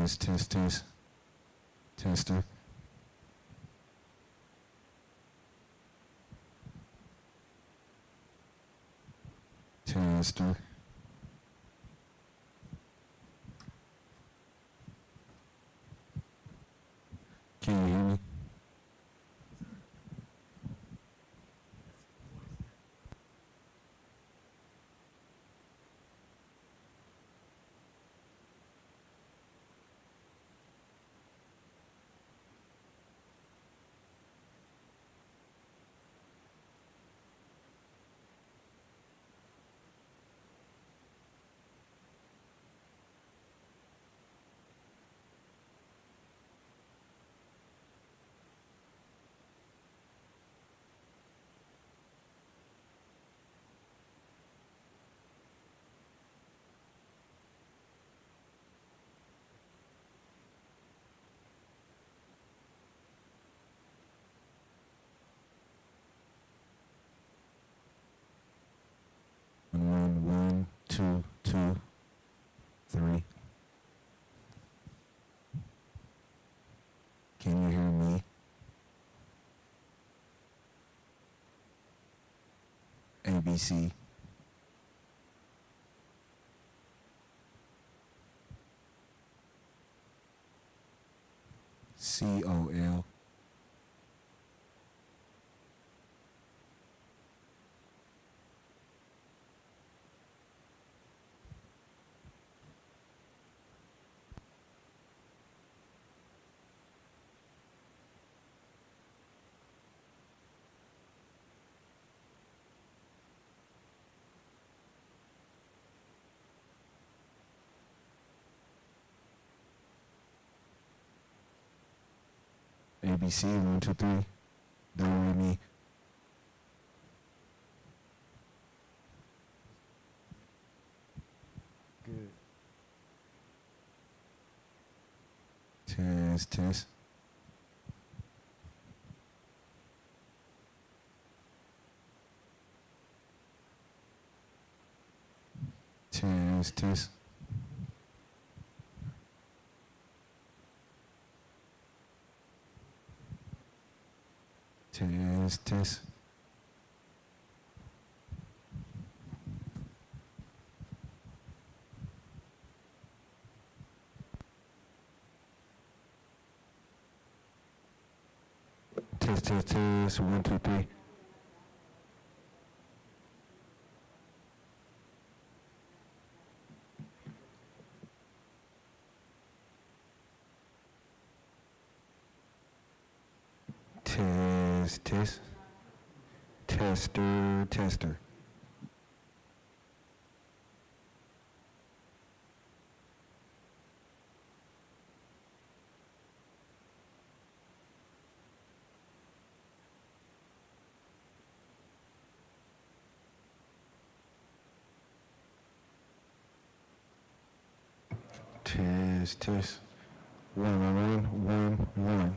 Test, test, test. Tester. Tester. Can you hear me? One, two, two, three. Can you hear me? ABC. COL. ABC, 1, 2, 3. Don't worry me. Good. Test, test. Test, test. Test, test. Test, test, test. 1, 2, 3. Test, test. Tester, tester. Test, test. 1, 1, 1, 1.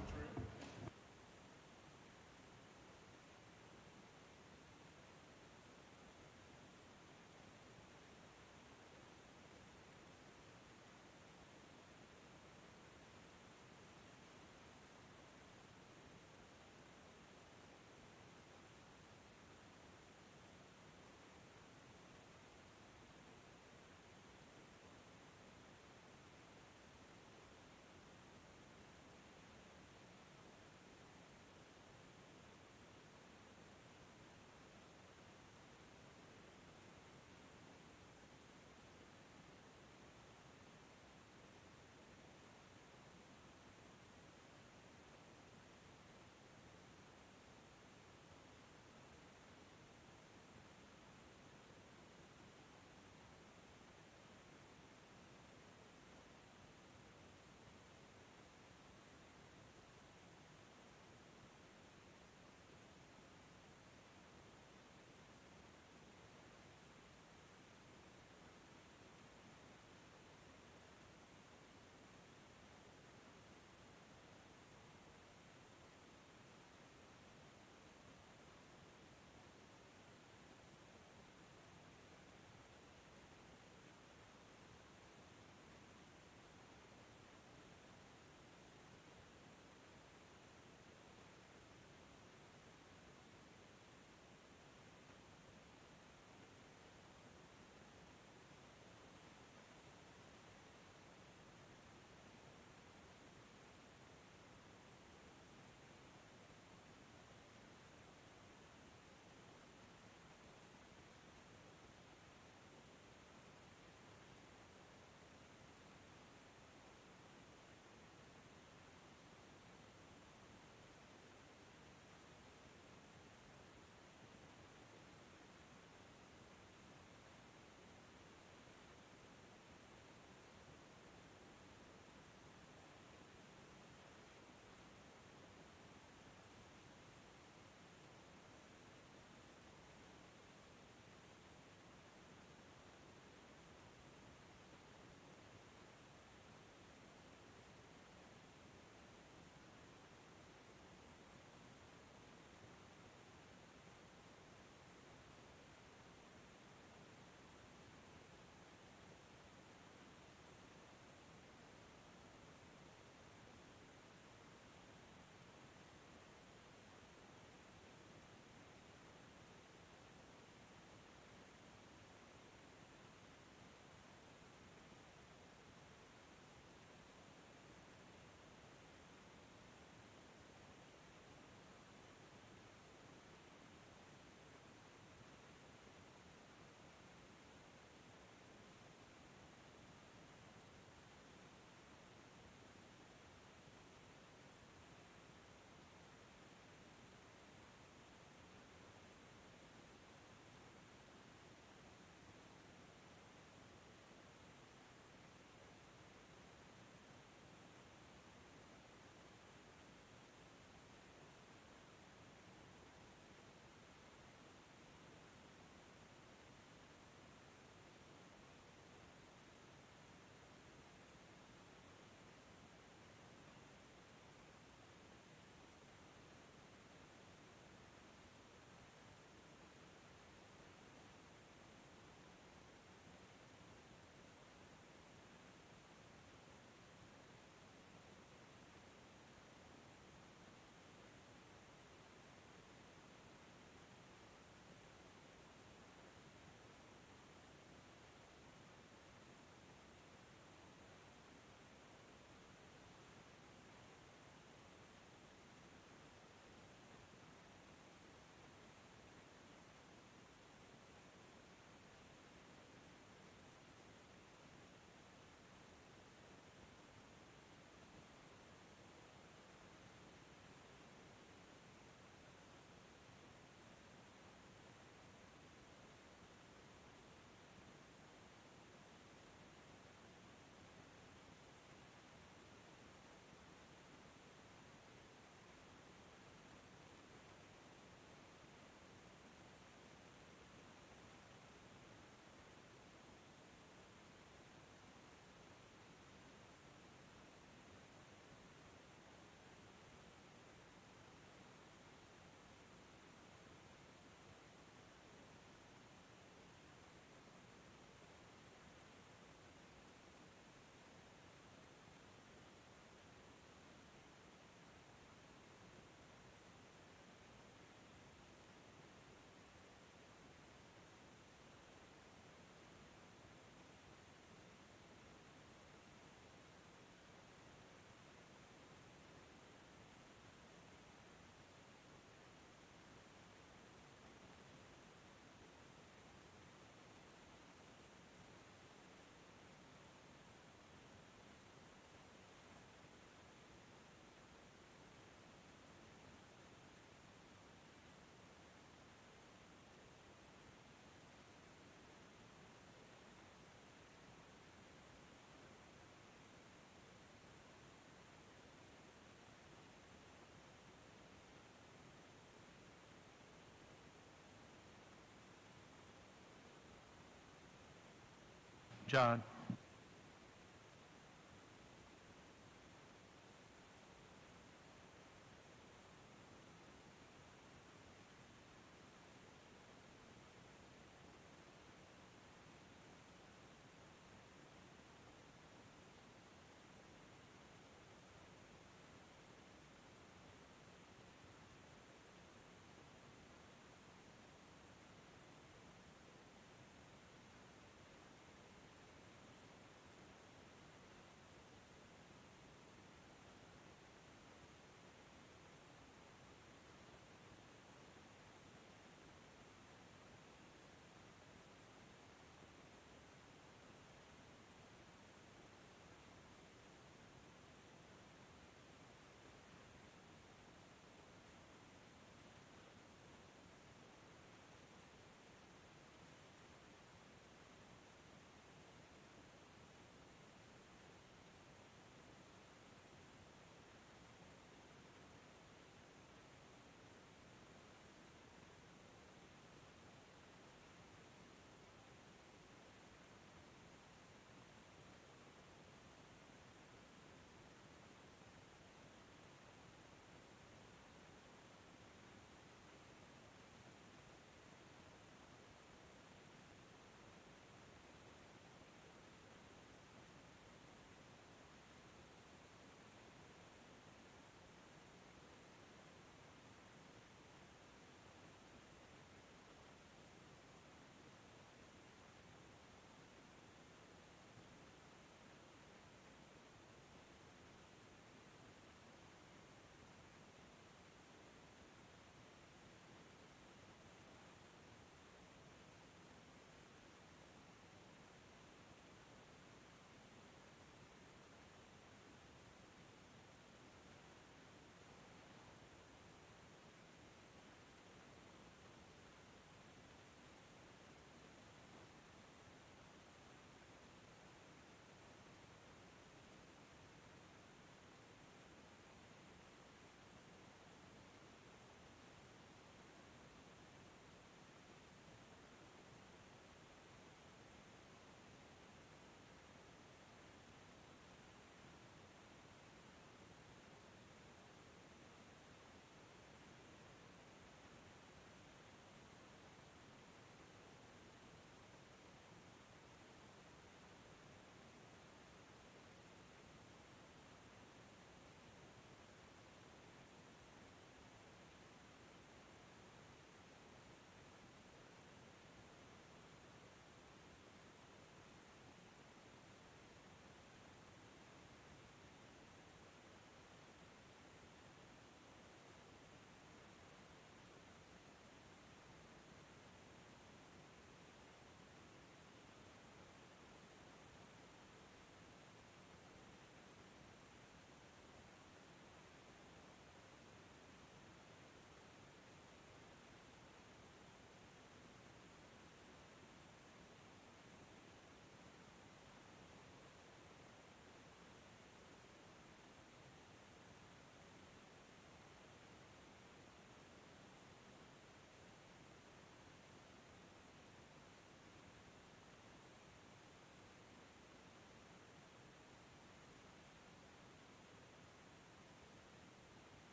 John.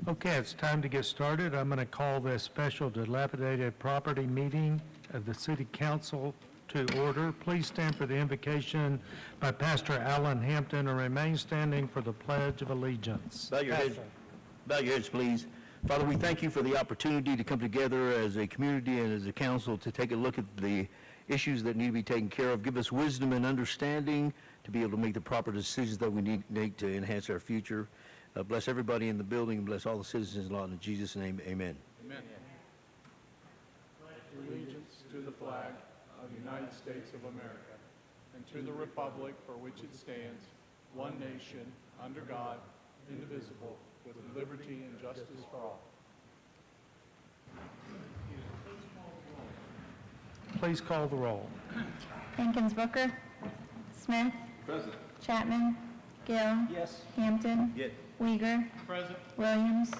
Okay, it's time to get started. I'm going to call this special dilapidated property meeting of the City Council to order. Please stand for the invocation by Pastor Alan Hampton and remain standing for the Pledge of Allegiance. Bow your heads, please. Father, we thank you for the opportunity to come together as a community and as a council to take a look at the issues that need to be taken care of. Give us wisdom and understanding to be able to make the proper decisions that we need to make to enhance our future. Bless everybody in the building and bless all the citizens, Lord, in Jesus' name, amen. Amen. Allegiance to the flag of the United States of America and to the republic for which it stands, one nation, under God, indivisible, with liberty and justice for all. Please call the roll. Hankins Booker. Smith. Present. Chapman. Gill. Yes. Hampton. Yes. Uyghur. Present. Williams.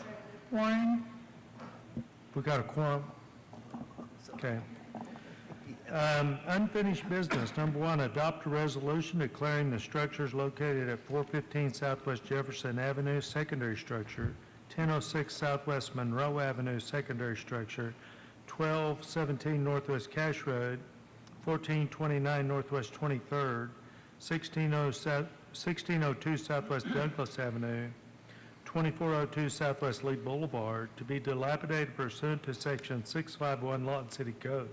Warren. We got a quorum? Okay. Unfinished business. Number one, adopt a resolution declaring the structures located at 415 Southwest Jefferson Avenue, secondary structure, 1006 Southwest Monroe Avenue, secondary structure, 1217 Northwest Cash Road, 1429 Northwest 23rd, 1602 Southwest Douglas Avenue, 2402 Southwest Lee Boulevard to be dilapidated pursuant to Section 651 Lawton City Code,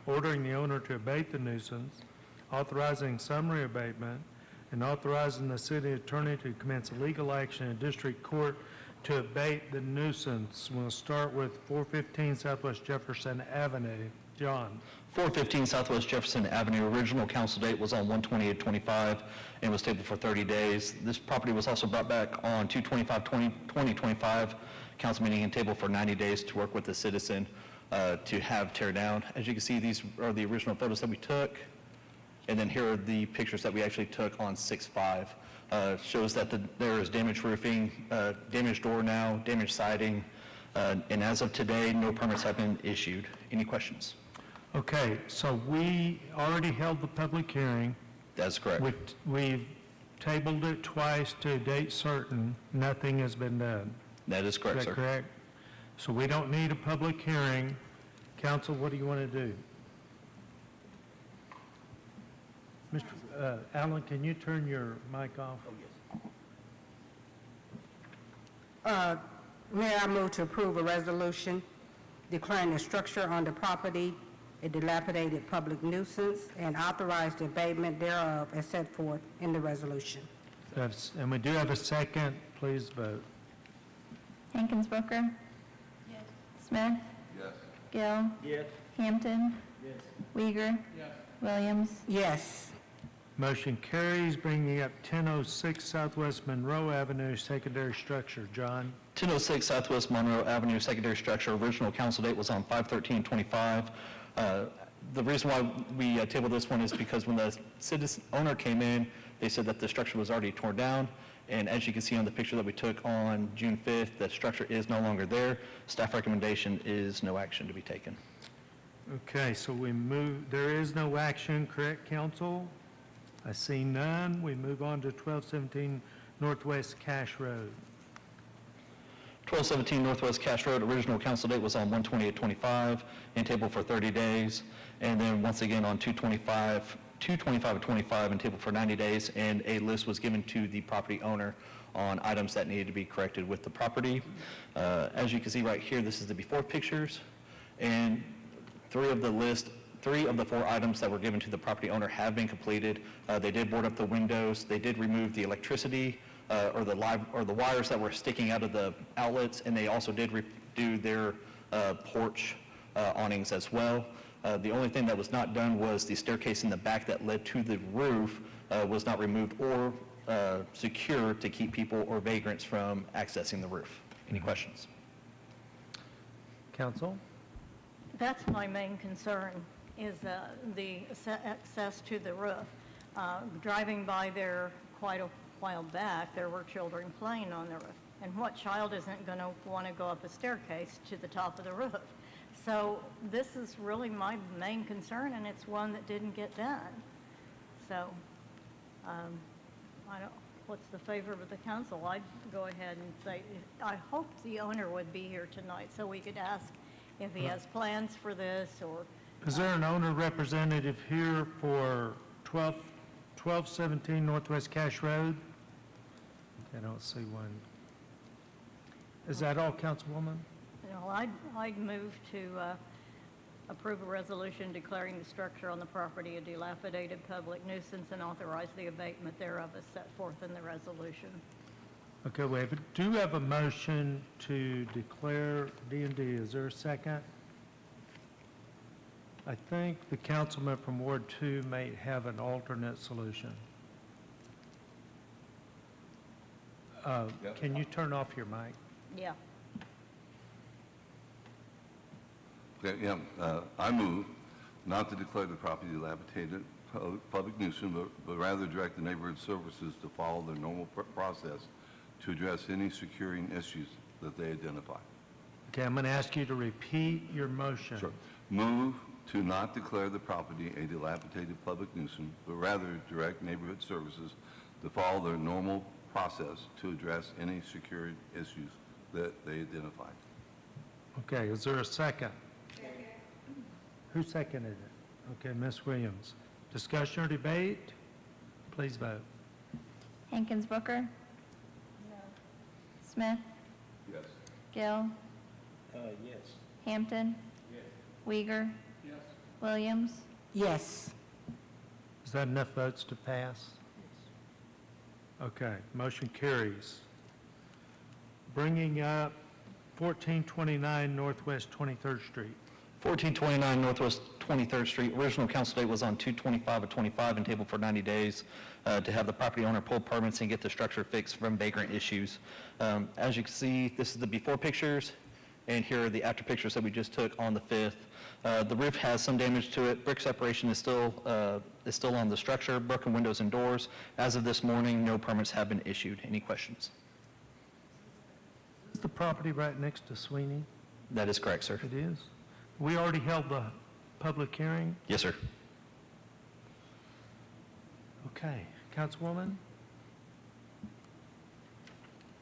ordering the owner to abate the nuisance, authorizing summary abatement, and authorizing the city attorney to commence legal action in district court to abate the nuisance. We'll start with 415 Southwest Jefferson Avenue. John. 415 Southwest Jefferson Avenue. Original council date was on 1/28/25 and was tabled for 30 days. This property was also brought back on 2/25/2025 council meeting and tabled for 90 days to work with the citizen to have tear down. As you can see, these are the original photos that we took, and then here are the pictures that we actually took on 6/5. Shows that there is damaged roofing, damaged door now, damaged siding, and as of today, no permits have been issued. Any questions? Okay, so we already held the public hearing. That's correct. We've tabled it twice to a date certain. Nothing has been done. That is correct, Is that sir. correct? So we don't need a public hearing. Council, what do you want to do? Mr. Allen, can you turn your mic off? Mayor, I move to approve a resolution declaring the structure on the property a dilapidated public nuisance and authorize the abatement thereof as set forth in the resolution. And we do have a second. Please vote. Hankins Booker. Yes. Smith. Yes. Gill. Yes. Hampton. Yes. Uyghur. Yes. Williams. Yes. Motion carries, bringing up 1006 Southwest Monroe Avenue, secondary structure. John? 1006 Southwest Monroe Avenue, secondary structure. Original council date was on 5/13/25. The reason why we tabled this one is because when the citizen owner came in, they said that the structure was already torn down. And as you can see on the picture that we took on June 5th, the structure is no longer there. Staff recommendation is no action to be taken. Okay, so we move, there is no action, correct, council? I see none. We move on to 1217 Northwest Cash Road. 1217 Northwest Cash Road, original council date was on 1/28/25 and tabled for 30 days. And then once again on 2/25/25 and tabled for 90 days. And a list was given to the property owner on items that needed to be corrected with the property. As you can see right here, this is the before pictures. And three of the 4 items that were given to the property owner have been completed. They did board up the windows. They did remove the electricity or the wires that were sticking out of the outlets, and they also did redo their porch awnings as well. The only thing that was not done was the staircase in the back that led to the roof was not removed or secured to keep people or vagrants from accessing the roof. Any questions? Council? That's my main concern, is the access to the roof. Driving by there quite a while back, there were children playing on the roof. And what child isn't going to want to go up a staircase to the top of the roof? So this is really my main concern, and it's one that didn't get done. So I don't, what's the favor of the council? I'd go ahead and say, I hope the owner would be here tonight so we could ask if he has plans for this or Is there an owner representative here for 1217 Northwest Cache Road? I don't see one. Is that all, Councilwoman? You know, I'd move to approve a resolution declaring the structure on the property a dilapidated public nuisance and authorize the abatement thereof as set forth in the resolution. Okay, do have a motion to declare D&D. Is there a second? I think the councilman from Ward 2 may have an alternate solution. Can you turn off your mic? Yeah. Okay, yeah, I move not to declare the property dilapidated public nuisance, but rather direct the neighborhood services to follow their normal process to address any securing issues that they identify. Okay, I'm going to ask you to repeat your motion. Sure. Move to not declare the property a dilapidated public nuisance, but rather direct neighborhood services to follow their normal process to address any security issues that they identify. Okay, is there a second? Second. Who seconded it? Okay, Ms. Williams. Discussion or debate? Please vote. Hankins Booker. No. Smith. Yes. Gill. Yes. Hampton. Yes. Weiger. Yes. Williams. Yes. Is that enough votes to pass? Okay, motion carries. Bringing up 1429 Northwest 23rd Street. 1429 Northwest 23rd Street. Original council date was on 2/25/25 and tabled for 90 days to have the property owner pull permits and get the structure fixed from vagrant issues. As you can see, this is the before pictures, and here are the after pictures that we just took on the 5th. The roof has some damage to it. Brick separation is still on the structure, broken windows and doors. As of this morning, no permits have been issued. Any questions? Is the property right next to Sweeney? That is correct, sir. It is. We already held the public hearing. Yes, sir. Okay, Councilwoman?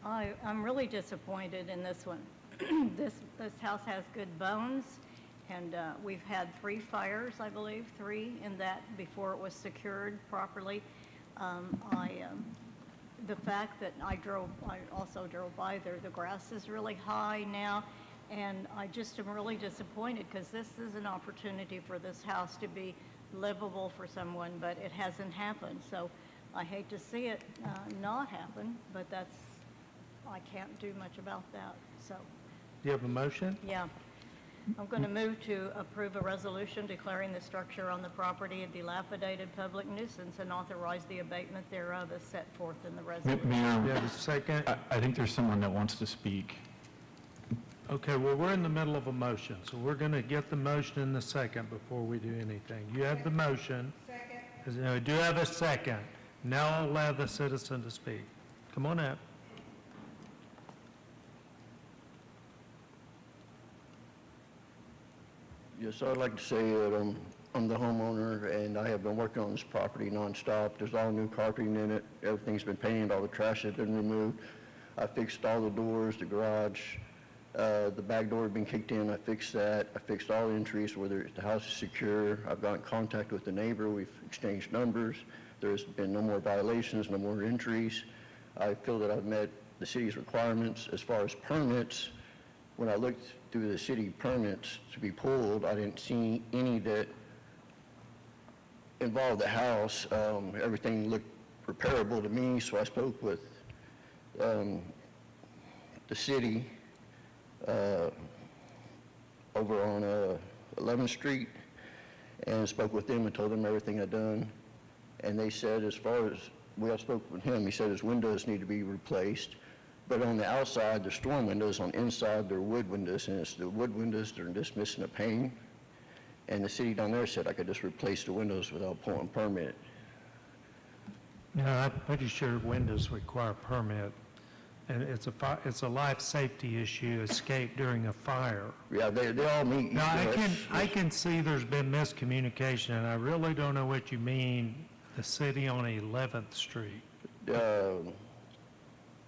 I'm really disappointed in this one. This house has good bones, and we've had 3 fires, I believe, 3 in that before it was secured properly. The fact that I also drove by there, the grass is really high now, and I just am really disappointed because this is an opportunity for this house to be livable for someone, but it hasn't happened. So I hate to see it not happen, but I can't do much about that. So, Do you have a motion? yeah. I'm going to move to approve a resolution declaring the structure on the property a dilapidated public nuisance and authorize the abatement thereof as set forth in the resolution. Do you Mayor, have a second? I think there's someone that wants to speak. Okay, well, we're in the middle of a motion, so we're going to get the motion in the second before we do anything. You have the motion. Second. I do have a second. Now I'll allow the citizen to speak. Come on up. Yes, I'd like to say that I'm the homeowner, and I have been working on this property nonstop. There's all new carpeting in it. Everything's been painted. All the trash has been removed. I fixed all the doors, the garage. The back door had been kicked in. I fixed that. I fixed all the entries, whether the house is secure. I've got in contact with the neighbor. We've exchanged numbers. There's been no more violations, no more entries. I feel that I've met the city's requirements as far as permits. When I looked through the city permits to be pulled, I didn't see any that involved the house. Everything looked repairable to me, so I spoke with the city over on 11th Street and spoke with them and told them everything I'd done. And they said, as far as, I spoke with him, he said his windows need to be replaced. But on the outside, they're storm windows. On the inside, they're wood windows, and it's the wood windows, they're just missing a pane. And the city down there said I could just replace the windows without pulling a permit. No, I'm pretty sure windows require a permit, and it's a life safety issue, escape during a fire. Yeah, they all meet. Now, I can see there's been miscommunication, and I really don't know what you mean, the city on 11th Street.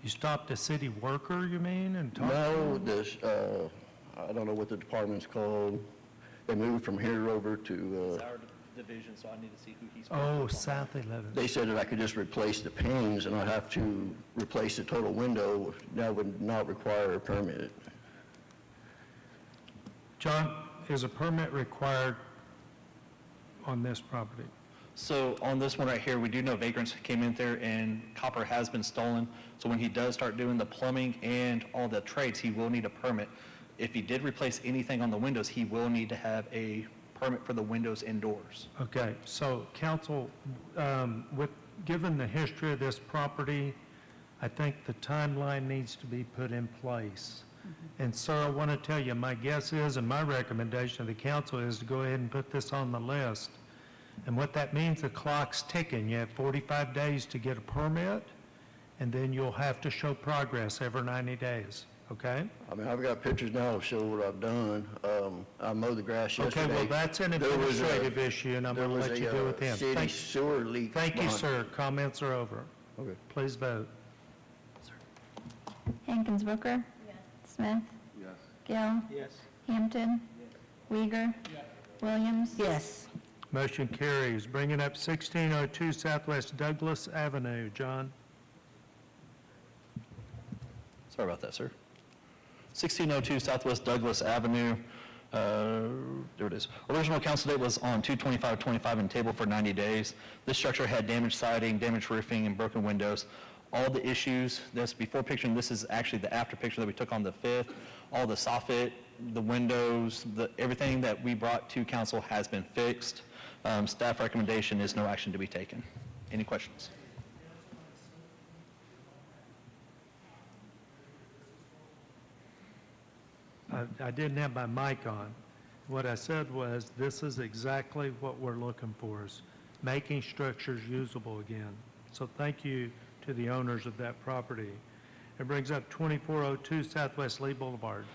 You stopped a city worker, you mean, and talked to No, him? this, I don't know what the department's called. They moved from here over to, It's our division, so I need to see who he's. Oh, South 11th. they said that I could just replace the panes and I'd have to replace the total window. That would not require a permit. John, is a permit required on this property? So on this one right here, we do know vagrants came in there and copper has been stolen. So when he does start doing the plumbing and all the trades, he will need a permit. If he did replace anything on the windows, he will need to have a permit for the windows indoors. Okay, so council, given the history of this property, I think the timeline needs to be put in place. And sir, I want to tell you, my guess is, and my recommendation to the council is to go ahead and put this on the list. And what that means, the clock's ticking. You have 45 days to get a permit, and then you'll have to show progress every 90 days, okay? I mean, I've got pictures now to show what I've done. I mowed the grass yesterday. Okay, well, that's an There was a- administrative issue, and I'm There going to was let you deal with a him. city sewer leak. Thank you, behind- sir. Comments are over. Okay. Please vote. Hankins Booker. Smith. Yes. Gill. Yes. Hampton. Weeger. Williams. Yes. Motion carries. Bringing up 1602 Southwest Douglas Avenue. John? Sorry about that, sir. 1602 Southwest Douglas Avenue. There it is. Original council date was on 2/25/25 and tabled for 90 days. This structure had damaged siding, damaged roofing, and broken windows. All the issues, this before picture, and this is actually the after picture that we took on the 5th, all the soffit, the windows, everything that we brought to council has been fixed. Staff recommendation is no action to be taken. Any questions? I didn't have my mic on. What I said was, this is exactly what we're looking for, is making structures usable again. So thank you to the owners of that property. It brings up 2402 Southwest Lee Boulevard.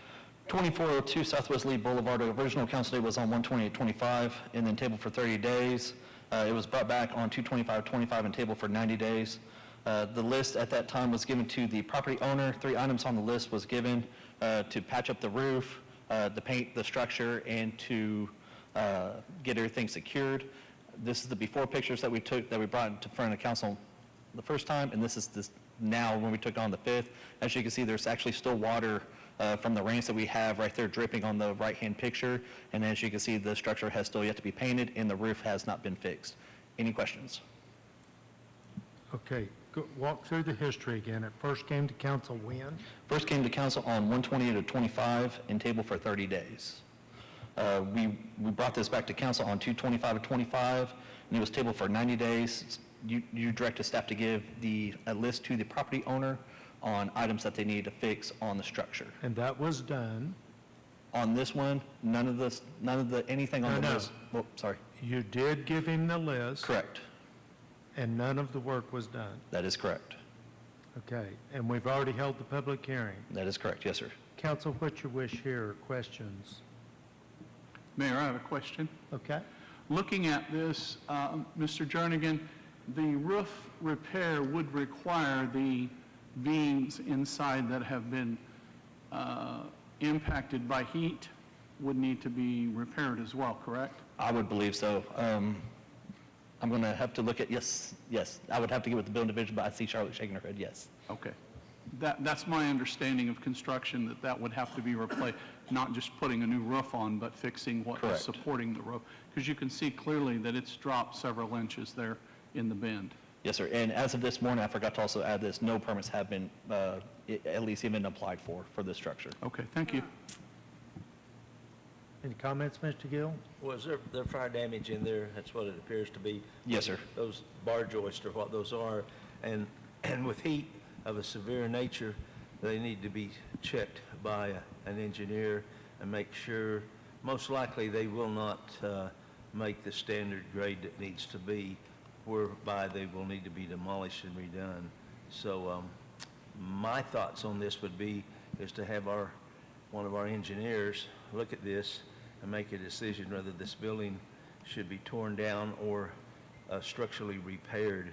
2402 Southwest Lee Boulevard, the original council date was on 1/28/25 and then tabled for 30 days. It was brought back on 2/25/25 and tabled for 90 days. The list at that time was given to the property owner. 3 items on the list was given to patch up the roof, to paint the structure, and to get everything secured. This is the before pictures that we took, that we brought to front of council the first time, and this is this now when we took on the 5th. As you can see, there's actually still water from the rains that we have right there dripping on the right-hand picture. And as you can see, the structure has still yet to be painted and the roof has not been fixed. Any questions? Okay, walk through the history again. It first came to council when? First came to council on 1/28/25 and tabled for 30 days. We brought this back to council on 2/25/25 and it was tabled for 90 days. You directed staff to give a list to the property owner on items that they needed to fix on the structure. And that was done. On this one, none of the anything on the No. list. Oh, sorry. You did give him the list. Correct. And none of the work was done. That is correct. Okay, and we've already held the public hearing. That is correct. Yes, sir. Council, what's your wish here? Questions? Mayor, I have a question. Okay? Looking at this, Mr. Jernigan, the roof repair would require the beams inside that have been impacted by heat would need to be repaired as well, correct? I would believe so. I'm going to have to look at, yes. I would have to get with the building division, but I see Charlotte shaking her head, yes. Okay. That's my understanding of construction, that would have to be replaced, not just putting a new roof on, but fixing what is Correct. supporting the roof. Because you can see clearly that it's dropped several inches there in the bend. Yes, sir. And as of this morning, I forgot to also add this, no permits have been, at least even applied for this structure. Okay, thank you. Any comments, Mr. Gill? Was there fire damage in there? That's what it appears to be. Yes, sir. Those bar joists are what those are. And with heat of a severe nature, they need to be checked by an engineer and make sure, most likely they will not make the standard grade that needs to be, whereby they will need to be demolished and redone. So my thoughts on this would be is to have one of our engineers look at this and make a decision whether this building should be torn down or structurally repaired.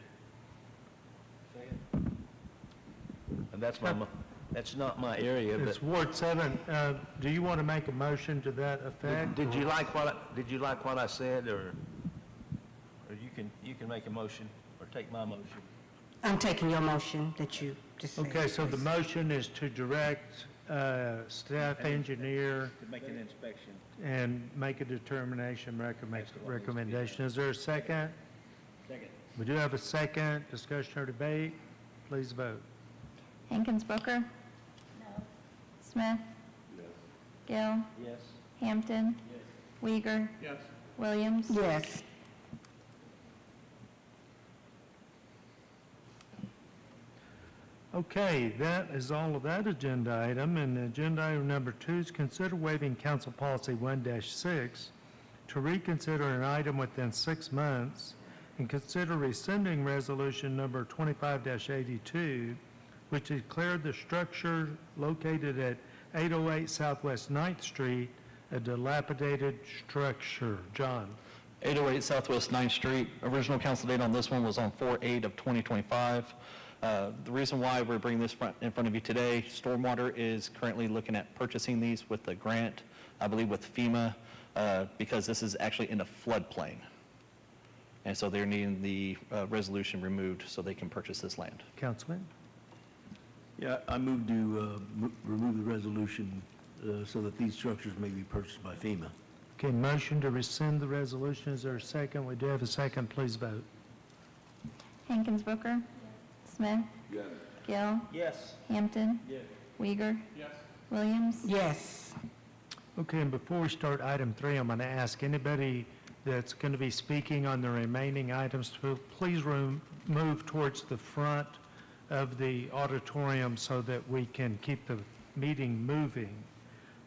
And that's That's not my area, but It's Ward 7. Do you want to make a motion to that effect? did you like what I said, or you can make a motion, or take my motion? I'm taking your motion that you just said. Okay, so the motion is to direct staff engineer To make an inspection. and make a determination, recommendation. Is there a second? Second. We do have a second. Discussion or debate? Please vote. Hankins Booker? No. Smith? Gill? Yes. Hampton? Weiger? Yes. Williams? Yes. Okay, that is all of that agenda item, and agenda item number 2 is consider waiving council policy 1-6 to reconsider an item within 6 months and consider rescinding resolution number 25-82, which declared the structure located at 808 Southwest 9th Street a dilapidated structure. John? 808 Southwest 9th Street. Original council date on this one was on 4/8 of 2025. The reason why we're bringing this in front of you today, Stormwater is currently looking at purchasing these with a grant, I believe with FEMA, because this is actually in a floodplain. And so they're needing the resolution removed so they can purchase this land. Councilman? Yeah, I move to remove the resolution so that these structures may be purchased by FEMA. Okay, motion to rescind the resolution. Is there a second? We do have a second. Please vote. Hankins Booker? Smith? Yes. Gill? Yes. Hampton? Yes. Weiger? Yes. Williams? Yes. Okay, and before we start item 3, I'm going to ask anybody that's going to be speaking on the remaining items to please move towards the front of the auditorium so that we can keep the meeting moving.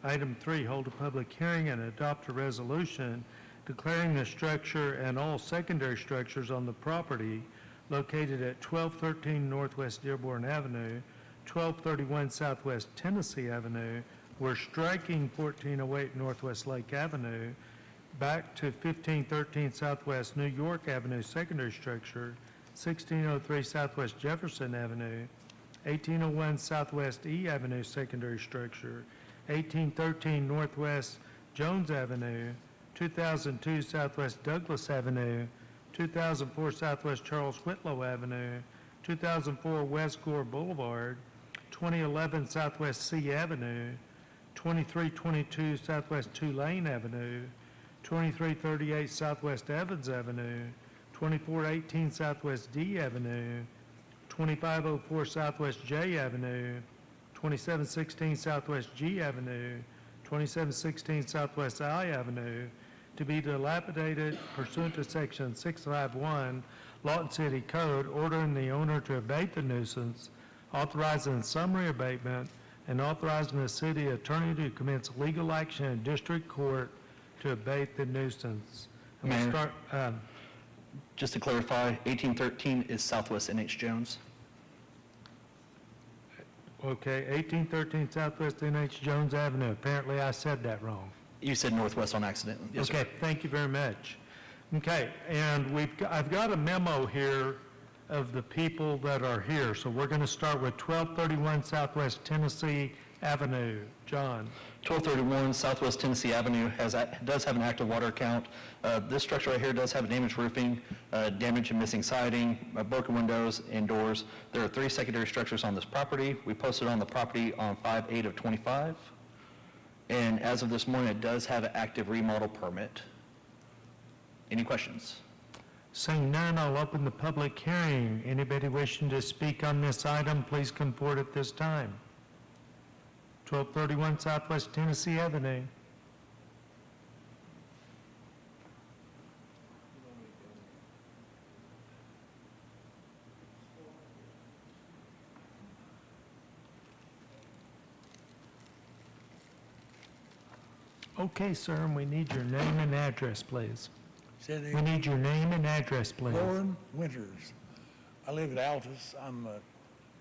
Item 3, hold a public hearing and adopt a resolution declaring the structure and all secondary structures on the property located at 1213 Northwest Dearborn Avenue, 1231 Southwest Tennessee Avenue. We're striking 1408 Northwest Lake Avenue back to 1513 Southwest New York Avenue secondary structure, 1603 Southwest Jefferson Avenue, 1801 Southwest E Avenue secondary structure, 1813 Northwest Jones Avenue, 2002 Southwest Douglas Avenue, 2004 Southwest Charles Whitlow Avenue, 2004 West Gore Boulevard, 2011 Southwest C Avenue, 2322 Southwest Tulane Avenue, 2338 Southwest Evans Avenue, 2418 Southwest D Avenue, 2504 Southwest J Avenue, 2716 Southwest G Avenue, 2716 Southwest I Avenue, to be dilapidated pursuant to Section 651 Lawton City Code, ordering the owner to abate the nuisance, authorizing summary abatement, and authorizing the city attorney to commence legal action in district court to abate the nuisance. And we'll Mayor. start, Just to clarify, 1813 is Southwest NH Jones. okay, 1813 Southwest NH Jones Avenue. Apparently I said that wrong. You said Northwest on accident. Yes, sir. Okay, thank you very much. Okay, and I've got a memo here of the people that are here. So we're going to start with 1231 Southwest Tennessee Avenue. John? 1231 Southwest Tennessee Avenue does have an active water account. This structure right here does have damaged roofing, damage and missing siding, broken windows and doors. There are 3 secondary structures on this property. We posted on the property on 5/8 of 25. And as of this morning, it does have an active remodel permit. Any questions? Seeing none, I'll open the public hearing. Anybody wishing to speak on this item, please come forward at this time. 1231 Southwest Tennessee Avenue. Okay, sir, and we need your name and address, please. We need your name and address, please. Lauren Winters. I live at Altus. I'm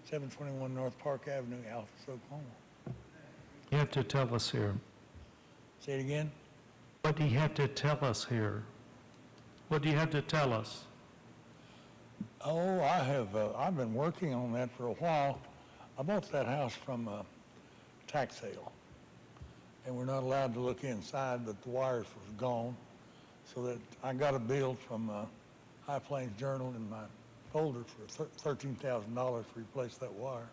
721 North Park Avenue, Altus, Oklahoma. You have to tell us here. Say it again? What do you have to tell us here? What do you have to tell us? Oh, I've been working on that for a while. I bought that house from a tax sale, and we're not allowed to look inside, but the wires was gone, so that I got a bill from High Plains Journal in my folder for $13,000 to replace that wire.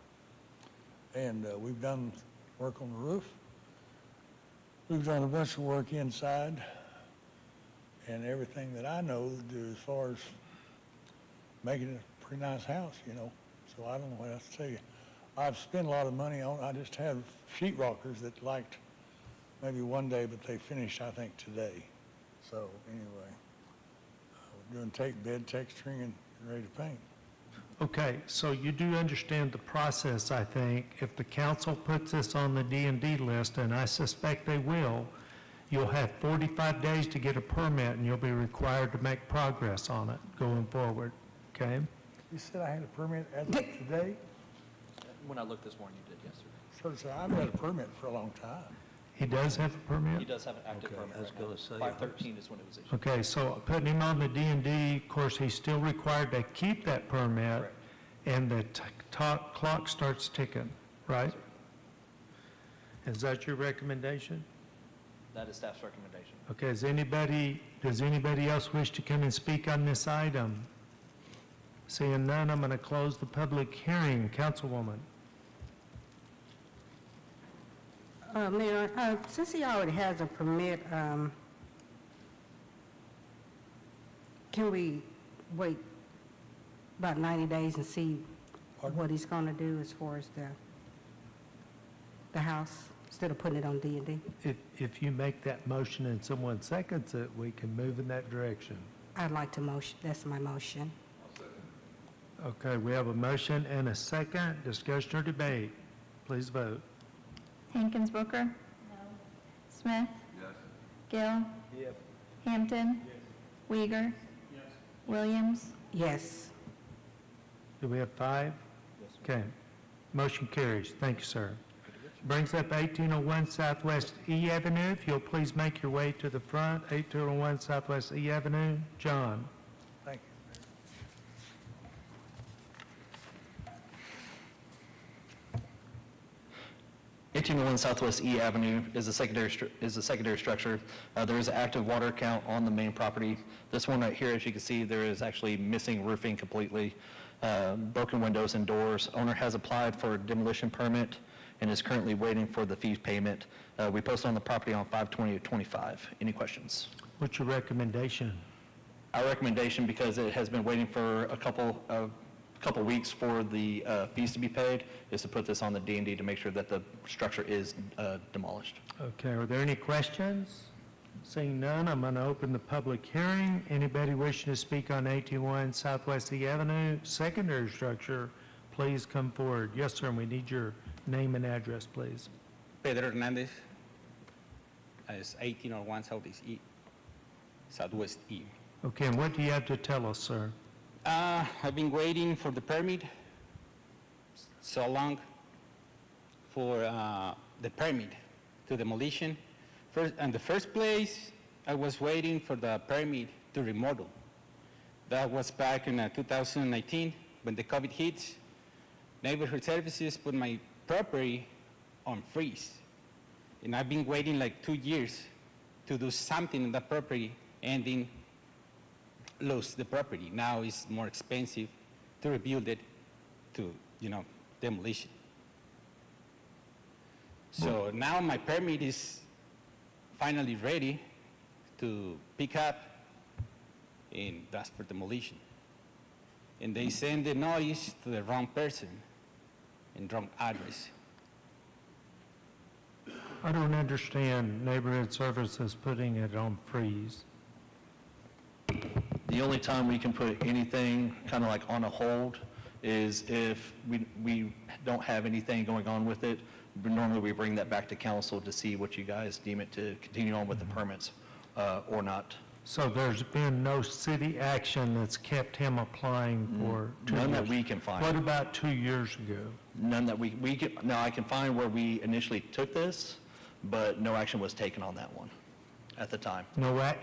And we've done work on the roof. We've done a bunch of work inside, and everything that I know to do as far as making it a pretty nice house, you know. So I don't know what else to tell you. I've spent a lot of money on, I just have sheetrockers that liked maybe one day, but they finished, I think, today. So anyway, we're doing tape bed, texturing, and ready to paint. Okay, so you do understand the process, I think. If the council puts this on the D&D list, and I suspect they will, you'll have 45 days to get a permit, and you'll be required to make progress on it going forward, okay? You said I had a permit as of today? When I looked this morning, you did, yes, sir. So I've had a permit for a long time. He does have a permit? He does have an active permit I was right now. gonna say, 5/13 is when it was issued. Okay, so putting him on the D&D, of course, he's still required to keep that permit, Correct. and the clock starts ticking, right? Is that your recommendation? That is staff's recommendation. Okay, does anybody else wish to come and speak on this item? Seeing none, I'm going to close the public hearing. Councilwoman. Mayor, since he already has a permit, can we wait about 90 days and see what he's going to do as far as the house, instead of putting it on D&D? If you make that motion and someone seconds it, we can move in that direction. I'd like to motion, that's my motion. Okay, we have a motion and a second. Discussion or debate? Please vote. Hankins Booker? No. Smith? Yes. Gill? Yes. Hampton? Weiger? Williams? Yes. Do we have 5? Okay. Motion carries. Thank you, sir. Brings up 1801 Southwest E Avenue. If you'll please make your way to the front, 1801 Southwest E Avenue. John. Thank you. 1801 Southwest E Avenue is a secondary structure. There is an active water account on the main property. This one right here, as you can see, there is actually missing roofing completely, broken windows and doors. Owner has applied for a demolition permit and is currently waiting for the fee payment. We posted on the property on 5/20/25. Any questions? What's your recommendation? Our recommendation, because it has been waiting for a couple weeks for the fees to be paid, is to put this on the D&D to make sure that the structure is demolished. Okay, are there any questions? Seeing none, I'm going to open the public hearing. Anybody wishing to speak on 1801 Southwest E Avenue, secondary structure, please come forward. Yes, sir, and we need your name and address, please. Pedro Hernandez, it's 1801 Southwest E. Okay, and what do you have to tell us, sir? I've been waiting for the permit so long for the permit to demolition. In the first place, I was waiting for the permit to remodel. That was back in 2019 when the COVID hit. Neighborhood Services put my property on freeze. And I've been waiting like 2 years to do something on that property, and then lose the property. Now it's more expensive to rebuild it to, demolition. So now my permit is finally ready to pick up, and that's for demolition. And they send the notice to the wrong person and wrong address. I don't understand Neighborhood Services putting it on freeze. The only time we can put anything kind of like on a hold is if we don't have anything going on with it. But normally we bring that back to council to see what you guys deem it to continue on with the permits or not. So there's been no city action that's kept him applying for 2 years? None that we can find. What about 2 years ago? None that we can, now I can find where we initially took this, but no action was taken on that one at the time.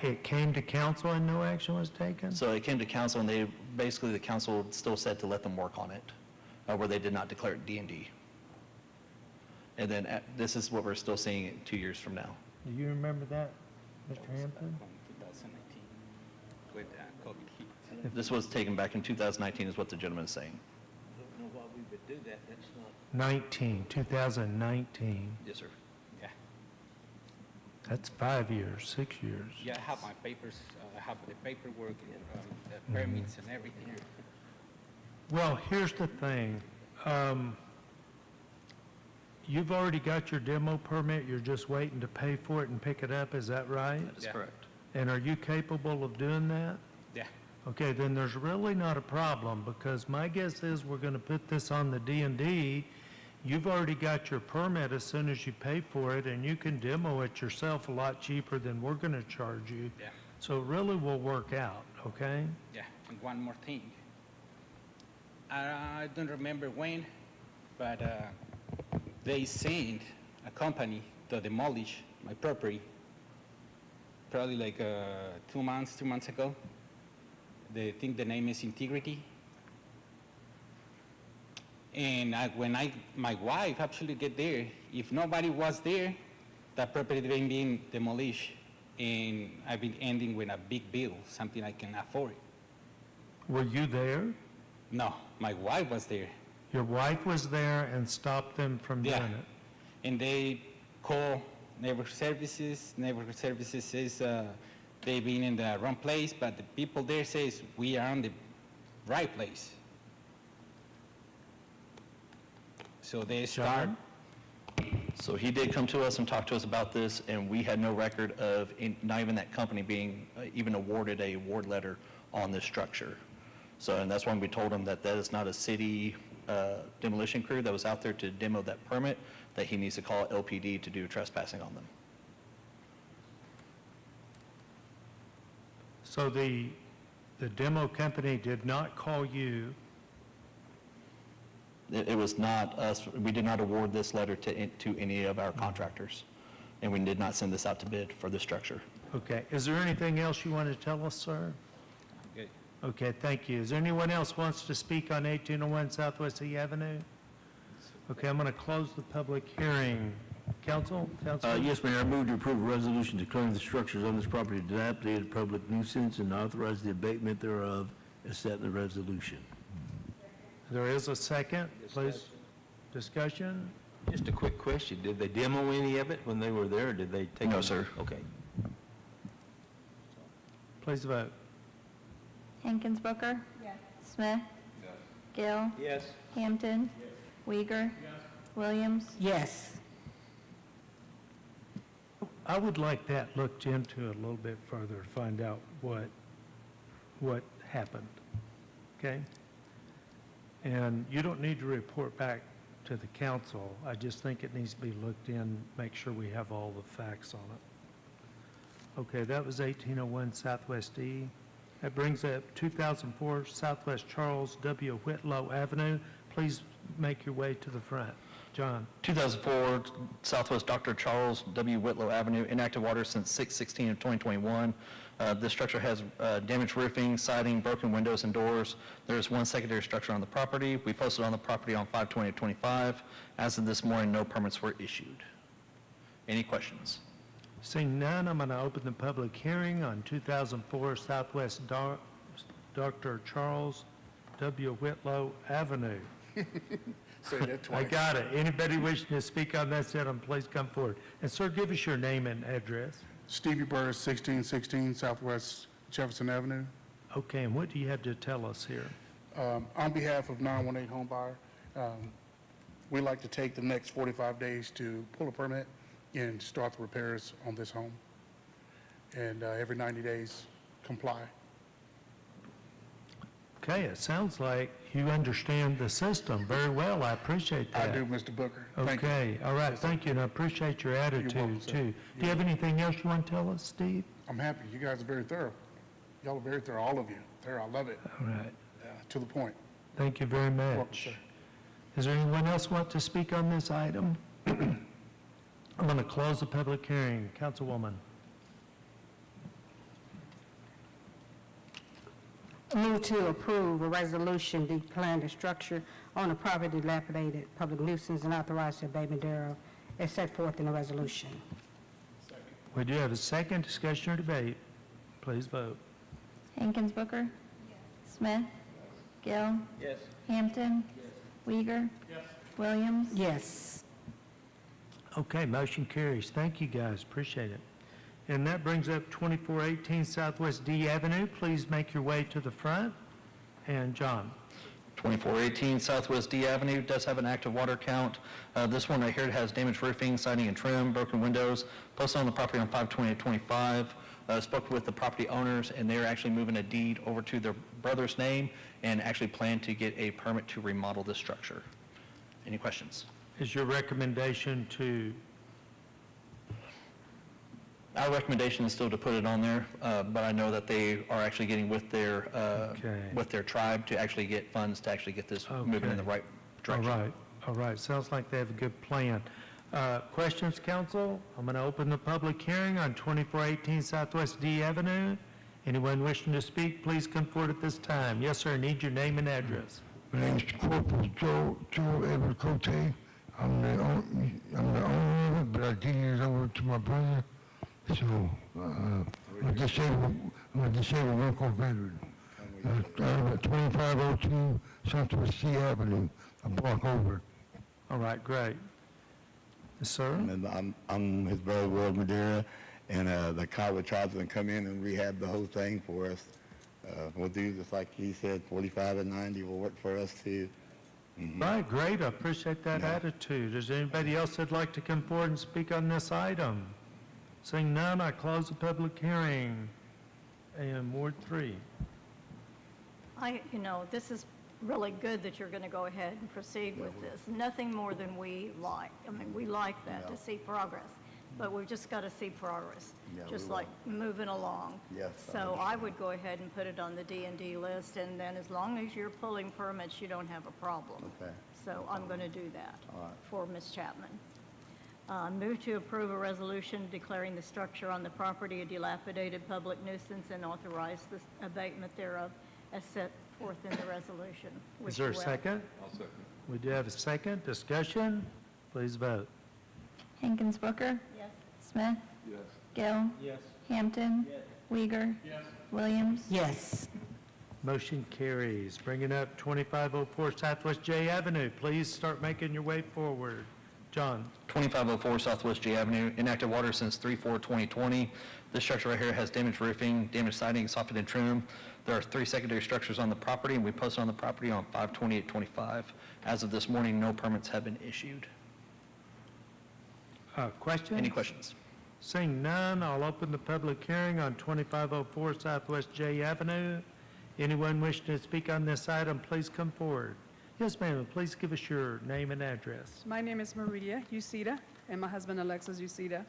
It came to council and no action was taken? So it came to council, and the council still said to let them work on it, where they did not declare it D&D. And then this is what we're still seeing 2 years from now. Do you remember that, Mr. Hampton? 2019 with COVID hit. This was taken back in 2019 is what the gentleman is saying. I don't know why we would do that, that's not... 2019. Yes, sir. Yeah. That's 5 years, 6 years. Yeah, I have my papers, I have the paperwork, the permits and everything. Well, here's the thing. You've already got your demo permit, you're just waiting to pay for it and pick it up, is that right? That is Yeah. correct. And are you capable of doing that? Yeah. Okay, then there's really not a problem, because my guess is we're going to put this on the D&D. You've already got your permit as soon as you pay for it, and you can demo it yourself a lot cheaper than we're going to charge you. Yeah. So it really will work out, okay? Yeah, and one more thing. I don't remember when, but they sent a company to demolish my property, probably like 2 months ago. They think the name is Integrity. And my wife actually get there, if nobody was there, that property being demolished, and I've been ending with a big bill, something I can afford. Were you there? No, my wife was there. Your wife was there and stopped them from doing Yeah. it? And they call Neighborhood Services. Neighborhood Services says they've been in the wrong place, but the people there says we are on the right place. So they start. John? So he did come to us and talk to us about this, and we had no record of not even that company being even awarded a award letter on this structure. So, and that's when we told him that that is not a city demolition crew that was out there to demo that permit, that he needs to call LPD to do trespassing on them. So the demo company did not call you? It was not us, we did not award this letter to any of our contractors, and we did not send this out to bid for this structure. Okay. Is there anything else you want to tell us, sir? Good. Okay, thank you. Is there anyone else wants to speak on 1801 Southwest E Avenue? Okay, I'm going to close the public hearing. Counsel? Yes, Mayor, I move to approve a resolution declaring the structures on this property dilapidated public nuisance and authorize the abatement thereof as set in the resolution. There is a second, please. Discussion? Just a quick question, did they demo any of it when they were there, or did they take? No, sir. Okay. Please vote. Hankins Booker? Yes. Smith? Yes. Gill? Yes. Hampton? Yes. Uyghur? Williams? Yes. I would like that looked into a little bit further to find out what happened, okay? And you don't need to report back to the council. I just think it needs to be looked in, make sure we have all the facts on it. Okay, that was 1801 Southwest E. That brings up 2004 Southwest Charles W. Whitlow Avenue. Please make your way to the front. John? 2004 Southwest Dr. Charles W. Whitlow Avenue, inactive water since 6/16 of 2021. This structure has damaged roofing, siding, broken windows and doors. There is one secondary structure on the property. We posted on the property on 5/20/25. As of this morning, no permits were issued. Any questions? Seeing none, I'm going to open the public hearing on 2004 Southwest Dr. Charles W. Whitlow Avenue. Say that twice. I got it. Anybody wishing to speak on that item, please come forward. And sir, give us your name and address. Stevie Burris, 1616 Southwest Jefferson Avenue. Okay, and what do you have to tell us here? On behalf of 918 Home Buyer, we'd like to take the next 45 days to pull a permit and start the repairs on this home. And every 90 days, comply. Okay, it sounds like you understand the system very well. I appreciate that. I do, Mr. Booker. Thank you. Okay, all right, thank you, and I appreciate your welcome, attitude, sir. too. Do you have anything else you want to tell us, Steve? I'm happy. You guys are very thorough. Y'all are very thorough, all of you. Thorough, I love it. All right, To the point. thank you very Welcome, much. sir. Is there anyone else want to speak on this item? I'm going to close the public hearing. Councilwoman. Move to approve a resolution declaring the structure on the property dilapidated public nuisance and authorize the abatement thereof as set forth in the resolution. We do have a second. Discussion or debate? Please vote. Hankins Booker. Smith. Gill. Yes. Hampton. Weiger. Williams. Yes. Okay, motion carries. Thank you, guys. Appreciate it. And that brings up 2418 Southwest D Avenue. Please make your way to the front. And John. 2418 Southwest D Avenue does have an active water count. This one right here has damaged roofing, siding and trim, broken windows, posted on the property on 5/28/25. Spoke with the property owners, and they're actually moving a deed over to their brother's name and actually plan to get a permit to remodel this structure. Any questions? Is your recommendation to, Our recommendation is still to put it on there, but I know that they are actually getting with their, Okay. with their tribe to actually get funds to actually get this moving in the right direction. all right. Sounds like they have a good plan. Questions, council? I'm going to open the public hearing on 2418 Southwest D Avenue. Anyone wishing to speak, please come forward at this time. Yes, sir, I need your name and address. My name's Corporal Joe Edward Cote. I'm the owner of it, but I gave it over to my brother. So, I'm a disabled local veteran. I'm at 2502 Southwest C Avenue, a block over. All right, great. Yes, sir? And I'm his brother, World Madeira, and the Kiowa tribe's gonna come in and rehab the whole thing for us. We'll do just like he said, 45 and 90 will work for us too. Right, great. I appreciate that attitude. Is there anybody else that'd like to come forward and speak on this item? Seeing none, I close the public hearing. And Ward 3. This is really good that you're going to go ahead and proceed with this. Nothing more than we like. I mean, we like that, to see progress, but we've just got to see progress, just like moving along. Yes, So I would go ahead and put it on the D&D list, and then as long as you're pulling permits, you don't have a problem. Okay. So I'm going to do that All right. for Ms. Chapman. Move to approve a resolution declaring the structure on the property a dilapidated public nuisance and authorize the abatement thereof as set forth in the resolution. Is there a second? I'll second. We do have a second. Discussion? Please vote. Hankins Booker. Yes. Smith. Yes. Gill. Yes. Hampton. Weiger. Williams. Yes. Motion carries. Bringing up 2504 Southwest J Avenue. Please start making your way forward. John. 2504 Southwest J Avenue, inactive water since 3/4/2020. This structure right here has damaged roofing, damaged siding, soffit and trim. There are 3 secondary structures on the property, and we posted on the property on 5/28/25. As of this morning, no permits have been issued. Questions? Any questions? Seeing none, I'll open the public hearing on 2504 Southwest J Avenue. Anyone wishing to speak on this item, please come forward. Yes, ma'am, please give us your name and address. My name is Maria Uceda, and my husband Alexis Uceda.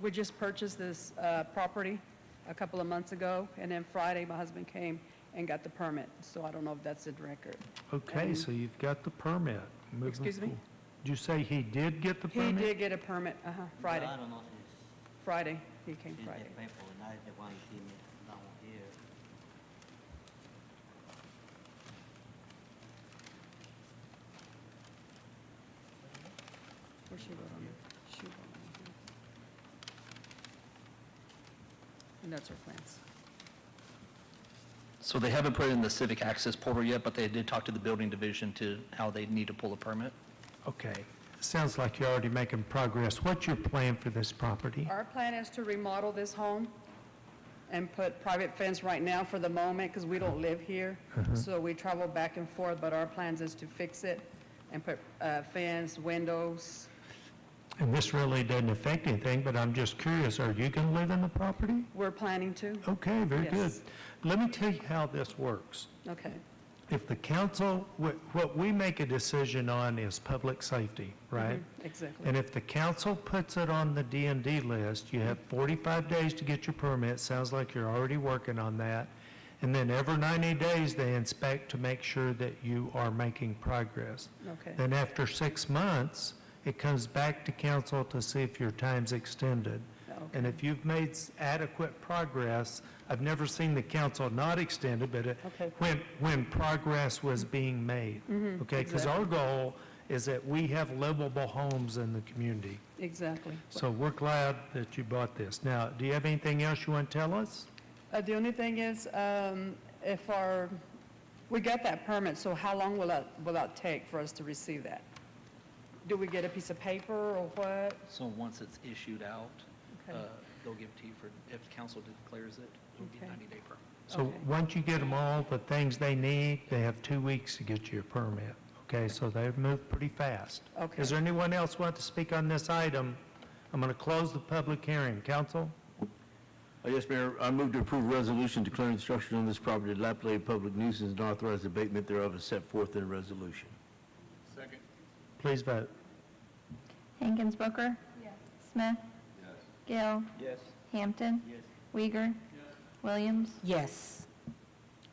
We just purchased this property a couple of months ago, and then Friday, my husband came and got the permit, so I don't know if that's in record. Okay, so you've got the permit. Moving Excuse me? forward. Did you say he did get the He permit? did get a permit, Friday. I don't know if Friday, he came it's in Friday. the paper, and I the one give me down here. Where's she wrote on it? She wrote on here. And that's her plans. So they haven't put it in the civic access portal yet, but they did talk to the building division to how they need to pull a permit. Okay, sounds like you're already making progress. What's your plan for this property? Our plan is to remodel this home and put private fence right now for the moment, because we don't live here. So we travel back and forth, but our plans is to fix it and put fence, windows. And this really doesn't affect anything, but I'm just curious, are you going to live in the property? We're planning to. Okay, very good. Yes. Let me tell you how this works. Okay. If the council, what we make a decision on is public safety, right? Exactly. And if the council puts it on the D&D list, you have 45 days to get your permit. Sounds like you're already working on that. And then every 90 days, they inspect to make sure that you are making progress. Okay. Then after 6 months, it comes back to council to see if your time's extended. And if you've made adequate progress, I've never seen the council not extend it, but Okay. when progress was being made. Mhm, Okay, because our exactly. goal is that we have livable homes in the community. Exactly. So we're glad that you bought this. Now, do you have anything else you want to tell us? The only thing is, if we got that permit, so how long will that take for us to receive that? Do we get a piece of paper or what? So once it's issued out, Okay. they'll give it to you for, if council declares it, it'll be a Okay. 90-day permit. So once you get them all the things they need, they have 2 weeks to get you a permit. Okay, so they've moved pretty fast. Okay. Is there anyone else want to speak on this item? I'm going to close the public hearing. Council? Yes, Mayor, I move to approve a resolution declaring the structure on this property dilapidated public nuisance and authorize the abatement thereof as set forth in the resolution. Second. Please vote. Hankins Booker? Yes. Smith? Yes. Gill? Yes. Hampton? Yes. Uyghur? Williams? Yes.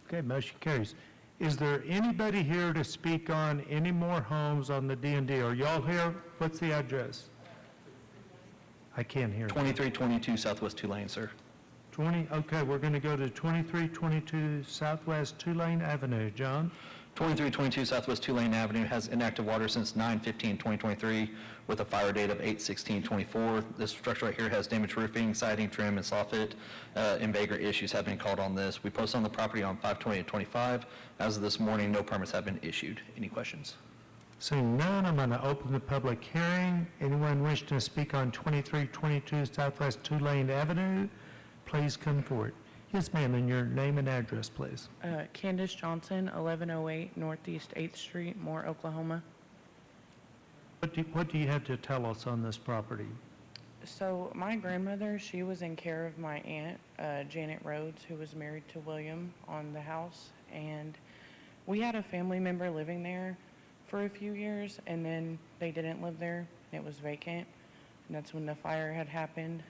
Okay, motion carries. Is there anybody here to speak on any more homes on the D&D? Are y'all here? What's the address? I can't hear. 2322 Southwest Tulane, sir. 20, okay, we're going to go to 2322 Southwest Tulane Avenue. John? 2322 Southwest Tulane Avenue has inactive water since 9/15/2023 with a fire date of 8/16/24. This structure right here has damaged roofing, siding, trim, and soffit, and vagrant issues have been called on this. We posted on the property on 5/20/25. As of this morning, no permits have been issued. Any questions? Seeing none, I'm going to open the public hearing. Anyone wishing to speak on 2322 Southwest Tulane Avenue, please come forward. Yes, ma'am, and your name and address, please. Candace Johnson, 1108 Northeast 8th Street, Moore, Oklahoma. What do you have to tell us on this property? So my grandmother, she was in care of my aunt, Janet Rhodes, who was married to William on the house. And we had a family member living there for a few years, and then they didn't live there. It was vacant, and that's when the fire had happened.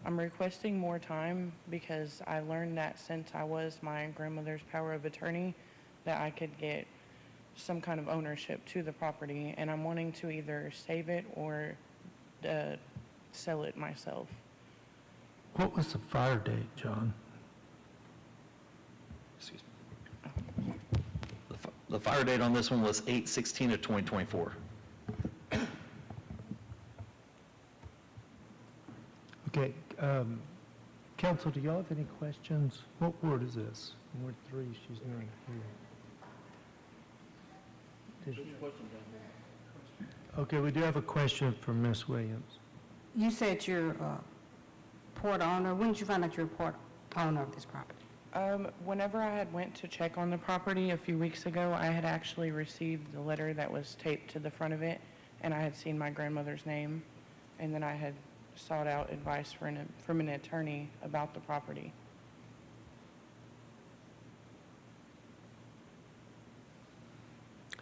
I'm requesting more time because I learned that since I was my grandmother's power of attorney, that I could get some kind of ownership to the property, and I'm wanting to either save it or sell it myself. What was the fire date, John? Excuse me. The fire date on this one was 8/16/2024. Okay, council, do y'all have any questions? What ward is this? Ward 3, she's not here. Okay, we do have a question from Ms. Williams. You said you're a port owner. When did you find out you're a port owner of this property? Whenever I had went to check on the property a few weeks ago, I had actually received the letter that was taped to the front of it, and I had seen my grandmother's name, and then I had sought out advice from an attorney about the property.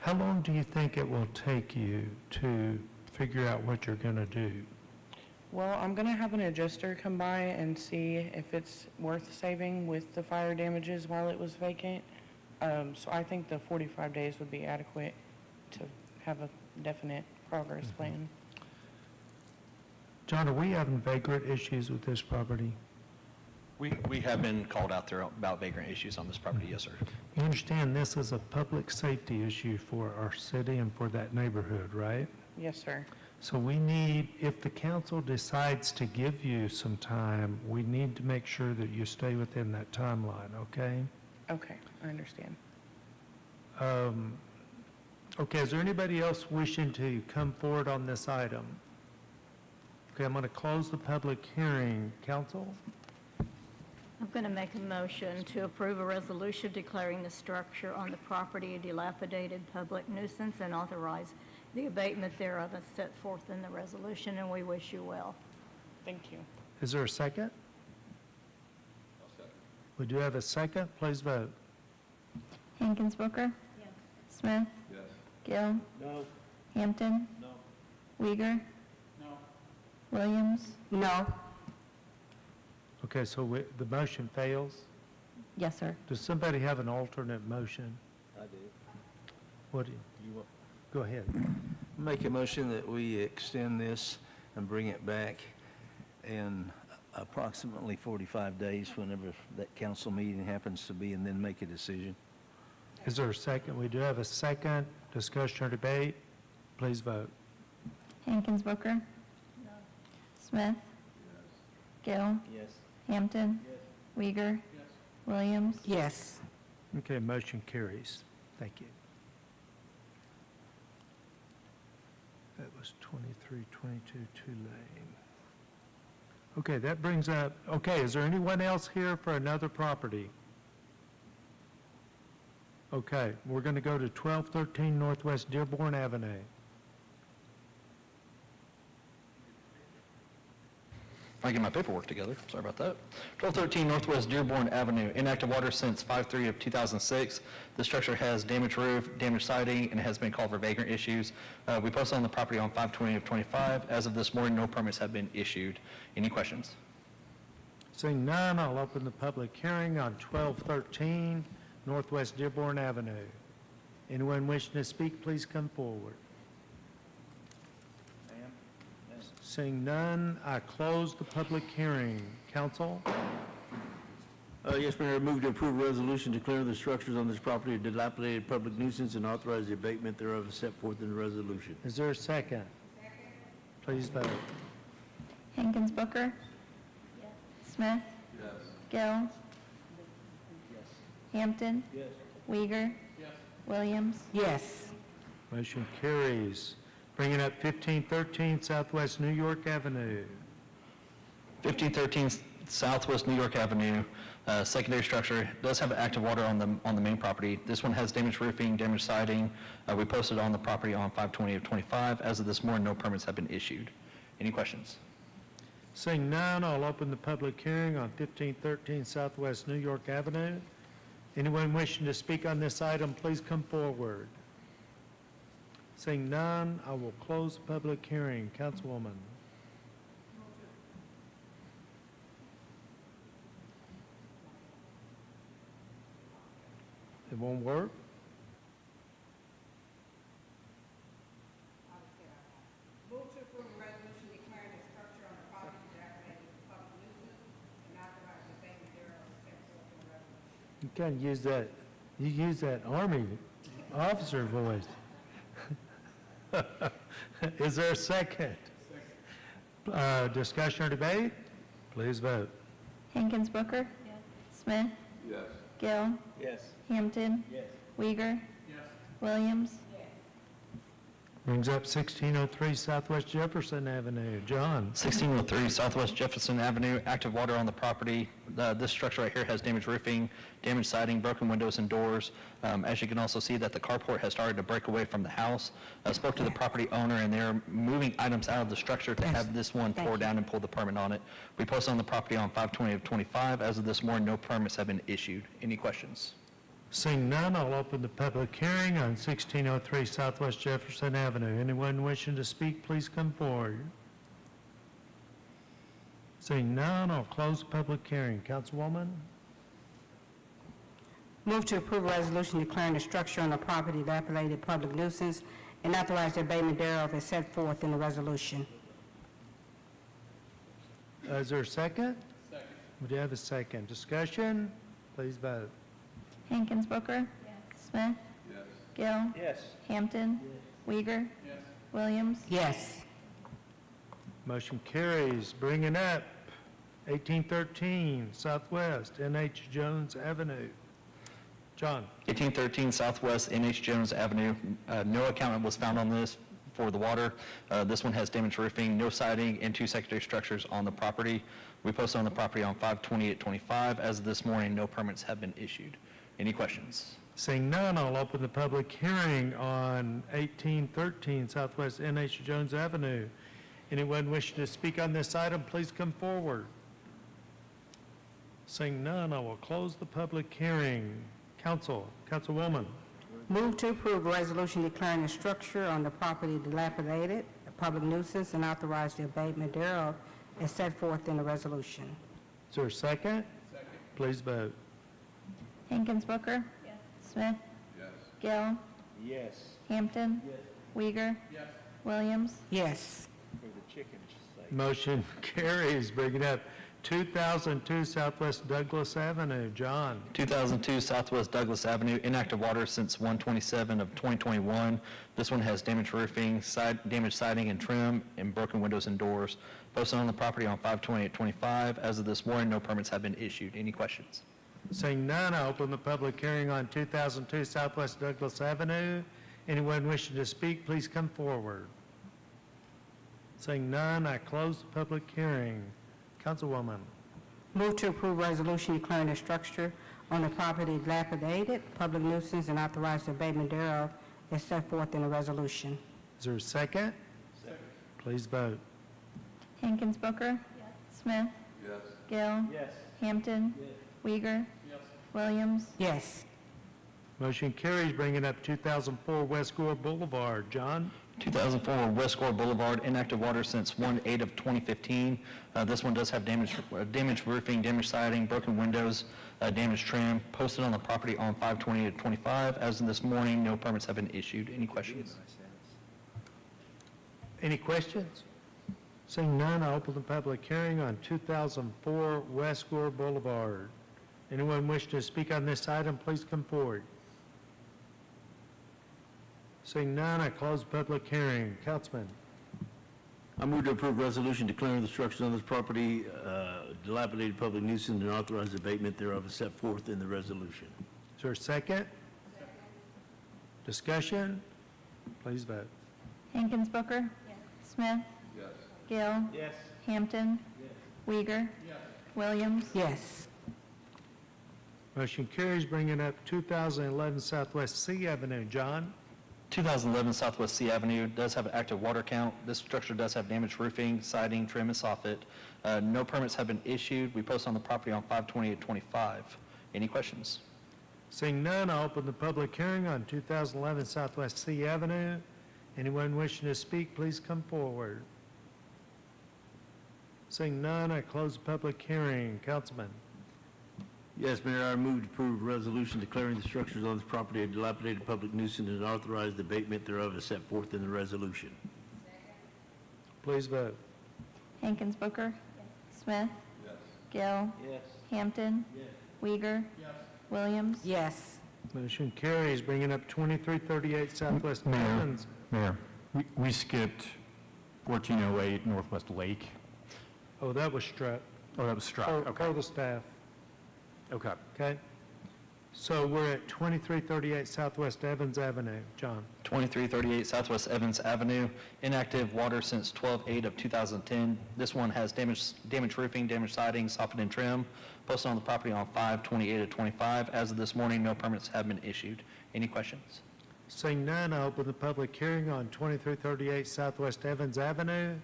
How long do you think it will take you to figure out what you're going to do? Well, I'm going to have an adjuster come by and see if it's worth saving with the fire damages while it was vacant. So I think the 45 days would be adequate to have a definite progress plan. John, are we having vagrant issues with this property? We have been called out there about vagrant issues on this property, yes, sir. You understand this is a public safety issue for our city and for that neighborhood, right? Yes, sir. So we need, if the council decides to give you some time, we need to make sure that you stay within that timeline, okay? Okay, I understand. Okay, is there anybody else wishing to come forward on this item? Okay, I'm going to close the public hearing. Council? I'm going to make a motion to approve a resolution declaring the structure on the property a dilapidated public nuisance and authorize the abatement thereof as set forth in the resolution, and we wish you well. Thank you. Is there a second? We do have a second. Please vote. Hankins Booker? Yes. Smith? Yes. Gill? No. Hampton? No. Uyghur? No. Williams? No. Okay, so the motion fails. Yes, sir. Does somebody have an alternate motion? I do. What do You want? go ahead. Make a motion that we extend this and bring it back in approximately 45 days, whenever that council meeting happens to be, and then make a decision. Is there a second? We do have a second. Discussion or debate? Please vote. Hankins Booker. Smith. Gill. Yes. Hampton. Weiger. Williams. Yes. Okay, motion carries. Thank you. That was 2322 Tulane. Okay, that brings up, okay, is there anyone else here for another property? Okay, we're going to go to 1213 Northwest Dearborn Avenue. I get my paperwork together. Sorry about that. 1213 Northwest Dearborn Avenue, inactive water since 5/3 of 2006. The structure has damaged roof, damaged siding, and has been called for vagrant issues. We posted on the property on 5/20 of 25. As of this morning, no permits have been issued. Any questions? Seeing none, I'll open the public hearing on 1213 Northwest Dearborn Avenue. Anyone wishing to speak, please come forward. Seeing none, I close the public hearing. Council? Yes, Mayor, I move to approve a resolution declaring the structures on this property a dilapidated public nuisance and authorize the abatement thereof as set forth in the resolution. Is there a second? Please vote. Hankins Booker. Smith. Gill. Hampton. Weiger. Williams. Yes. Motion carries. Bringing up 1513 Southwest New York Avenue. 1513 Southwest New York Avenue, secondary structure, does have active water on the main property. This one has damaged roofing, damaged siding. We posted on the property on 5/20 of 25. As of this morning, no permits have been issued. Any questions? Seeing none, I'll open the public hearing on 1513 Southwest New York Avenue. Anyone wishing to speak on this item, please come forward. Seeing none, I will close the public hearing. Councilwoman. It won't work? Move to approve a resolution declaring the structure on the property dilapidated public nuisance and authorize the abatement thereof as set forth in the resolution. You kind of use that Army officer voice. Is there a second? Discussion or debate? Please vote. Hankins Booker. Smith. Yes. Gill. Yes. Hampton. Weiger. Williams. Brings up 1603 Southwest Jefferson Avenue. John? 1603 Southwest Jefferson Avenue, active water on the property. This structure right here has damaged roofing, damaged siding, broken windows and doors. As you can also see that the carport has started to break away from the house. I spoke to the property owner and they're moving items out of the structure to have this one tore down and pull the permit on it. We posted on the property on 5/20 of 25. As of this morning, no permits have been issued. Any questions? Seeing none, I'll open the public hearing on 1603 Southwest Jefferson Avenue. Anyone wishing to speak, please come forward. Seeing none, I'll close the public hearing. Councilwoman? Move to approve a resolution declaring the structure on the property dilapidated public nuisance and authorize the abatement thereof as set forth in the resolution. Is there a second? Second. We do have a second. Discussion? Please vote. Hankins Booker. Smith. Gill. Hampton. Weiger. Williams. Yes. Motion carries. Bringing up 1813 Southwest NH Jones Avenue. John? 1813 Southwest NH Jones Avenue. No accountant was found on this for the water. This one has damaged roofing, no siding, and 2 secondary structures on the property. We posted on the property on 5/20/25. As of this morning, no permits have been issued. Any questions? Seeing none, I'll open the public hearing on 1813 Southwest NH Jones Avenue. Anyone wishing to speak on this item, please come forward. Seeing none, I will close the public hearing. Councilwoman. Move to approve a resolution declaring the structure on the property dilapidated, a public nuisance, and authorize the abatement thereof as set forth in the resolution. Is there a second? Second. Please vote. Hankins Booker. Smith. Gill. Yes. Hampton. Weiger. Williams. Yes. For the chickens' sake. Motion carries. Bringing up 2002 Southwest Douglas Avenue. John. 2002 Southwest Douglas Avenue, inactive water since 1/27 of 2021. This one has damaged roofing, damaged siding and trim, and broken windows and doors. Posted on the property on 5/28/25. As of this morning, no permits have been issued. Any questions? Seeing none, I open the public hearing on 2002 Southwest Douglas Avenue. Anyone wishing to speak, please come forward. Seeing none, I close the public hearing. Councilwoman. Move to approve resolution declaring the structure on the property dilapidated, public nuisance, and authorize the abatement thereof as set forth in the resolution. Is there a second? Second. Please vote. Hankins Booker. Smith. Yes. Gill. Yes. Hampton. Weegar. Williams. Yes. Motion carries, bringing up 2004 West Gore Boulevard. John? 2004 West Gore Boulevard, inactive water since 1/8 of 2015. This one does have damaged roofing, damaged siding, broken windows, damaged trim. Posted on the property on 5/28/25. As of this morning, no permits have been issued. Any questions? Any questions? Seeing none, I open the public hearing on 2004 West Gore Boulevard. Anyone wish to speak on this item, please come forward. Seeing none, I close the public hearing. Councilman. I move to approve resolution declaring the structures on this property dilapidated public nuisance and authorize abatement thereof as set forth in the resolution. Is there a second? Discussion? Please vote. Hankins Booker. Smith. Yes. Gill. Yes. Hampton. Weegar. Williams. Yes. Motion carries, bringing up 2011 Southwest C Avenue. John? 2011 Southwest C Avenue does have an active water count. This structure does have damaged roofing, siding, trim, and soffit. No permits have been issued. We post on the property on 5/28/25. Any questions? Seeing none, I'll open the public hearing on 2011 Southwest C Avenue. Anyone wishing to speak, please come forward. Seeing none, I close the public hearing. Councilman. Yes, Mayor, I move to approve a resolution declaring the structures on this property a dilapidated public nuisance and authorize the abatement thereof as set forth in the resolution. Please vote. Hankins Booker. Smith. Gill. Hampton. Weegar. Williams. Yes. Motion carries, bringing up 2338 Southwest Evans. Mayor, we skipped 1408 Northwest Lake. Oh, that was struck. Oh, that was struck, okay. For the staff. Okay. Okay? So we're at 2338 Southwest Evans Avenue. John? 2338 Southwest Evans Avenue, inactive water since 12/8 of 2010. This one has damaged roofing, damaged siding, soffit and trim. Posted on the property on 5/28/25. As of this morning, no permits have been issued. Any questions? Seeing none, I open the public hearing on 2338 Southwest Evans Avenue.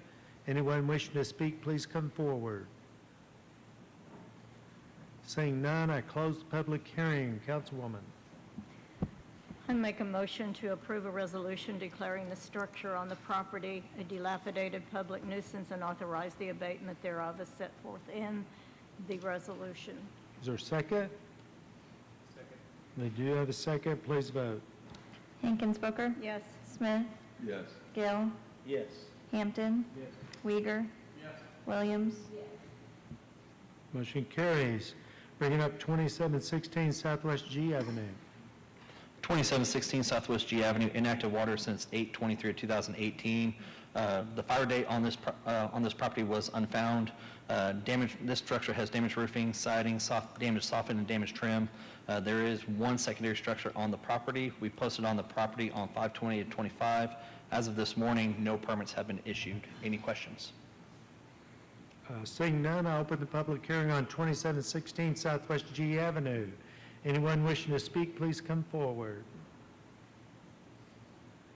Anyone wishing to speak, please come forward. Seeing none, I close the public hearing. Councilwoman. I make a motion to approve a resolution declaring the structure on the property a dilapidated public nuisance and authorize the abatement thereof as set forth in the resolution. Is there a second? Second. We do have a second. Please vote. Hankins Booker. Yes. Smith. Yes. Gill. Yes. Hampton. Weegar. Williams. Motion carries. Bringing up 2716 Southwest G Avenue. 2716 Southwest G Avenue, inactive water since 8/23/2018. The fire date on this property was unfound. This structure has damaged roofing, siding, damaged soffit, and damaged trim. There is one secondary structure on the property. We posted on the property on 5/28/25. As of this morning, no permits have been issued. Any questions? Seeing none, I open the public hearing on 2716 Southwest G Avenue. Anyone wishing to speak, please come forward.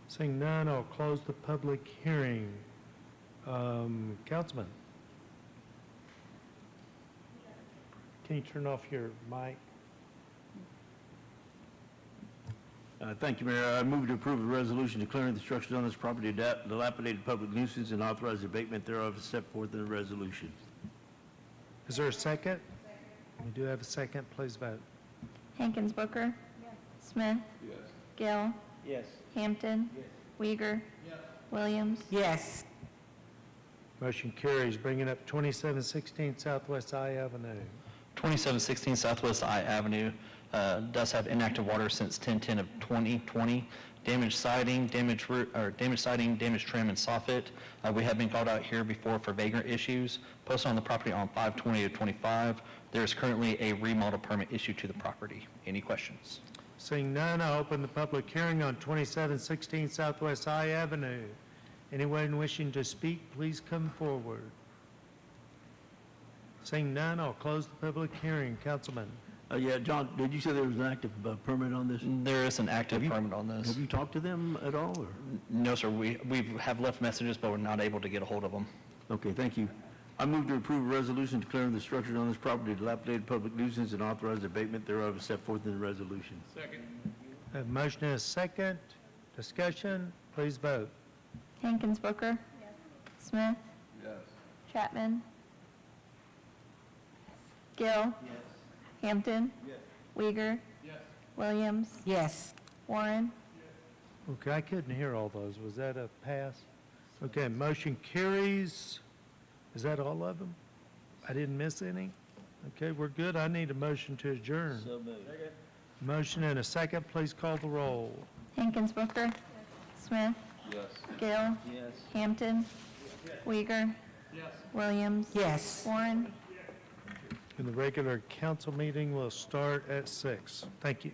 Seeing none, I'll close the public hearing. Councilman. Can you turn off your mic? Thank you, Mayor. I move to approve a resolution declaring the structures on this property a dilapidated public nuisance and authorize the abatement thereof as set forth in the resolution. Is there a second? We do have a second. Please vote. Hankins Booker. Smith. Gill. Yes. Hampton. Weegar. Williams. Yes. Motion carries. Bringing up 2716 Southwest I Avenue. 2716 Southwest I Avenue does have inactive water since 10/10 of 2020. Damaged siding, damaged trim and soffit. We have been called out here before for vagrant issues. Posted on the property on 5/20 of 25. There is currently a remodel permit issued to the property. Any questions? Seeing none, I open the public hearing on 2716 Southwest I Avenue. Anyone wishing to speak, please come forward. Seeing none, I'll close the public hearing. Councilman. Yeah, John, did you say there was an active permit on this? There is an active permit on this. Have you talked to them at all, or? No, sir. We have left messages, but we're not able to get a hold of them. Okay, thank you. I move to approve a resolution declaring the structures on this property dilapidated public nuisance and authorize the abatement thereof as set forth in the resolution. Second. A motion and a second. Discussion. Please vote. Hankins Booker. Smith. Yes. Chapman. Gill. Hampton. Weiger. Yes. Williams. Yes. Warren. Okay, I couldn't hear all those. Was that a pass? Okay, motion carries. Is that all of them? I didn't miss any? Okay, we're good. I need a motion to adjourn. So moved. Motion and a second. Please call the roll. Hankins Booker. Smith. Yes. Gill. Yes. Hampton. Weiger. Yes. Williams. Yes. Warren. And the regular council meeting will start at 6. Thank you.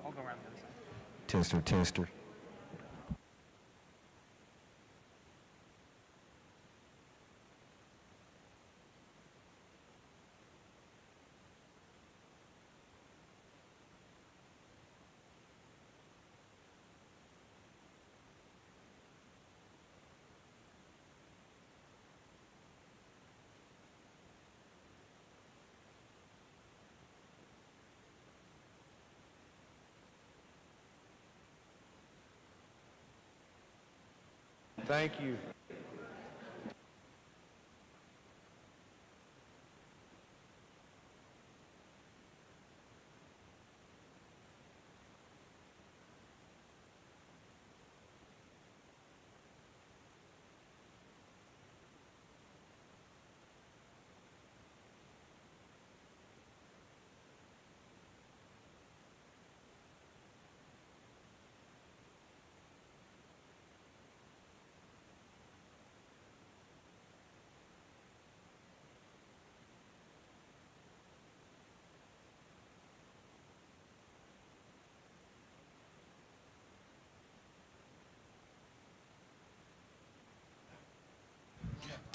I'll go around the other side. Tester, tester. Thank you.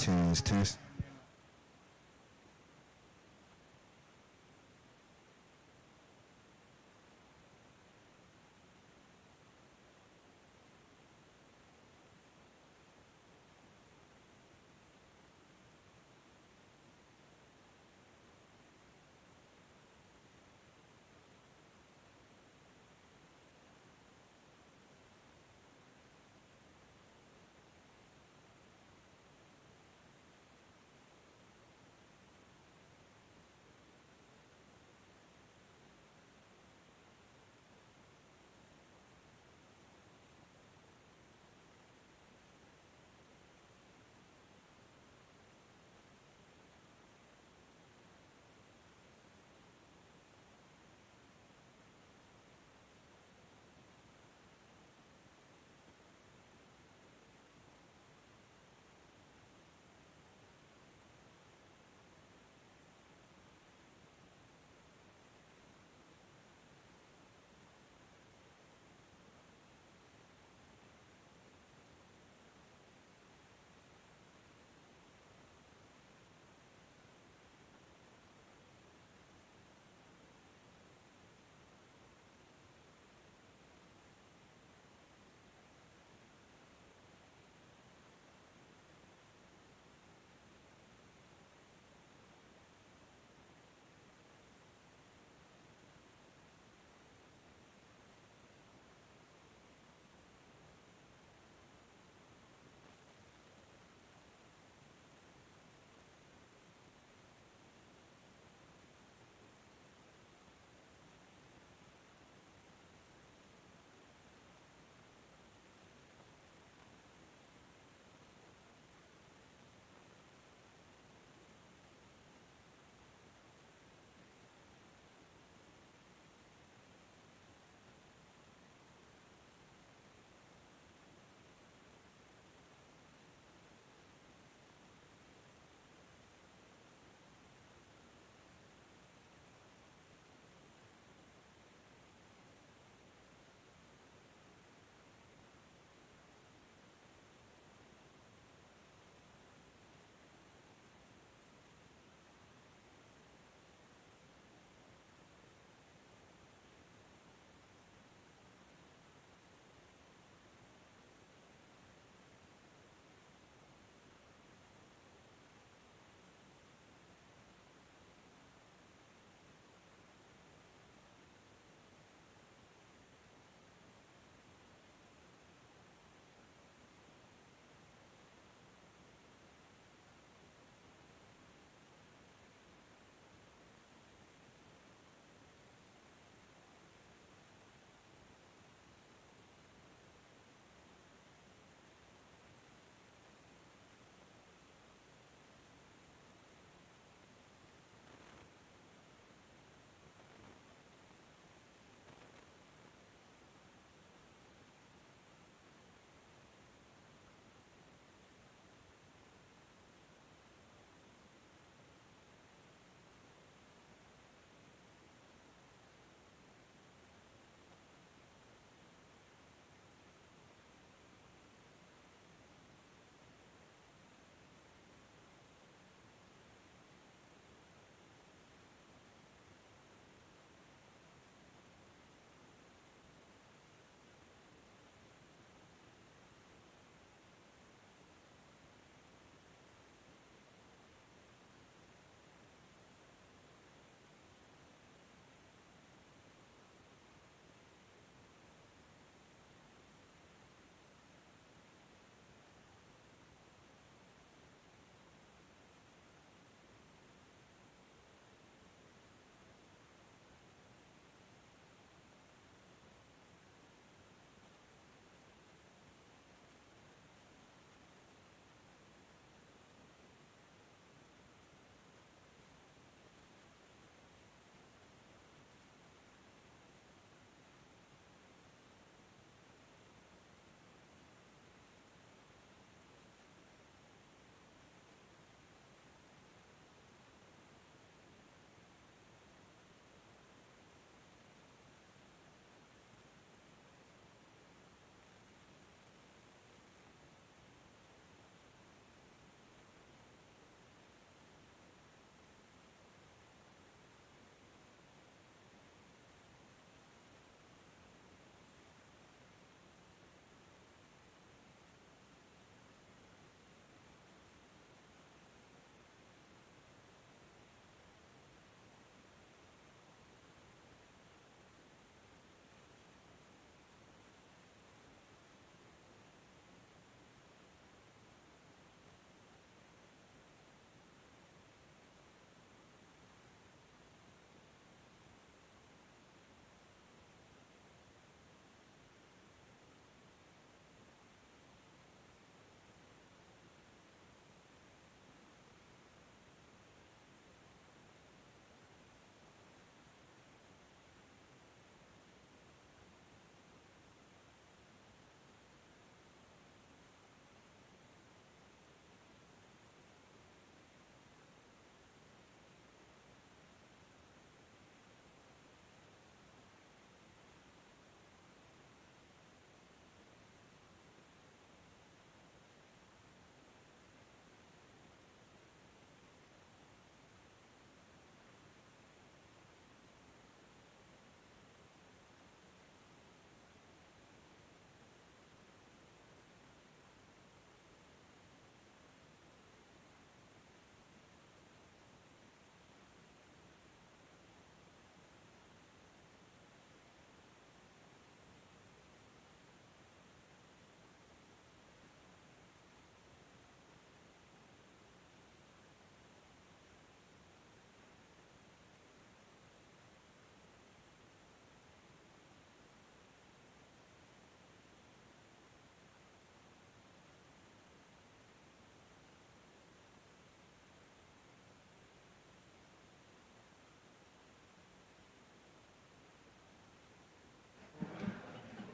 attendance test.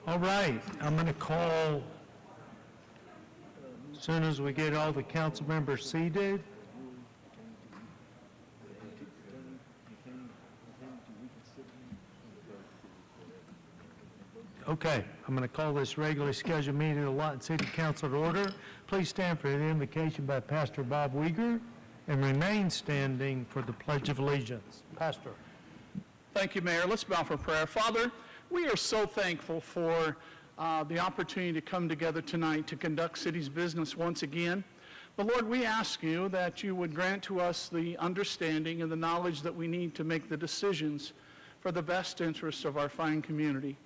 All right, I'm going to call, as soon as we get all the council members seated. Okay, I'm going to call this regularly scheduled meeting of the Lawton City Council to order. Please stand for the invocation by Pastor Bob Weger and remain standing for the Pledge of Allegiance. Pastor. Thank you, Mayor. Let's bow for prayer. Father, we are so thankful for the opportunity to come together tonight to conduct city's business once again. But Lord, we ask you that you would grant to us the understanding and the knowledge that we need to make the decisions for the best interests of our fine community.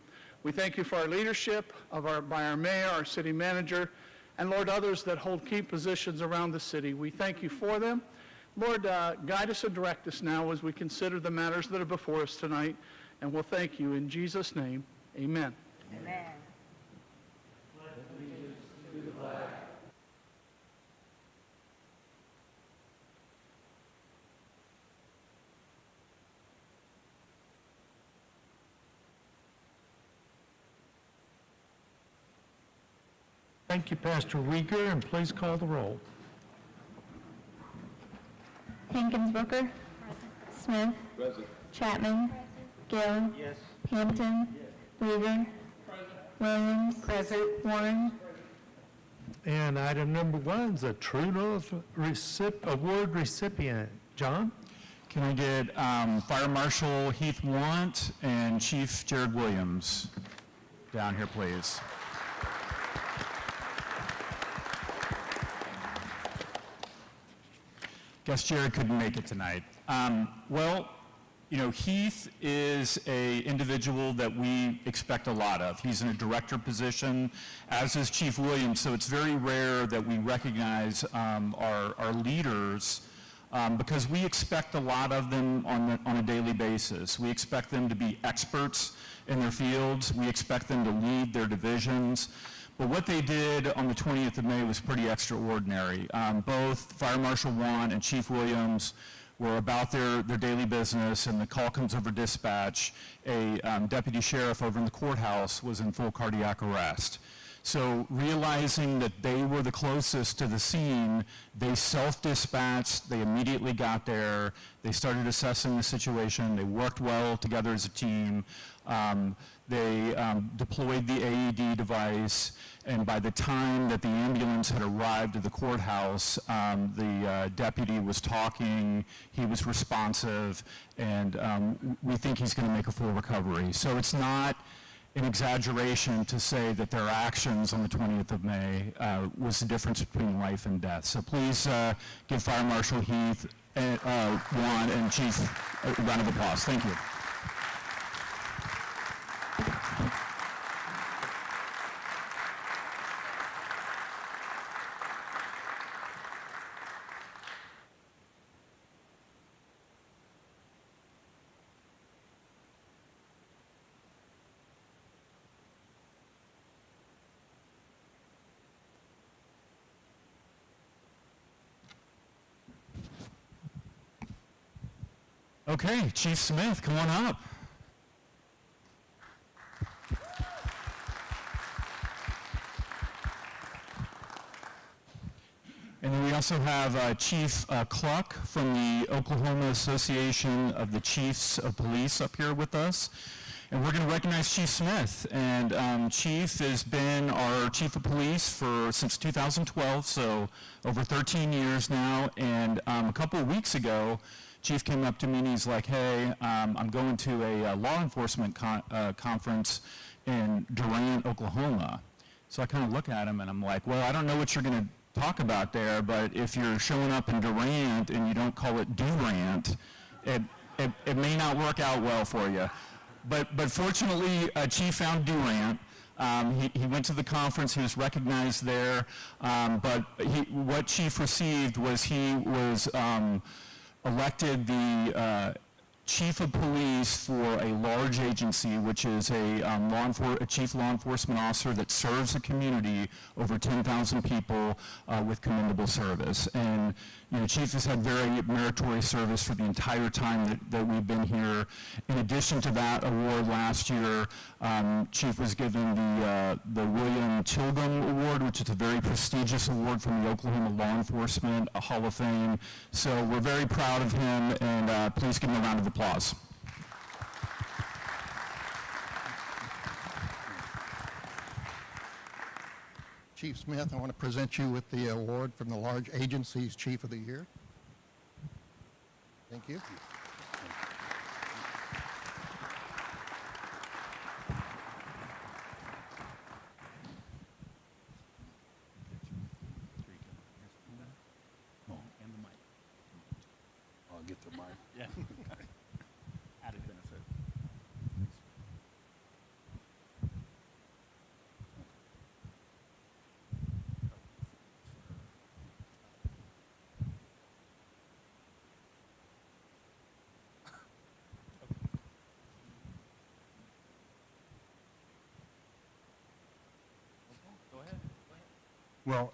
We thank you for our leadership by our mayor, our city manager, and Lord, others that hold key positions around the city. We thank you for them. Lord, guide us and direct us now as we consider the matters that are before us tonight, and we'll thank you in Jesus' name. Amen. Amen. Thank you, Pastor Weger, and please call the roll. Hankins Booker. Smith. Chapman. Gill. Hampton. Weaver. Williams. Present. Warren. And item number 1 is a True North Award recipient. John? Can I get Fire Marshal Heath Want and Chief Jared Williams down here, please? Guess Jared couldn't make it tonight. Well, you know, Heath is an individual that we expect a lot of. He's in a director position, as is Chief Williams, so it's very rare that we recognize our leaders because we expect a lot of them on a daily basis. We expect them to be experts in their fields. We expect them to lead their divisions. But what they did on the 20th of May was pretty extraordinary. Both Fire Marshal Juan and Chief Williams were about their daily business, and the call comes over dispatch. A deputy sheriff over in the courthouse was in full cardiac arrest. So realizing that they were the closest to the scene, they self-dispatched, they immediately got there, they started assessing the situation, they worked well together as a team. They deployed the AED device, and by the time that the ambulance had arrived at the courthouse, the deputy was talking, he was responsive, and we think he's going to make a full recovery. So it's not an exaggeration to say that their actions on the 20th of May was the difference between life and death. So please give Fire Marshal Heath, Juan, and Chief a round of applause. Thank you. Okay, Chief Smith, come on up. And then we also have Chief Cluck from the Oklahoma Association of the Chiefs of Police up here with us. And we're going to recognize Chief Smith. And Chief has been our Chief of Police since 2012, so over 13 years now. And a couple of weeks ago, Chief came up to me and he's like, hey, I'm going to a law enforcement conference in Durant, Oklahoma. So I kind of look at him and I'm like, well, I don't know what you're going to talk about there, but if you're showing up in Durant and you don't call it Durant, it may not work out well for you. But fortunately, Chief found Durant. He went to the conference, he was recognized there, but what Chief received was he was elected the chief of police for a large agency, which is a chief law enforcement officer that serves the community, over 10,000 people with commendable service. And Chief has had very meritorious service for the entire time that we've been here. In addition to that award last year, Chief was given the William Tilgham Award, which is a very prestigious award from the Oklahoma Law Enforcement Hall of Fame. So we're very proud of him, and please give him a round of applause. Chief Smith, I want to present you with the award from the Large Agencies Chief of the Year. Thank you. I'll get the mic. Yeah. Added benefit. Well,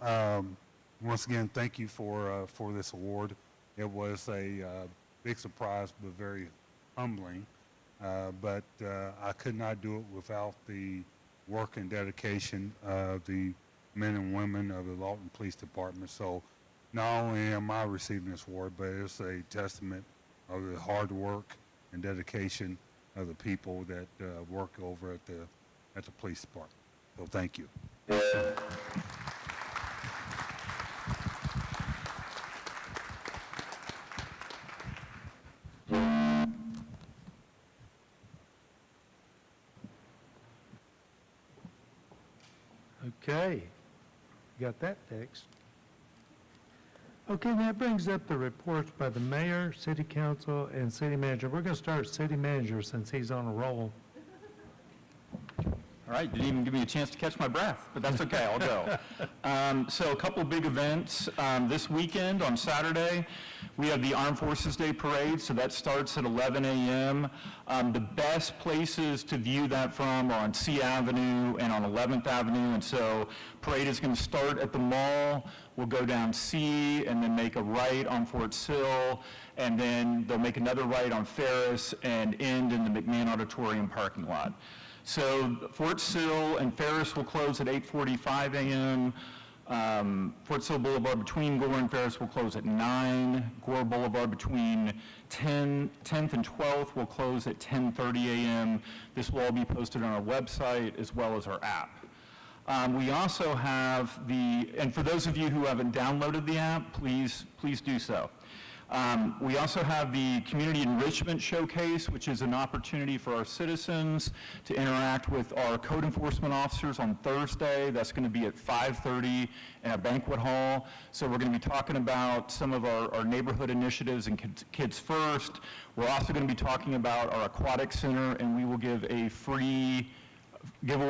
once again, thank you for this award. It was a big surprise, but very humbling. But I could not do it without the work and dedication of the men and women of the Lawton Police Department. So not only am I receiving this award, but it's a testament of the hard work and dedication of the people that work over at the police department. So thank you. Okay, got that fixed. Okay, that brings up the reports by the mayor, city council, and city manager. We're going to start with city manager since he's on a roll. All right, didn't even give me a chance to catch my breath, but that's okay, I'll go. So a couple of big events. This weekend on Saturday, we have the Armed Forces Day Parade, so that starts at 11 a.m. The best places to view that from are on C Avenue and on 11th Avenue, and so parade is going to start at the mall. We'll go down C and then make a right on Fort Sill, and then they'll make another right on Ferris and end in the McMahon Auditorium parking lot. So Fort Sill and Ferris will close at 8:45 a.m. Fort Sill Boulevard between Gore and Ferris will close at 9. Gore Boulevard between 10th and 12th will close at 10:30 a.m. This will all be posted on our website as well as our app. We also have and for those of you who haven't downloaded the app, please do so. We also have the Community Enrichment Showcase, which is an opportunity for our citizens to interact with our code enforcement officers on Thursday. That's going to be at 5:30 in a banquet hall. So we're going to be talking about some of our neighborhood initiatives and Kids First. We're also going to be talking about our aquatic center, and we will give away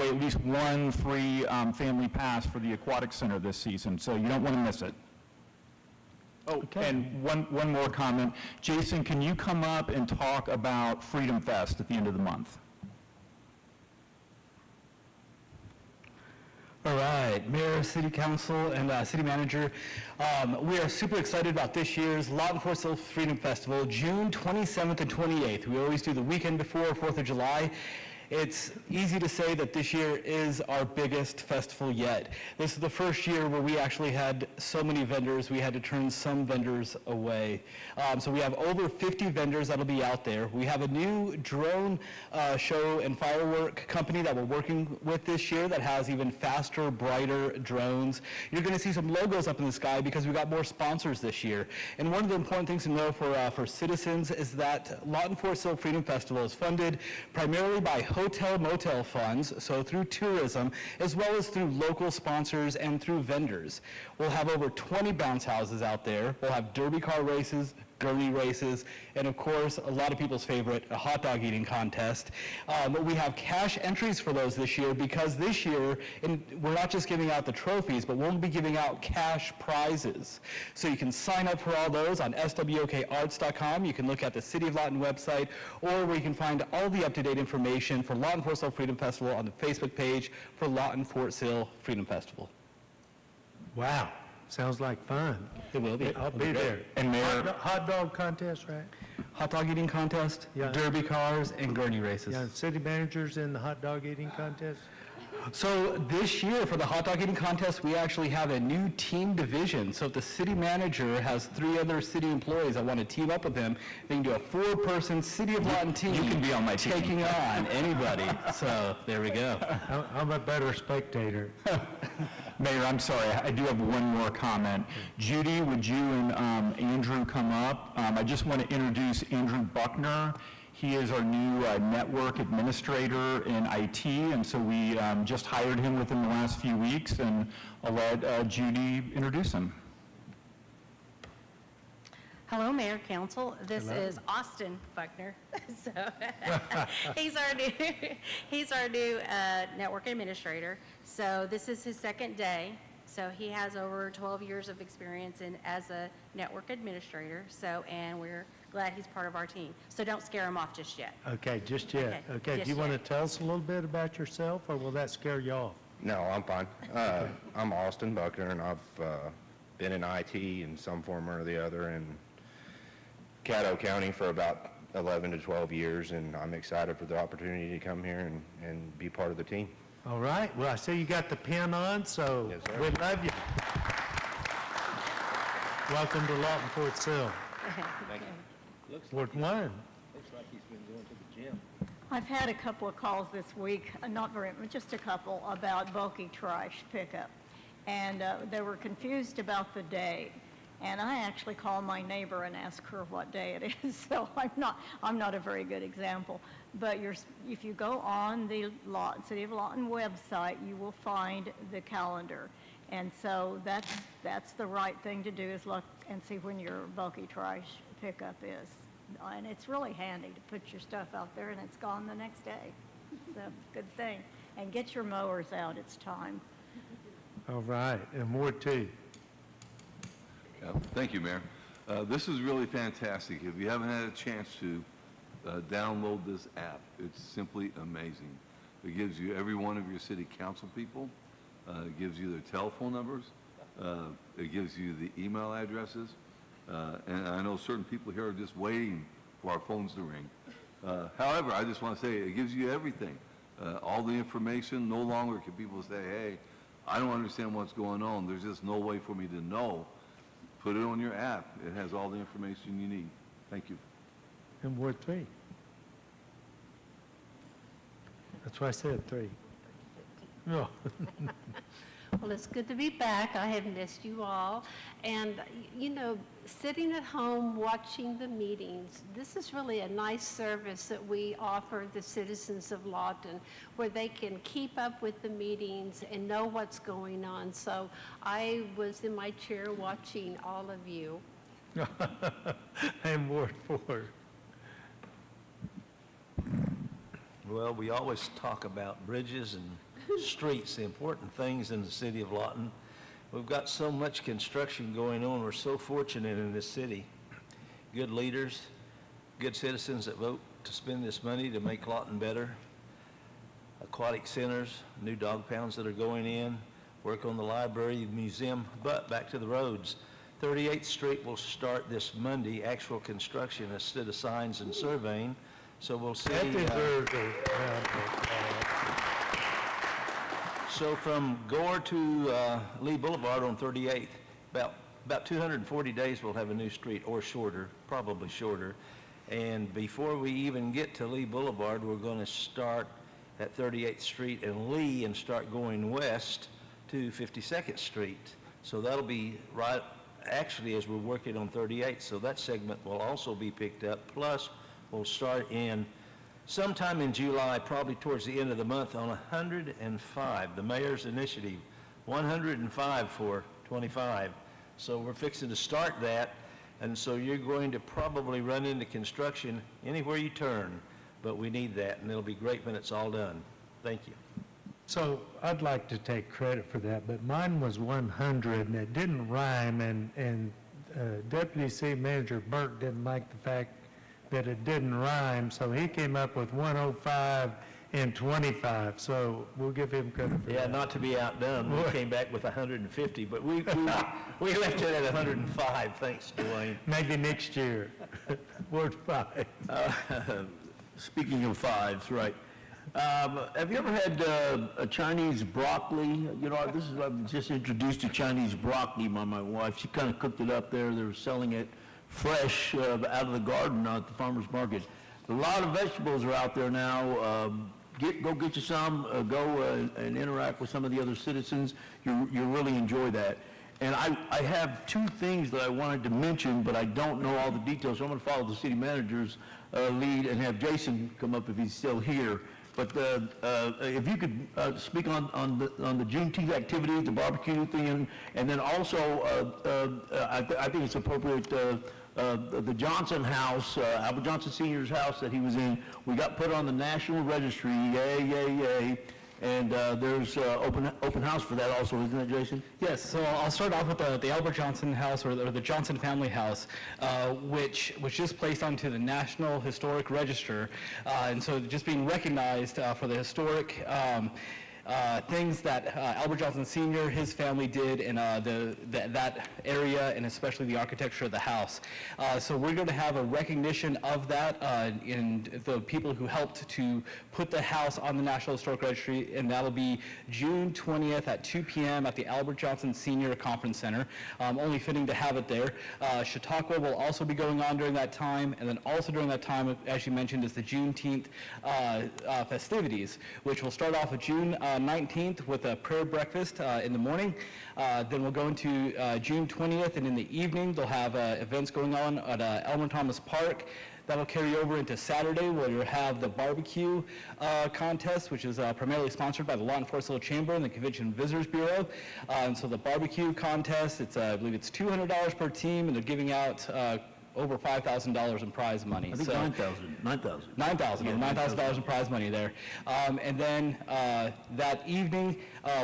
at least one free family pass for the aquatic center this season. So you don't want to miss it. Oh, okay. And one more comment. Jason, can you come up and talk about Freedom Fest at the end of the month? All right, Mayor, City Council, and City Manager, we are super excited about this year's Lawton Fort Sill Freedom Festival, June 27th and 28th. We always do the weekend before 4th of July. It's easy to say that this year is our biggest festival yet. This is the first year where we actually had so many vendors, we had to turn some vendors away. So we have over 50 vendors that'll be out there. We have a new drone show and firework company that we're working with this year that has even faster, brighter drones. You're going to see some logos up in the sky because we got more sponsors this year. And one of the important things to know for citizens is that Lawton Fort Sill Freedom Festival is funded primarily by hotel motel funds, so through tourism, as well as through local sponsors and through vendors. We'll have over 20 bounce houses out there. We'll have derby car races, gurney races, and of course, a lot of people's favorite, a hot dog eating contest. We have cash entries for those this year because this year, and we're not just giving out the trophies, but we'll be giving out cash prizes. So you can sign up for all those on swokarts.com. You can look at the City of Lawton website, or where you can find all the up-to-date information for Lawton Fort Sill Freedom Festival on the Facebook page for Lawton Fort Sill Freedom Festival. Wow, sounds like fun. It will be. I'll be there. And Mayor, Hot dog contest, right? hot dog eating contest, Yeah. derby cars, and gurney races. Yeah, city managers in the hot dog eating contest? So this year for the hot dog eating contest, we actually have a new team division. So if the city manager has 3 other city employees that want to team up with him, they can do a 4-person City of Lawton team. You can be on my team. Taking on anybody. So there we go. I'm a better spectator. Mayor, I'm sorry, I do have one more comment. Judy, would you and Andrew come up? I just want to introduce Andrew Buckner. He is our new network administrator in IT, and so we just hired him within the last few weeks, and I'll let Judy introduce him. Hello, Mayor, Council. This Hello. is Austin Buckner. So he's our new network administrator. So this is his second day. So he has over 12 years of experience as a network administrator. So, and we're glad he's part of our team. So don't scare him off just yet. Okay, just yet. Okay, do just you want to yet. tell us a little bit about yourself, or will that scare you off? No, I'm fine. I'm Austin Buckner, and I've been in IT in some form or the other in Caddo County for about 11 to 12 years, and I'm excited for the opportunity to come here and be part of the team. All right, well, I see you got the pin on, so Yes, sir. we love you. Welcome to Lawton Fort Sill. Thank you. Ward 1. Looks like he's been going to the gym. I've had a couple of calls this week, not very much, just a couple, about bulky trash pickup. And they were confused about the day. And I actually called my neighbor and asked her what day it is, so I'm not a very good example. But if you go on the City of Lawton website, you will find the calendar. And so that's the right thing to do, is look and see when your bulky trash pickup is. And it's really handy to put your stuff out there and it's gone the next day. So, good thing. And get your mowers out, it's time. All right, and Ward 2. Yeah, thank you, Mayor. This is really fantastic. If you haven't had a chance to download this app, it's simply amazing. It gives you every one of your city council people. It gives you their telephone numbers. It gives you the email addresses. And I know certain people here are just waiting for our phones to ring. However, I just want to say it gives you everything. All the information. No longer can people say, hey, I don't understand what's going on. There's just no way for me to know. Put it on your app. It has all the information you need. Thank you. And Ward 3. That's why I said 3. No. Well, it's good to be back. I have missed you all. And, you know, sitting at home watching the meetings, this is really a nice service that we offer the citizens of Lawton, where they can keep up with the meetings and know what's going on. So I was in my chair watching all of you. And Ward 4. Well, we always talk about bridges and streets, the important things in the city of Lawton. We've got so much construction going on. We're so fortunate in this city. Good leaders, good citizens that vote to spend this money to make Lawton better. Aquatic centers, new dog pounds that are going in, work on the library, the museum, but back to the roads. 38th Street will start this Monday, actual construction instead of signs and surveying. So we'll see. That deserves a round of applause. So from Gore to Lee Boulevard on 38th, about 240 days we'll have a new street, or shorter, probably shorter. And before we even get to Lee Boulevard, we're going to start at 38th Street and Lee and start going west to 52nd Street. So that'll be right, actually, as we're working on 38th. So that segment will also be picked up. Plus, we'll start in sometime in July, probably towards the end of the month, on 105, the mayor's initiative, 105 for 25. So we're fixing to start that, And so you're going to probably run into construction anywhere you turn, but we need that, and it'll be great when it's all done. Thank you. So I'd like to take credit for that, but mine was 100 and it didn't rhyme, and Deputy City Manager Burke didn't like the fact that it didn't rhyme, so he came up with 105 and 25, so we'll give him credit for Yeah, that. not to be outdone, we came back with 150, but we left it at 105, thanks, Dwayne. Maybe next year. Word 5. Speaking of fives, right. Have you ever had a Chinese broccoli? You know, I've just introduced to Chinese broccoli by my wife. She kind of cooked it up there. They were selling it fresh out of the garden at the farmer's market. A lot of vegetables are out there now. Go get you some. Go and interact with some of the other citizens. You'll really enjoy that. And I have two things that I wanted to mention, but I don't know all the details, so I'm going to follow the city manager's lead and have Jason come up if he's still here. But if you could speak on the Juneteenth activities, the barbecue thing, and then also, I think it's appropriate, the Johnson House, Albert Johnson Sr.'s house that he was in, we got put on the National Registry, yay, yay, yay. And there's open house for that also, isn't it, Jason? Yes, so I'll start off with the Albert Johnson House, or the Johnson Family House, which was just placed onto the National Historic Register. And so just being recognized for the historic things that Albert Johnson Sr., his family did in that area, and especially the architecture of the house. So we're going to have a recognition of that in the people who helped to put the house on the National Historic Registry, and that'll be June 20th at 2 p.m. at the Albert Johnson Sr. Conference Center. Only fitting to have it there. Chautauqua will also be going on during that time, and then also during that time, as you mentioned, is the Juneteenth festivities, which will start off with June 19th with a prayer breakfast in the morning. Then we'll go into June 20th, and in the evening they'll have events going on at Elmer Thomas Park. That'll carry over into Saturday, where you'll have the barbecue contest, which is primarily sponsored by the Law Enforcement Chamber and the Convention and Visitors Bureau. And so the barbecue contest, I believe it's $200 per team, and they're giving out over $5,000 in prize money. I think $9,000. $9,000 in prize money there. And then that evening,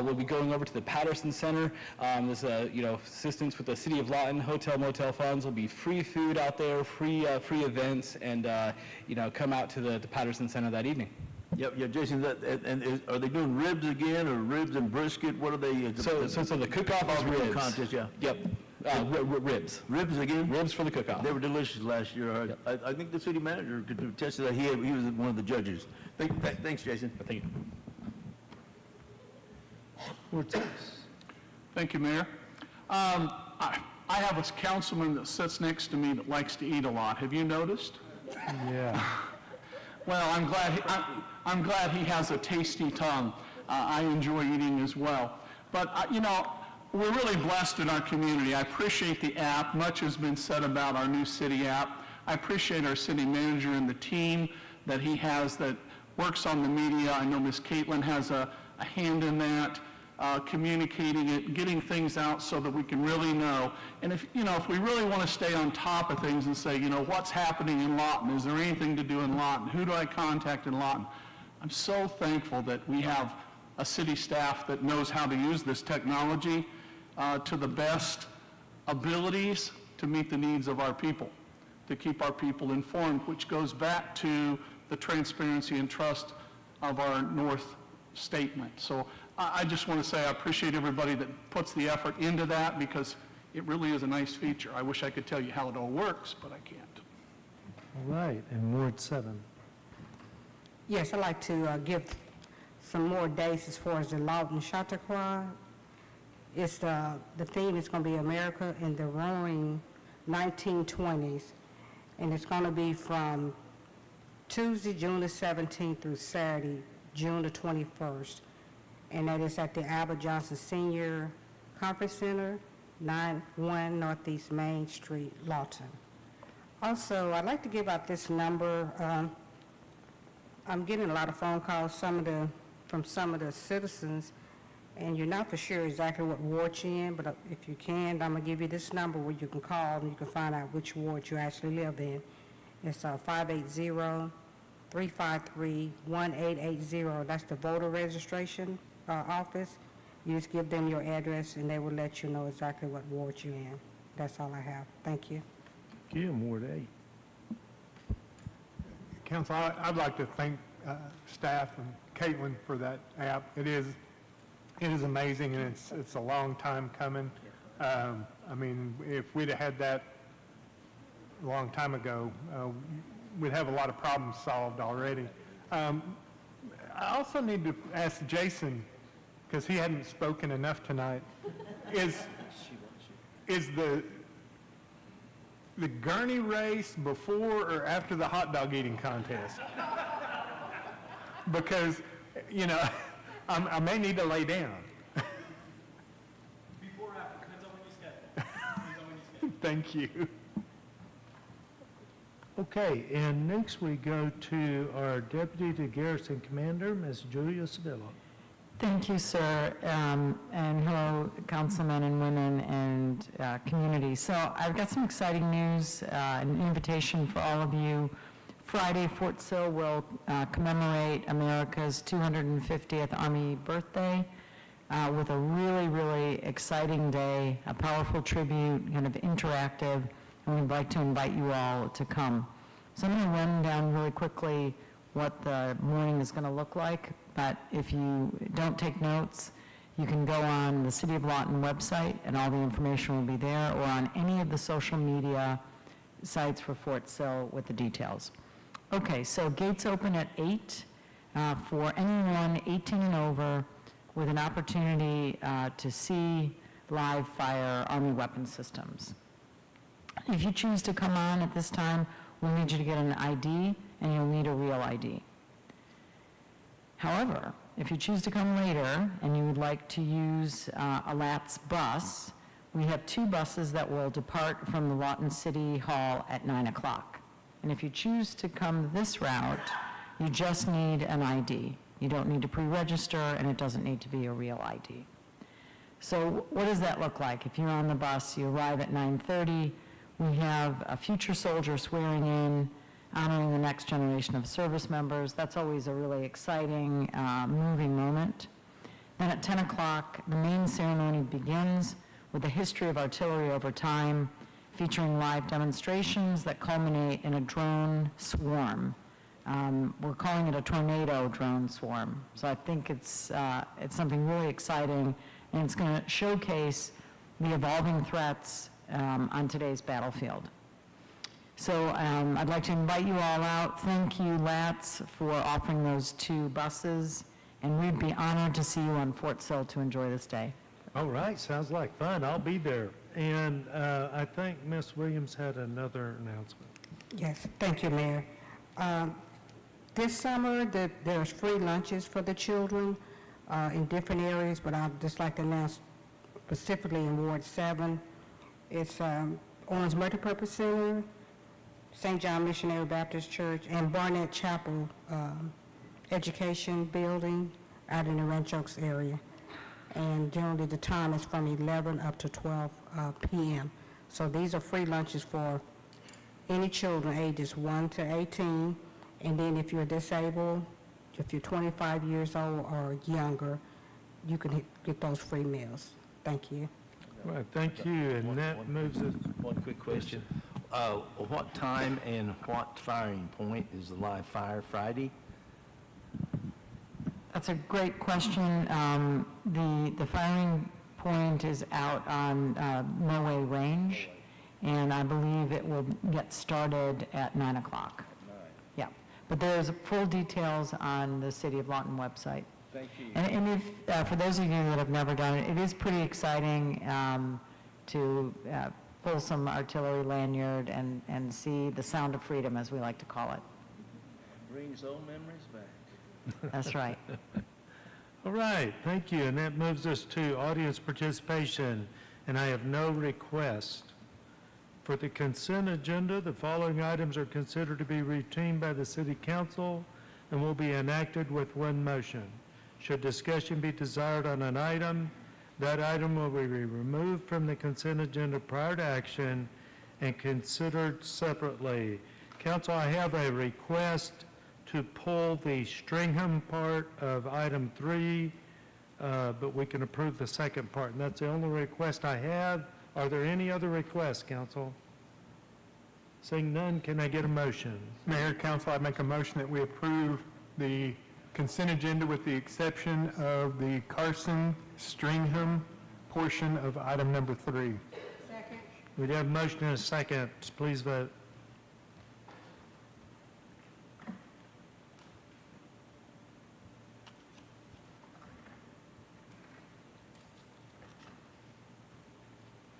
we'll be going over to the Patterson Center. There's assistance with the City of Lawton, hotel, motel funds. There'll be free food out there, free events, and come out to the Patterson Center that evening. Yep, yeah, Jason, are they doing ribs again, or ribs and brisket? What are they? So the cook-off is ribs. Contest, yeah. Yep. Ribs. Ribs again? Ribs for the cook-off. They were delicious last year. Yep. I think the city manager could attest to that. He was one of the judges. Thanks, Jason. Thank you. Thank you, Mayor. I have a councilman that sits next to me that likes to eat a lot. Have you noticed? Yeah. Well, I'm glad he has a tasty tongue. I enjoy eating as well. But, we're really blessed in our community. I appreciate the app. Much has been said about our new city app. I appreciate our city manager and the team that he has that works on the media. I know Ms. Caitlin has a hand in that, communicating it, getting things out so that we can really know. And if we really want to stay on top of things and say, what's happening in Lawton? Is there anything to do in Lawton? Who do I contact in Lawton? I'm so thankful that we have a city staff that knows how to use this technology to the best abilities to meet the needs of our people, to keep our people informed, which goes back to the transparency and trust of our North statement. So I just want to say I appreciate everybody that puts the effort into that, because it really is a nice feature. I wish I could tell you how it all works, but I can't. All right, and Ward 7. Yes, I'd like to give some more dates as far as the Lawton Chautauqua. It's the theme is going to be America in the Roaring 1920s, and it's going to be from Tuesday, June the 17th through Saturday, June the 21st, and that is at the Albert Johnson Senior Conference Center, 91 Northeast Main Street, Lawton. Also, I'd like to give out this number. I'm getting a lot of phone calls from some of the citizens, and you're not for sure exactly what ward you're in, but if you can, I'm going to give you this number where you can call and you can find out which ward you actually live in. It's 580-353-1880. That's the voter registration office. You just give them your address, and they will let you know exactly what ward you're in. That's all I have. Thank you. Give them Ward 8. Council, I'd like to thank staff and Caitlin for that app. It is amazing, and it's a long time coming. I mean, if we'd have had that a long time ago, we'd have a lot of problems solved already. I also need to ask Jason, because he hadn't spoken enough tonight, is the gurney race before or after the hot dog eating contest? Because, you know, I may need to lay down. Before or after, depends on when you schedule. Thank you. Okay, and next we go to our Deputy Garrison Commander, Ms. Julia Sevilla. Thank you, sir, and hello, councilmen and women and community. So I've got some exciting news, an invitation for all of you. Friday, Fort Sill will commemorate America's 250th Army birthday with a really, really exciting day, a powerful tribute, kind of interactive, and we'd like to invite you all to come. So I'm going to run down really quickly what the morning is going to look like, but if you don't take notes, you can go on the City of Lawton website and all the information will be there, or on any of the social media sites for Fort Sill with the details. Okay, so gates open at 8 for anyone 18 and over with an opportunity to see live fire Army weapon systems. If you choose to come on at this time, we'll need you to get an ID, and you'll need a real ID. However, if you choose to come later and you would like to use a LATS bus, we have 2 buses that will depart from the Lawton City Hall at 9 o'clock. And if you choose to come this route, you just need an ID. You don't need to pre-register, and it doesn't need to be a real ID. So what does that look like? If you're on the bus, you arrive at 9:30. We have a future soldier swearing in, honoring the next generation of service members. That's always a really exciting, moving moment. Then at 10 o'clock, the main ceremony begins with the history of artillery over time, featuring live demonstrations that culminate in a drone swarm. We're calling it a tornado drone swarm. So I think it's something really exciting, and it's going to showcase the evolving threats on today's battlefield. So I'd like to invite you all out. Thank you, LATS, for offering those 2 buses, and we'd be honored to see you on Fort Sill to enjoy this day. All right, sounds like fun. I'll be there. And I think Ms. Williams had another announcement. Yes, thank you, Mayor. This summer, there's free lunches for the children in different areas, but I'd just like to announce specifically in Ward 7. It's Owens Multipurpose Center, St. John Missionary Baptist Church, and Barnett Chapel Education Building out in the Ranch Oaks area. And generally the time is from 11 up to 12 p.m. So these are free lunches for any children ages 1 to 18. And then if you're disabled, if you're 25 years old or younger, you can get those free meals. Thank you. All right, thank you, and that moves us. One quick question. What time and what firing point is the live fire Friday? That's a great question. The firing point is out on Millway Range, and I believe it will get started at 9 o'clock. Yeah, but there's full details on the City of Lawton website. Thank you. And if, for those of you that have never done it, it is pretty exciting to pull some artillery lanyard and see the sound of freedom, as we like to call it. Brings old memories back. That's right. All right, thank you, and that moves us to audience participation, and I have no request. For the consent agenda, the following items are considered to be routine by the City Council and will be enacted with one motion. Should discussion be desired on an item, that item will be removed from the consent agenda prior to action and considered separately. Council, I have a request to pull the Stringham part of item 3, but we can approve the second part, and that's the only request I have. Are there any other requests, council? Seeing none, can I get a motion? Mayor, council, I make a motion that we approve the consent agenda with the exception of the Carson-Stringham portion of item number 3. We have a motion and a second. Please vote.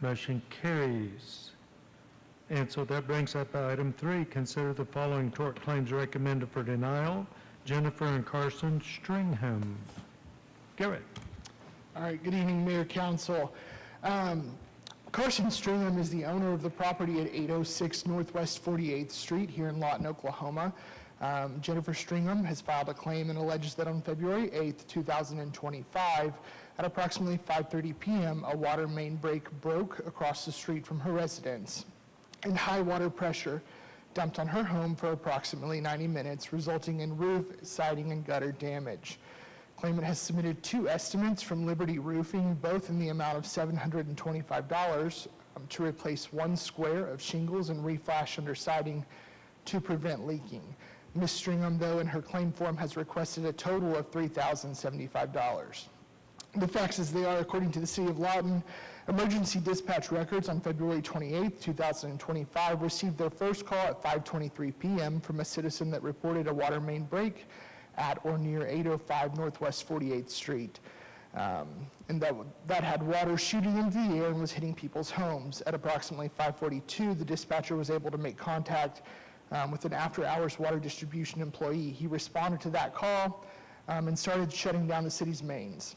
Motion carries. And so that brings up item 3. Consider the following tort claims recommended for denial. Jennifer and Carson Stringham. Garrett. All right, good evening, Mayor, Council. Carson Stringham is the owner of the property at 806 Northwest 48th Street here in Lawton, Oklahoma. Jennifer Stringham has filed a claim and alleges that on February 8th, 2025, at approximately 5:30 p.m., a water main break broke across the street from her residence, and high water pressure dumped on her home for approximately 90 minutes, resulting in roof, siding, and gutter damage. Claimant has submitted 2 estimates from Liberty Roofing, both in the amount of $725 to replace 1 square of shingles and reflash under siding to prevent leaking. Ms. Stringham, though, in her claim form has requested a total of $3,075. The facts as they are, according to the City of Lawton, emergency dispatch records on February 28, 2025 received their first call at 5:23 p.m. from a citizen that reported a water main break at or near 805 Northwest 48th Street. And that had water shooting into the air and was hitting people's homes. At approximately 5:42, the dispatcher was able to make contact with an after-hours water distribution employee. He responded to that call and started shutting down the city's mains.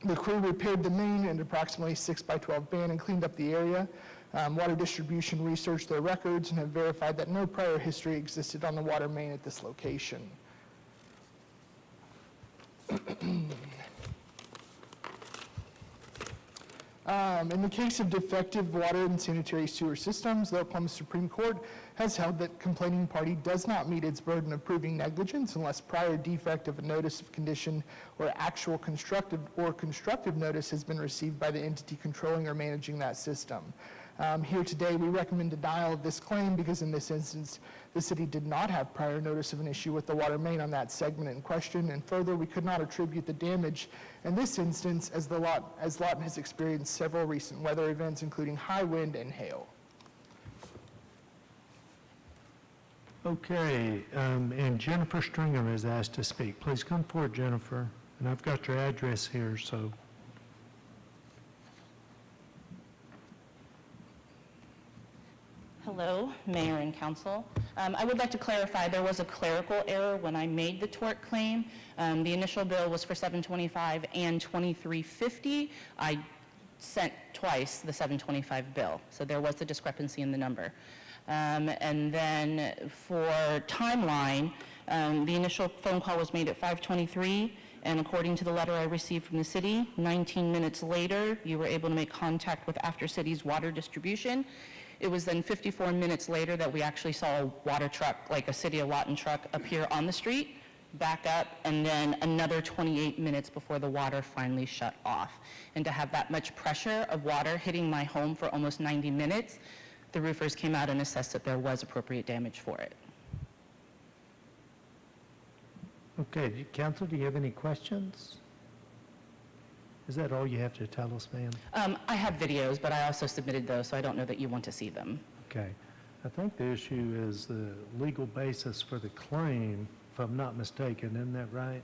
The crew repaired the main and approximately 6x12 band and cleaned up the area. Water distribution researched their records and have verified that no prior history existed on the water main at this location. In the case of defective water and sanitary sewer systems, the Oklahoma Supreme Court has held that complaining party does not meet its burden of proving negligence unless prior defect of a notice of condition or actual constructive notice has been received by the entity controlling or managing that system. Here today, we recommend denial of this claim because in this instance, the city did not have prior notice of an issue with the water main on that segment in question, and further, we could not attribute the damage in this instance as Lawton has experienced several recent weather events, including high wind and hail. Okay, and Jennifer Stringham is asked to speak. Please come forward, Jennifer. And I've got your address here, so. Hello, Mayor and Council. I would like to clarify, there was a clerical error when I made the tort claim. The initial bill was for $725 and $2350. I sent twice the $725 bill, so there was a discrepancy in the number. And then for timeline, the initial phone call was made at 5:23, and according to the letter I received from the city, 19 minutes later, you were able to make contact with After City's water distribution. It was then 54 minutes later that we actually saw a water truck, like a City of Lawton truck, appear on the street, back up, and then another 28 minutes before the water finally shut off. And to have that much pressure of water hitting my home for almost 90 minutes, the roofers came out and assessed that there was appropriate damage for it. Okay, Council, do you have any questions? Is that all you have to tell us, ma'am? I have videos, but I also submitted those, so I don't know that you want to see them. Okay. I think the issue is the legal basis for the claim, if I'm not mistaken. Isn't that right?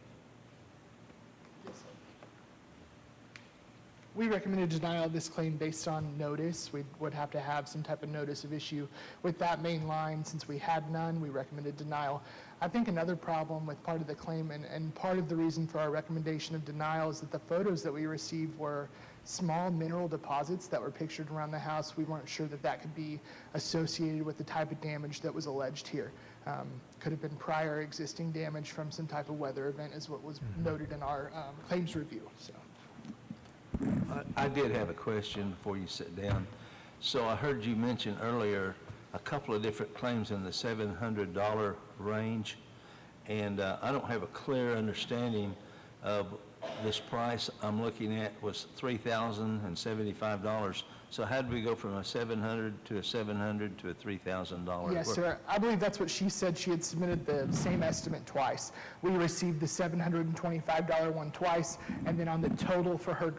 We recommended denial of this claim based on notice. We would have to have some type of notice of issue with that main line. Since we had none, we recommended denial. I think another problem with part of the claim and part of the reason for our recommendation of denial is that the photos that we received were small mineral deposits that were pictured around the house. We weren't sure that that could be associated with the type of damage that was alleged here. Could have been prior existing damage from some type of weather event, is what was noted in our claims review. So. I did have a question before you sit down. So I heard you mention earlier a couple of different claims in the $700 range, and I don't have a clear understanding of this price I'm looking at was $3,075. So how did we go from a $700 to a $700 to a $3,000? Yes, sir. I believe that's what she said. She had submitted the same estimate twice. We received the $725 one twice, and then on the total for her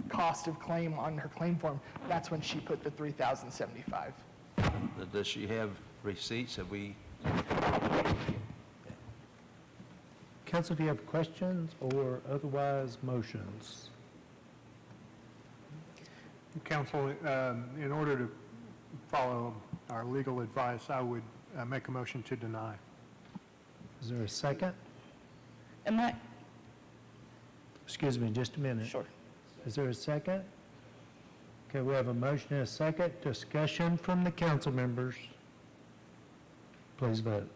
cost of claim on her claim form, that's when she put the $3,075. Does she have receipts? Have we? Council, do you have questions or otherwise motions? Council, in order to follow our legal advice, I would make a motion to deny. Is there a second? Am I, Excuse me, just a minute. Sure. Is there a second? Okay, we have a motion and a second. Discussion from the council members. Please vote.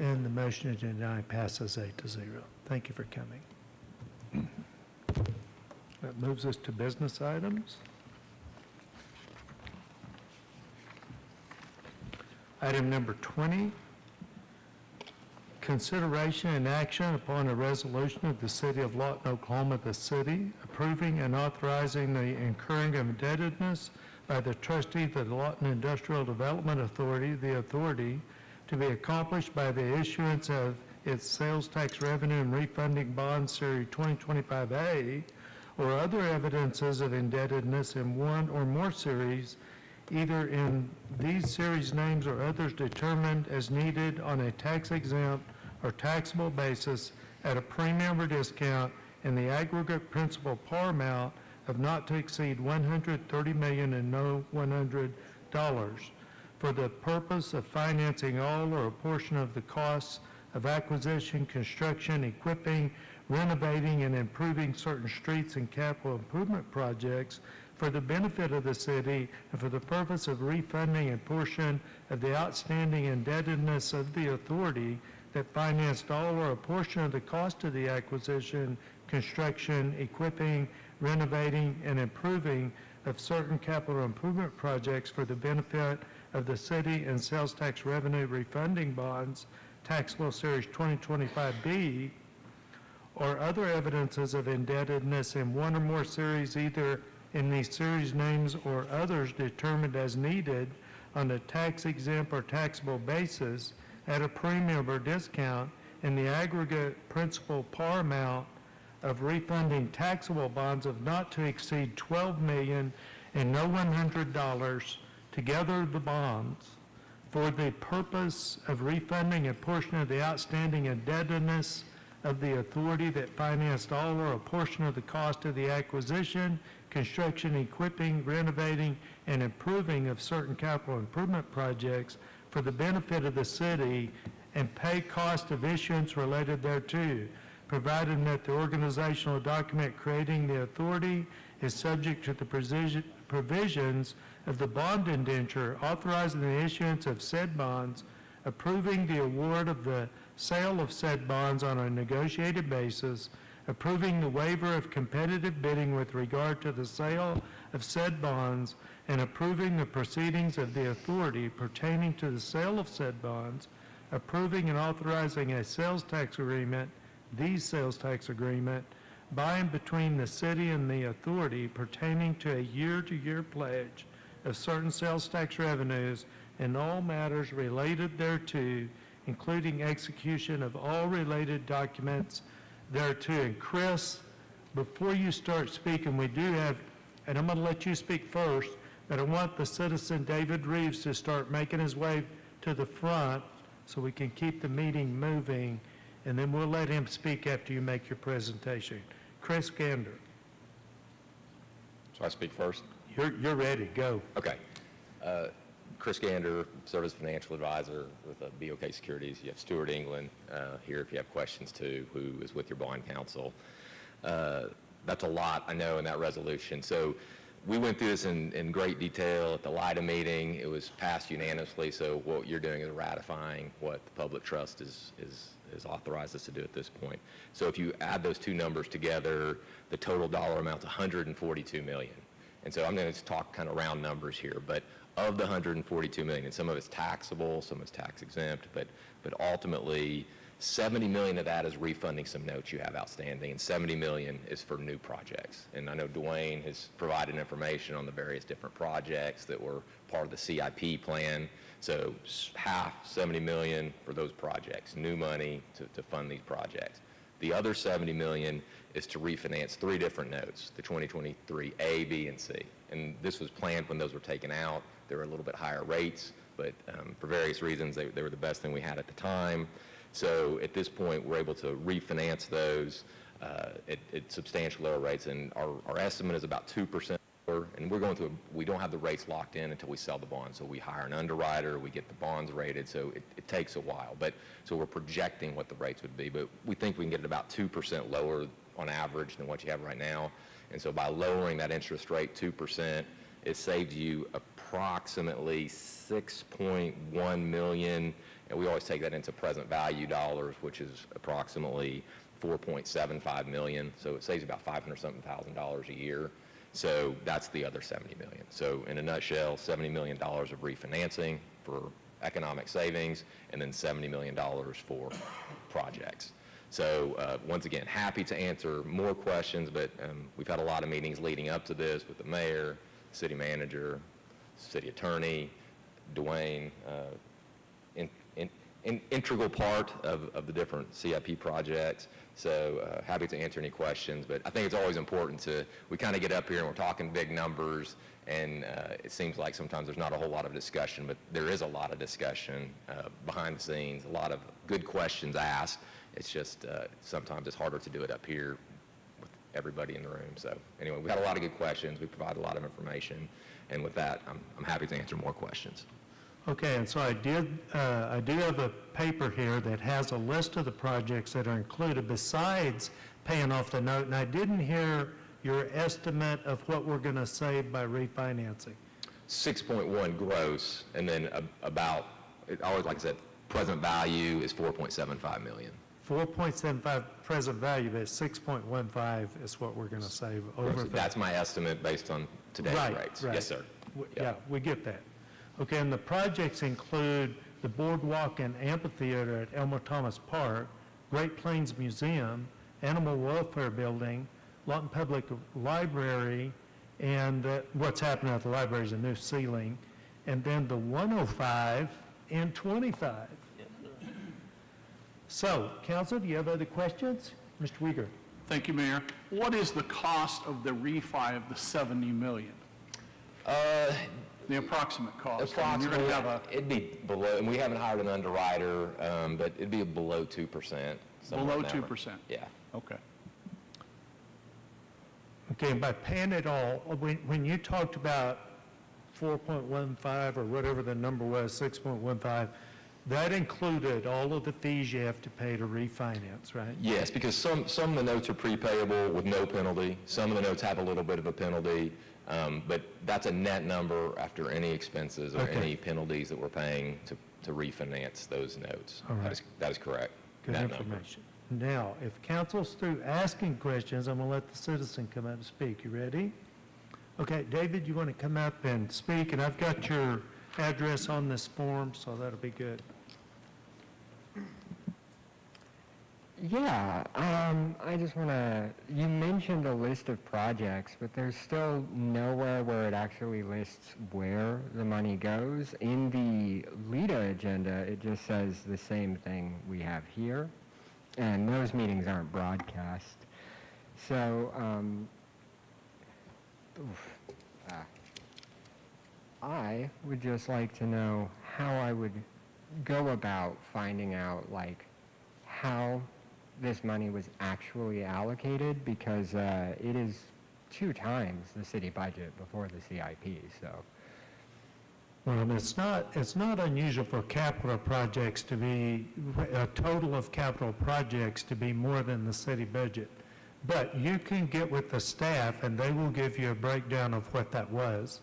And the motion to deny passes 8-0. Thank you for coming. That moves us to business items. Item number 20, consideration and action upon a resolution of the City of Lawton, Oklahoma, the city, approving and authorizing the incurring of indebtedness by the trustee of the Lawton Industrial Development Authority, the authority, to be accomplished by the issuance of its sales tax revenue and refunding bond series 2025A or other evidences of indebtedness in one or more series, either in these series names or others determined as needed on a tax-exempt or taxable basis at a premium or discount in the aggregate principal par amount of not to exceed $130 million and no $100 for the purpose of financing all or a portion of the costs of acquisition, construction, equipping, renovating, and improving certain streets and capital improvement projects for the benefit of the city and for the purpose of refunding a portion of the outstanding indebtedness of the authority that financed all or a portion of the cost of the acquisition, construction, equipping, renovating, and improving of certain capital improvement projects for the benefit of the city and sales tax revenue refunding bonds, taxable series 2025B, or other evidences of indebtedness in one or more series, either in these series names or others determined as needed on a tax-exempt or taxable basis at a premium or discount in the aggregate principal par amount of refunding taxable bonds of not to exceed $12 million and no $100, together the bonds, for the purpose of refunding a portion of the outstanding indebtedness of the authority that financed all or a portion of the cost of the acquisition, construction, equipping, renovating, and improving of certain capital improvement projects for the benefit of the city and pay cost of issuance related thereto, provided that the organizational document creating the authority is subject to the provisions of the bond indenture authorizing the issuance of said bonds, approving the award of the sale of said bonds on a negotiated basis, approving the waiver of competitive bidding with regard to the sale of said bonds, and approving the proceedings of the authority pertaining to the sale of said bonds, approving and authorizing a sales tax agreement, the sales tax agreement, by and between the city and the authority pertaining to a year-to-year pledge of certain sales tax revenues and all matters related thereto, including execution of all related documents thereto. And Chris, before you start speaking, we do have, and I'm going to let you speak first, but I want the citizen David Reeves to start making his way to the front so we can keep the meeting moving. and then we'll let him speak after you make your presentation. Chris Gander, Shall I speak first? you're ready, go. Okay. Chris Gander, Service Financial Advisor with BOK Securities. You have Stuart England here if you have questions too, who is with your bond counsel. That's a lot, I know, in that resolution. So we went through this in great detail at the LIDA meeting. It was passed unanimously, so what you're doing is ratifying what the public trust is authorized us to do at this point. So if you add those two numbers together, the total dollar amount is $142 million. And so I'm going to talk kind of round numbers here, but of the $142 million, and some of it's taxable, some of it's tax exempt, but ultimately $70 million of that is refunding some notes you have outstanding, and $70 million is for new projects. And I know Dwayne has provided information on the various different projects that were part of the CIP plan. So half, $70 million for those projects, new money to fund these projects. The other $70 million is to refinance three different notes, the 2023 A, B, and C. And this was planned when those were taken out. They were a little bit higher rates, but for various reasons, they were the best thing we had at the time. So at this point, we're able to refinance those at substantial lower rates, and our estimate is about 2%. And we're going through, we don't have the rates locked in until we sell the bonds. So we hire an underwriter, we get the bonds rated, so it takes a while. But so we're projecting what the rates would be, but we think we can get it about 2% lower on average than what you have right now. And so by lowering that interest rate 2%, it saves you approximately $6.1 million, and we always take that into present value dollars, which is approximately $4.75 million. So it saves about $500-something thousand a year. So that's the other $70 million. So in a nutshell, $70 million of refinancing for economic savings, and then $70 million for projects. So once again, happy to answer more questions, but we've had a lot of meetings leading up to this with the mayor, city manager, city attorney, Dwayne, integral part of the different CIP projects. So happy to answer any questions, but I think it's always important we kind of get up here and we're talking big numbers, and it seems like sometimes there's not a whole lot of discussion, but there is a lot of discussion behind the scenes, a lot of good questions asked. It's just sometimes it's harder to do it up here with everybody in the room. So anyway, we had a lot of good questions. We provide a lot of information, and with that, I'm happy to answer more questions. Okay, and so I do have a paper here that has a list of the projects that are included besides paying off the note, and I didn't hear your estimate of what we're going to save by refinancing. 6.1 gross, and then about, always like I said, present value is 4.75 million. 4.75 present value, but 6.15 is what we're going to save over. That's my estimate based on today's rates. Right. Yes, sir. Yeah, we get that. Okay, and the projects include the Boardwalk and Amphitheater at Elmer Thomas Park, Great Plains Museum, Animal Welfare Building, Lawton Public Library, and what's happening at the library is a new ceiling, and then the 105 and 25. So, council, do you have other questions? Mr. Uyghur. Thank you, Mayor. What is the cost of the refi of the $70 million? The approximate cost. Approximately, it'd be below, and we haven't hired an underwriter, but it'd be below 2%. Below 2%? Yeah. Okay. Okay, and by paying it all, when you talked about 4.15 or whatever the number was, 6.15, that included all of the fees you have to pay to refinance, right? Yes, because some of the notes are prepayable with no penalty. Some of the notes have a little bit of a penalty, but that's a net number after any expenses or any penalties that we're paying to refinance those notes. All right. That is correct. Good Net information. Now, if council's through asking questions, I'm going to let the citizen come up and speak. You ready? Okay, David, you want to come up and speak? And I've got your address on this form, so that'll be good. Yeah, I just want to, you mentioned a list of projects, but there's still nowhere where it actually lists where the money goes. In the LIDA agenda, it just says the same thing we have here, and those meetings aren't broadcast. So, I would just like to know how I would go about finding out, like, how this money was actually allocated because it is 2 times the city budget before the CIP, so. Well, it's not unusual for capital projects to be, a total of capital projects to be more than the city budget. But you can get with the staff and they will give you a breakdown of what that was.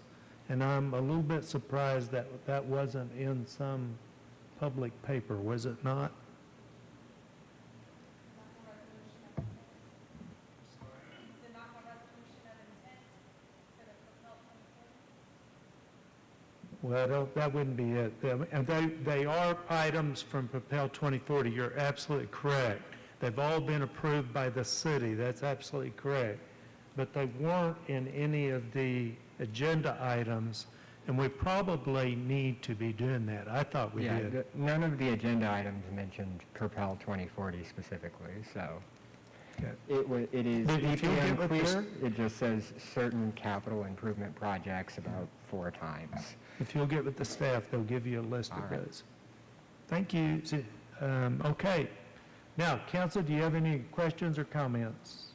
And I'm a little bit surprised that that wasn't in some public paper, was it not? Well, that wouldn't be it. And they are items from Propel 2040. You're absolutely correct. They've all been approved by the city. That's absolutely correct. But they weren't in any of the agenda items, and we probably need to be doing that. I thought we did. None of the agenda items mentioned Propel 2040 specifically, so. It is But if you'll deeply get with unclear. It just says certain capital improvement projects about 4 times. If you'll get with the staff, they'll give you a list of those. Thank you. Okay. Now, council, do you have any questions or comments?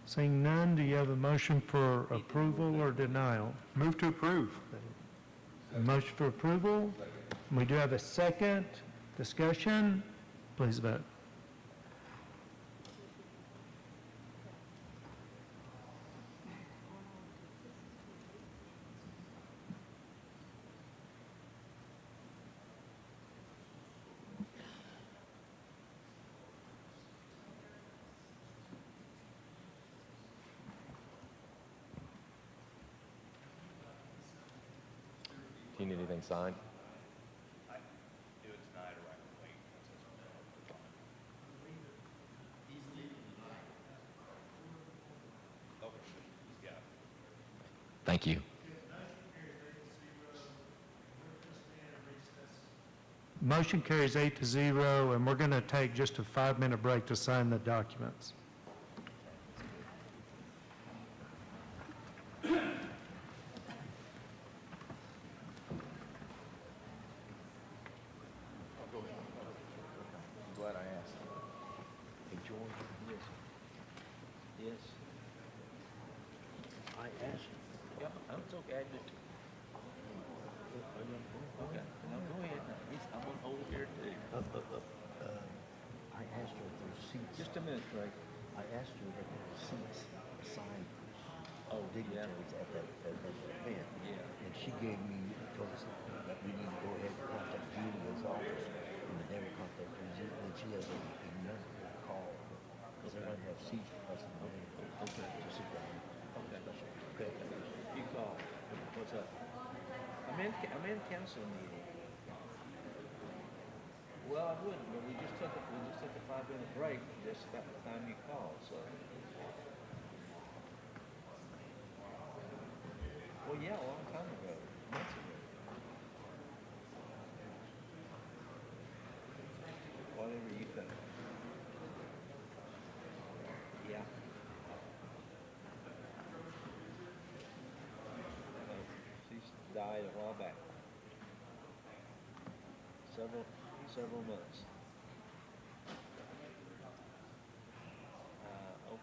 Seeing none, do you have a motion for approval or denial? Move to approve. A motion for approval. We do have a second. Discussion. Please vote. Do you need anything signed? Thank you. Motion carries 8-0, and we're going to take just a 5-minute break to sign the documents. Glad I asked. Hey, George, yes. Yes. I asked. Yeah, it's okay. I just. Okay, now go ahead. I'm on hold here too. I asked her if there's seats. Just a minute, Craig. I asked her if there were seats assigned. Oh, dignitaries at that event. Yeah. And she gave me, told us that we need to go ahead and contact Julia's office. And then they will contact you. And she has a number to call. Because they're going to have seats for us to go in. Okay. To sit down. Okay. Okay. You call. What's up? I'm in council meeting. Well, I wouldn't, but we just took a 5-minute break just about the time you called, so. Well, yeah, a long time ago, months ago. Whatever you think. Yeah. She's died a while back. Several months.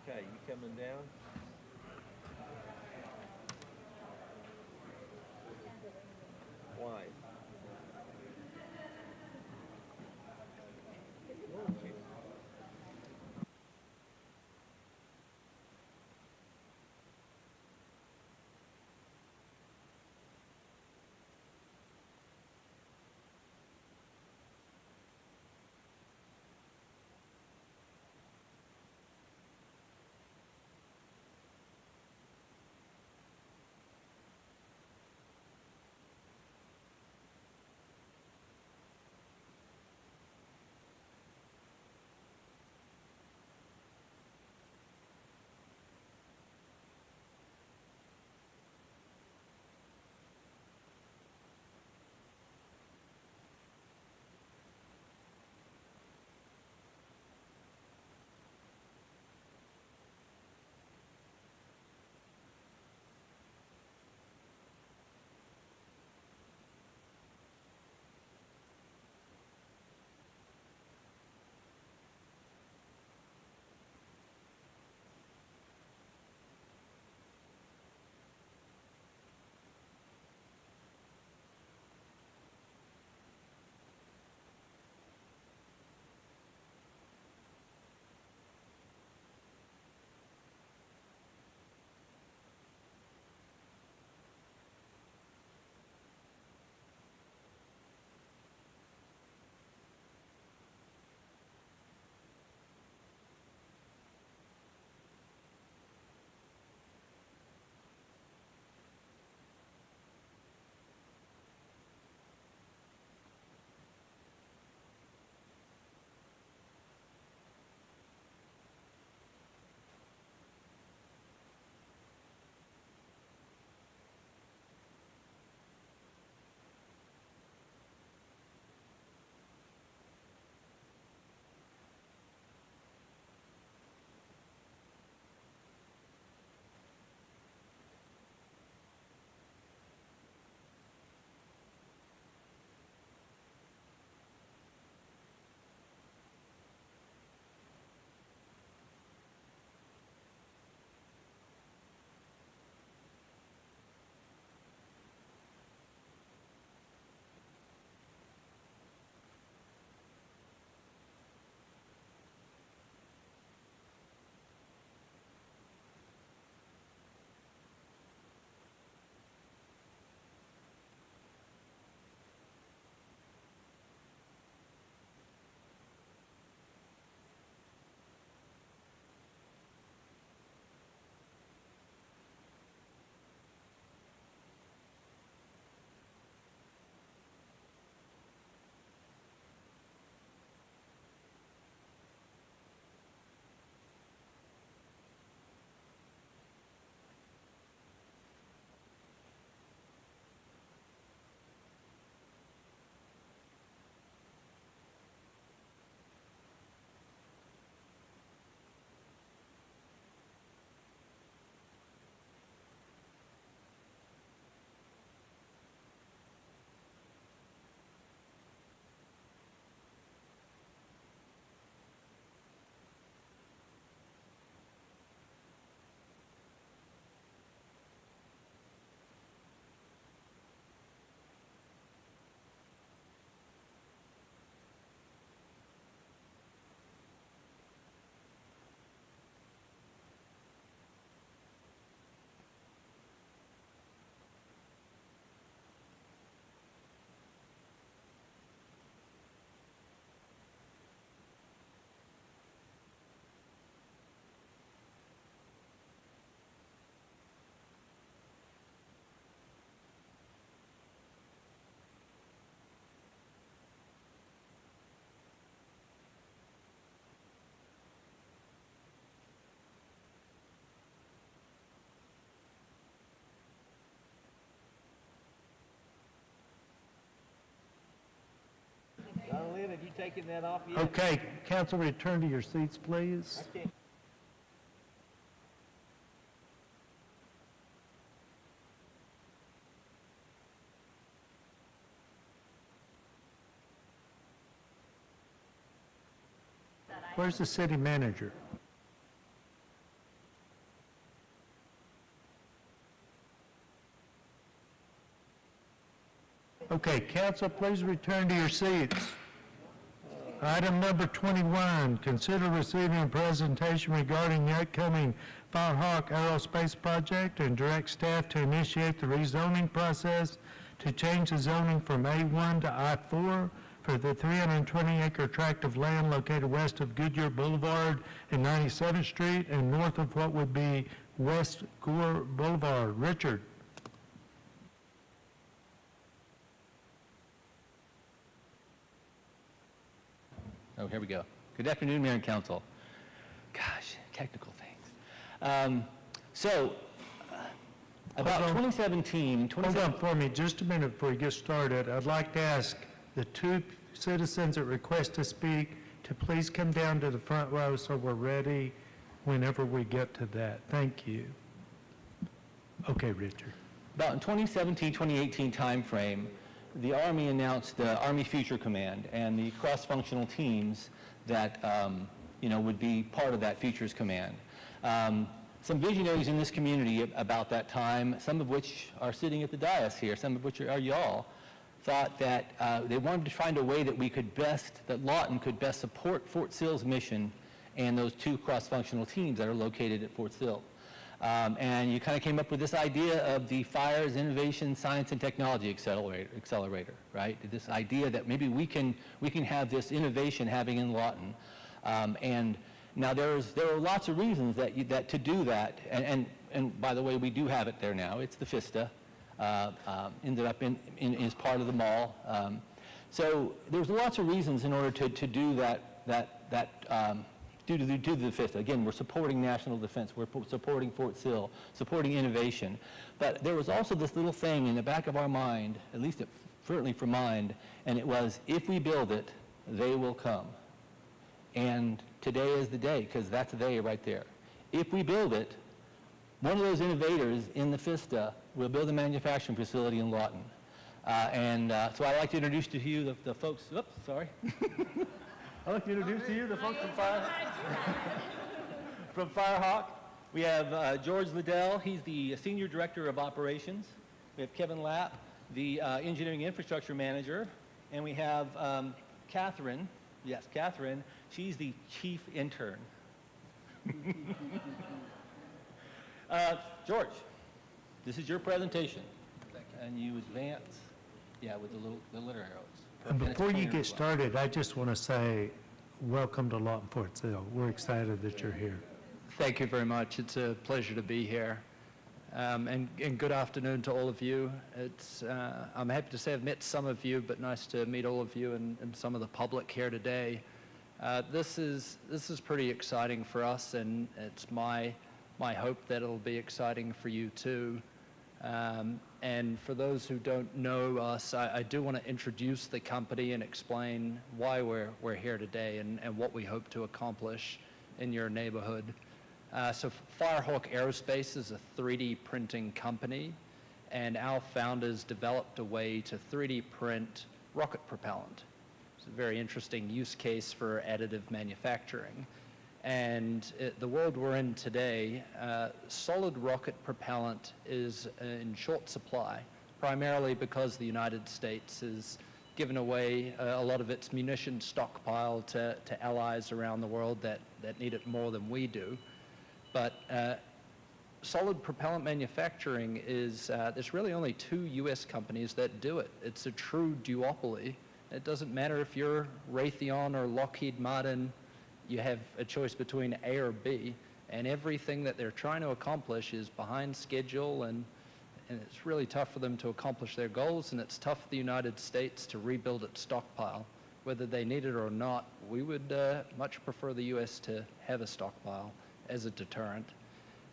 Okay, you coming down? Why? Lynn, have you taken that off yet? Okay, council, return to your seats, please. I can't- Where's the city manager? Okay, council, please return to your seats. Item number 21, consider receiving a presentation regarding the upcoming Firehawk Aerospace project and direct staff to initiate the rezoning process to change the zoning from A1 to I4 for the 320-acre tract of land located west of Goodyear Boulevard and 97th Street and north of what would be West Gore Boulevard. Richard? Oh, here we go. Good afternoon, Mayor and Council. Gosh, technical things. About 2017, Hold on for me just a minute before you get started. I'd like to ask the two citizens that request to speak to please come down to the front row so we're ready whenever we get to that. Thank you. Okay, Richard. About in 2017, 2018 timeframe, the Army announced the Army Future Command and the cross-functional teams that would be part of that Futures Command. Some visionaries in this community about that time, some of which are sitting at the dais here, some of which are y'all, thought that they wanted to find a way that that Lawton could best support Fort Sill's mission and those two cross-functional teams that are located at Fort Sill. And you kind of came up with this idea of the FIRES Innovation, Science, and Technology Accelerator, right? This idea that maybe we can have this innovation having in Lawton. And now there are lots of reasons that to do that, and by the way, we do have it there now. It's the FISTA, ended up as part of the mall. So there's lots of reasons in order to do that. Due to the FISTA. Again, we're supporting national defense, we're supporting Fort Sill, supporting innovation. But there was also this little thing in the back of our mind, at least certainly for mine, and it was, if we build it, they will come. And today is the day, because that's they right there. If we build it, one of those innovators in the FISTA will build a manufacturing facility in Lawton. So I'd like to introduce to you the folks, oops, sorry. I'd like to introduce to you the folks from Firehawk. We have George Liddell, he's the Senior Director of Operations. We have Kevin Lapp, the Engineering Infrastructure Manager. And we have Catherine, yes, Catherine, she's the Chief Intern. George, this is your presentation. And you advance, with the letter arrows. And before you get started, I just want to say, welcome to Lawton Fort Sill. We're excited that you're here. Thank you very much. It's a pleasure to be here. And good afternoon to all of you. I'm happy to say I've met some of you, but nice to meet all of you and some of the public here today. This is pretty exciting for us, and it's my hope that it'll be exciting for you too. And for those who don't know us, I do want to introduce the company and explain why we're here today and what we hope to accomplish in your neighborhood. So Firehawk Aerospace is a 3D printing company, and our founders developed a way to 3D print rocket propellant. It's a very interesting use case for additive manufacturing. And the world we're in today, solid rocket propellant is in short supply, primarily because the United States has given away a lot of its munition stockpile to allies around the world that need it more than we do. But solid propellant manufacturing there's really only 2 U.S. companies that do it. It's a true duopoly. It doesn't matter if you're Raytheon or Lockheed Martin. You have a choice between A or B, and everything that they're trying to accomplish is behind schedule, and it's really tough for them to accomplish their goals, and it's tough for the United States to rebuild its stockpile. Whether they need it or not, we would much prefer the U.S. to have a stockpile as a deterrent.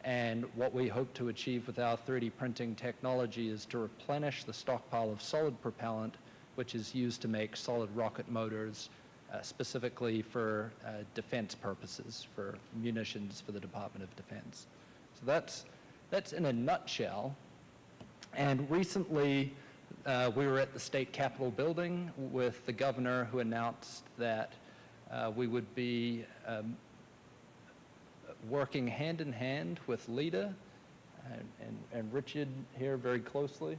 And what we hope to achieve with our 3D printing technology is to replenish the stockpile of solid propellant which is used to make solid rocket motors specifically for defense purposes, for munitions for the Department of Defense. So that's in a nutshell. And recently, we were at the state capitol building with the governor, who announced that we would be working hand in hand with LEDA and Richard here very closely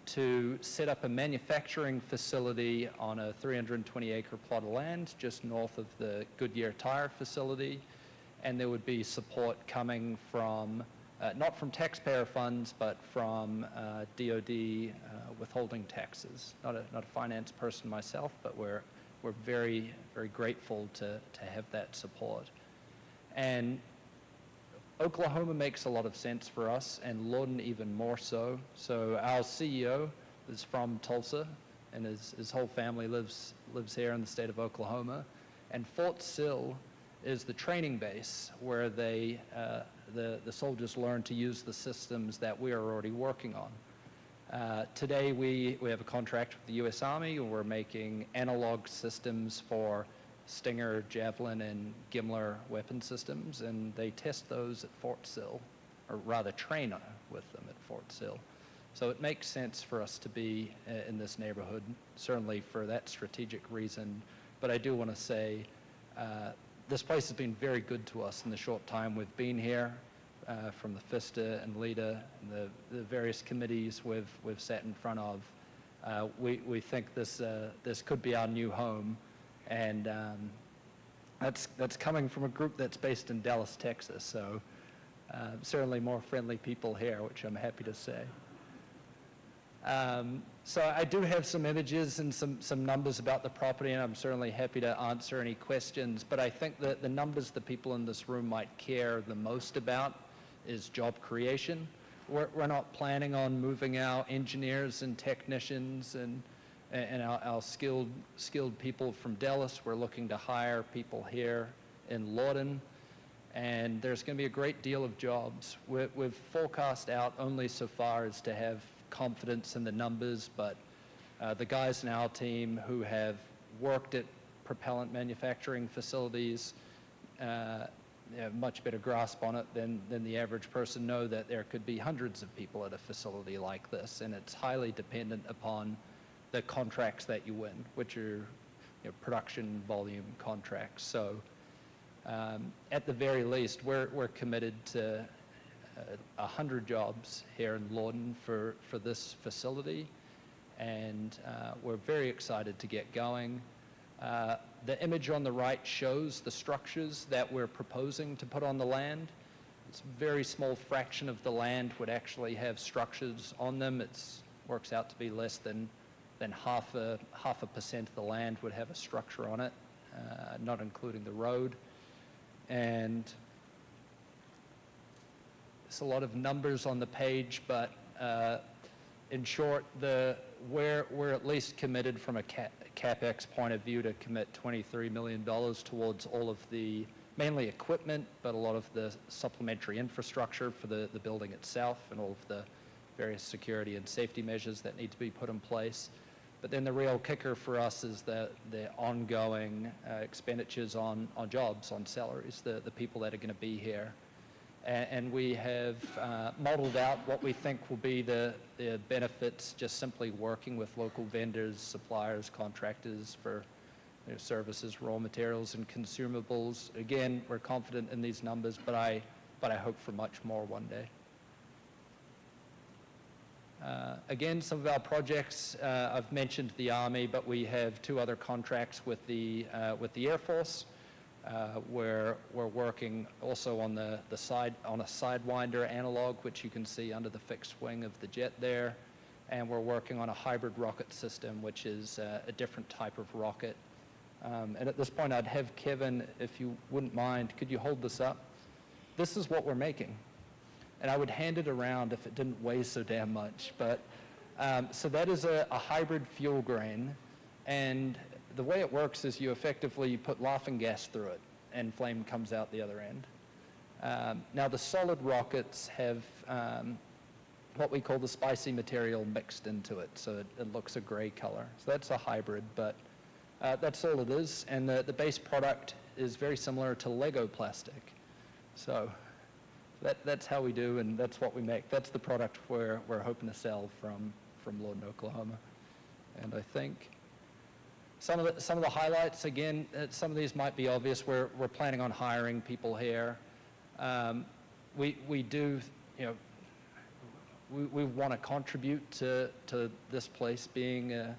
to set up a manufacturing facility on a 320-acre plot of land just north of the Goodyear Tire facility. And there would be support coming from, not from taxpayer funds, but from DOD withholding taxes. Not a finance person myself, but we're very, very grateful to have that support. And Oklahoma makes a lot of sense for us, and Lawton even more so. So our CEO is from Tulsa, and his whole family lives here in the state of Oklahoma. And Fort Sill is the training base where the soldiers learn to use the systems that we are already working on. Today we have a contract with the U.S. Army, and we're making analog systems for Stinger, Javelin, and Gimler weapon systems, and they test those at Fort Sill, or rather train with them at Fort Sill. So it makes sense for us to be in this neighborhood, certainly for that strategic reason. But I do want to say this place has been very good to us in the short time we've been here, from the FISTA and LEDA and the various committees we've sat in front of. We think this could be our new home. And that's coming from a group that's based in Dallas, Texas. So certainly more friendly people here, which I'm happy to say. So I do have some images and some numbers about the property, and I'm certainly happy to answer any questions. But I think that the numbers the people in this room might care the most about is job creation. We're not planning on moving our engineers and technicians and our skilled people from Dallas. We're looking to hire people here in Lawton, and there's going to be a great deal of jobs. We've forecast out only so far as to have confidence in the numbers, but the guys in our team who have worked at propellant manufacturing facilities have much better grasp on it than the average person know that there could be hundreds of people at a facility like this, and it's highly dependent upon the contracts that you win, which are production volume contracts. So at the very least, we're committed to 100 jobs here in Lawton for this facility, and we're very excited to get going. The image on the right shows the structures that we're proposing to put on the land. It's a very small fraction of the land would actually have structures on them. It works out to be less than half a percent of the land would have a structure on it, not including the road. And there's a lot of numbers on the page, but in short, we're at least committed from a CapEx point of view to commit $23 million towards all of the mainly equipment, but a lot of the supplementary infrastructure for the building itself and all of the various security and safety measures that need to be put in place. But then the real kicker for us is the ongoing expenditures on jobs, on salaries, the people that are going to be here. And we have modeled out what we think will be the benefits just simply working with local vendors, suppliers, contractors for services, raw materials, and consumables. Again, we're confident in these numbers, but I hope for much more one day. Again, some of our projects, I've mentioned the Army, but we have two other contracts with the Air Force, where we're working also on a Sidewinder analog, which you can see under the fixed wing of the jet there, and we're working on a hybrid rocket system, which is a different type of rocket. And at this point, I'd have Kevin, if you wouldn't mind, could you hold this up? This is what we're making. And I would hand it around if it didn't weigh so damn much. But so that is a hybrid fuel grain. And the way it works is you effectively put laughing gas through it, and flame comes out the other end. Now, the solid rockets have what we call the spicy material mixed into it, so it looks a gray color. So that's a hybrid, but that's all it is. And the base product is very similar to Lego plastic. So that's how we do, and that's what we make. That's the product we're hoping to sell from Lawton, Oklahoma. And I think some of the highlights, again, some of these might be obvious. We're planning on hiring people here. We do, we want to contribute to this place being a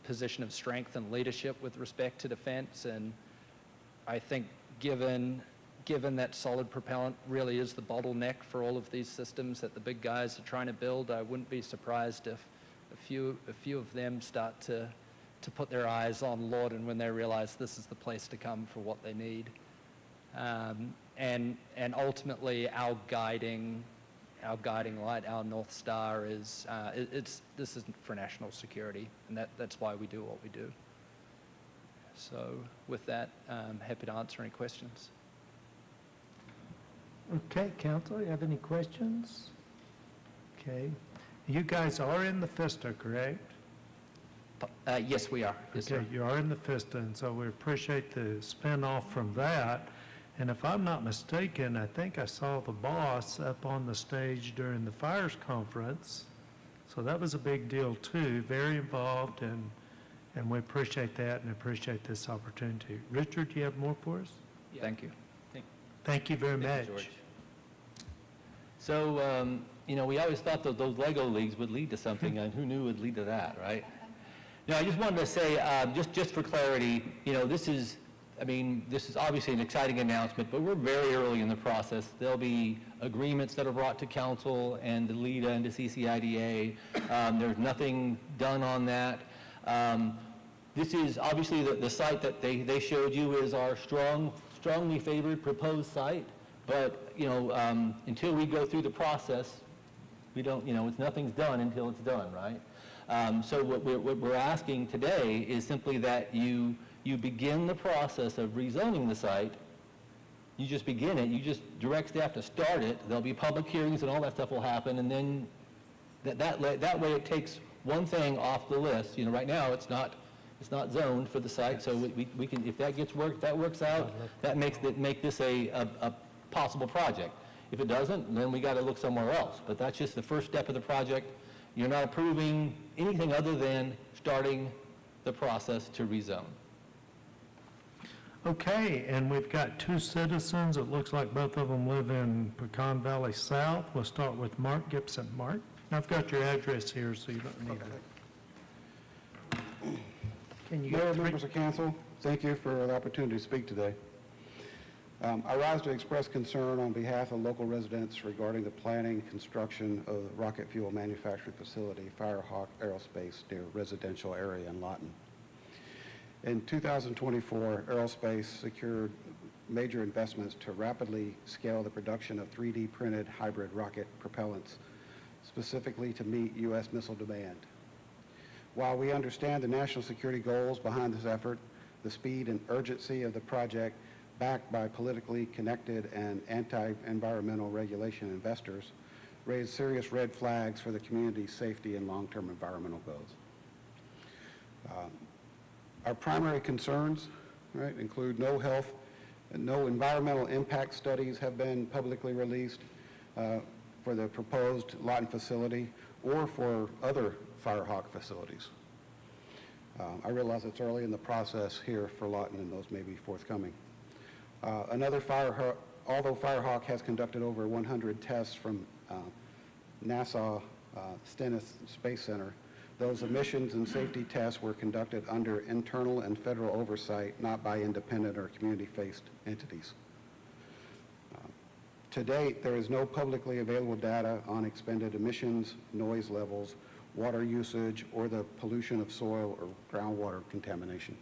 position of strength and leadership with respect to defense. And I think given that solid propellant really is the bottleneck for all of these systems that the big guys are trying to build, I wouldn't be surprised if a few of them start to put their eyes on Lawton when they realize this is the place to come for what they need. And ultimately, our guiding light, our North Star is this is for national security, and that's why we do what we do. So with that, I'm happy to answer any questions. Okay, council, you have any questions? Okay. You guys are in the FISTA, correct? Yes, we are. Yes, Okay, sir. you are in the FISTA, and so we appreciate the spin-off from that. And if I'm not mistaken, I think I saw the boss up on the stage during the fires conference. So that was a big deal too, very involved, and we appreciate that and appreciate this opportunity. Richard, do you have more for us? Thank you. Thank you very much. Thank you, George. So, we always thought that those Lego leagues would lead to something, and who knew it would lead to that, right? Now, I just wanted to say, just for clarity, this is obviously an exciting announcement, but we're very early in the process. There'll be agreements that are brought to council and the LEDA and the CCIDA. There's nothing done on that. This is obviously the site that they showed you is our strongly favored proposed site, but until we go through the process, we don't, nothing's done until it's done, right? So what we're asking today is simply that you begin the process of rezoning the site. You just begin it. You just direct staff to start it. There'll be public hearings and all that stuff will happen, and then that way it takes one thing off the list. Right now it's not zoned for the site, so we can, if that works out, that make this a possible project. If it doesn't, then we got to look somewhere else. But that's just the first step of the project. You're not approving anything other than starting the process to rezone. Okay, and we've got two citizens. It looks like both of them live in Pecan Valley South. We'll start with Mark Gibson. Mark, I've got your address here, so you don't need it. Can you Mayor, members of council, thank you for the opportunity to speak today. I rise to express concern on behalf of local residents regarding the planning and construction of the rocket fuel manufacturing facility, Firehawk Aerospace, near residential area in Lawton. In 2024, Aerospace secured major investments to rapidly scale the production of 3D printed hybrid rocket propellants, specifically to meet U.S. missile demand. While we understand the national security goals behind this effort, the speed and urgency of the project, backed by politically connected and anti-environmental regulation investors, raise serious red flags for the community's safety and long-term environmental goals. Our primary concerns, include no health and no environmental impact studies have been publicly released for the proposed Lawton facility or for other Firehawk facilities. I realize it's early in the process here for Lawton, and those may be forthcoming. Although Firehawk has conducted over 100 tests from NASA Stennis Space Center, those emissions and safety tests were conducted under internal and federal oversight, not by independent or community-faced entities. To date, there is no publicly available data on expended emissions, noise levels, water usage, or the pollution of soil or groundwater contamination.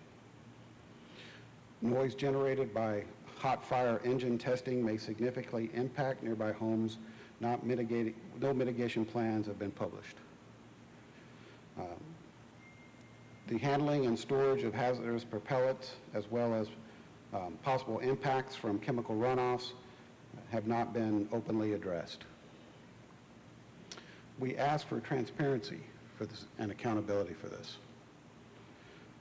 Noise generated by hot fire engine testing may significantly impact nearby homes. No mitigation plans have been published. The handling and storage of hazardous propellants, as well as possible impacts from chemical runoffs, have not been openly addressed. We ask for transparency for this and accountability for this.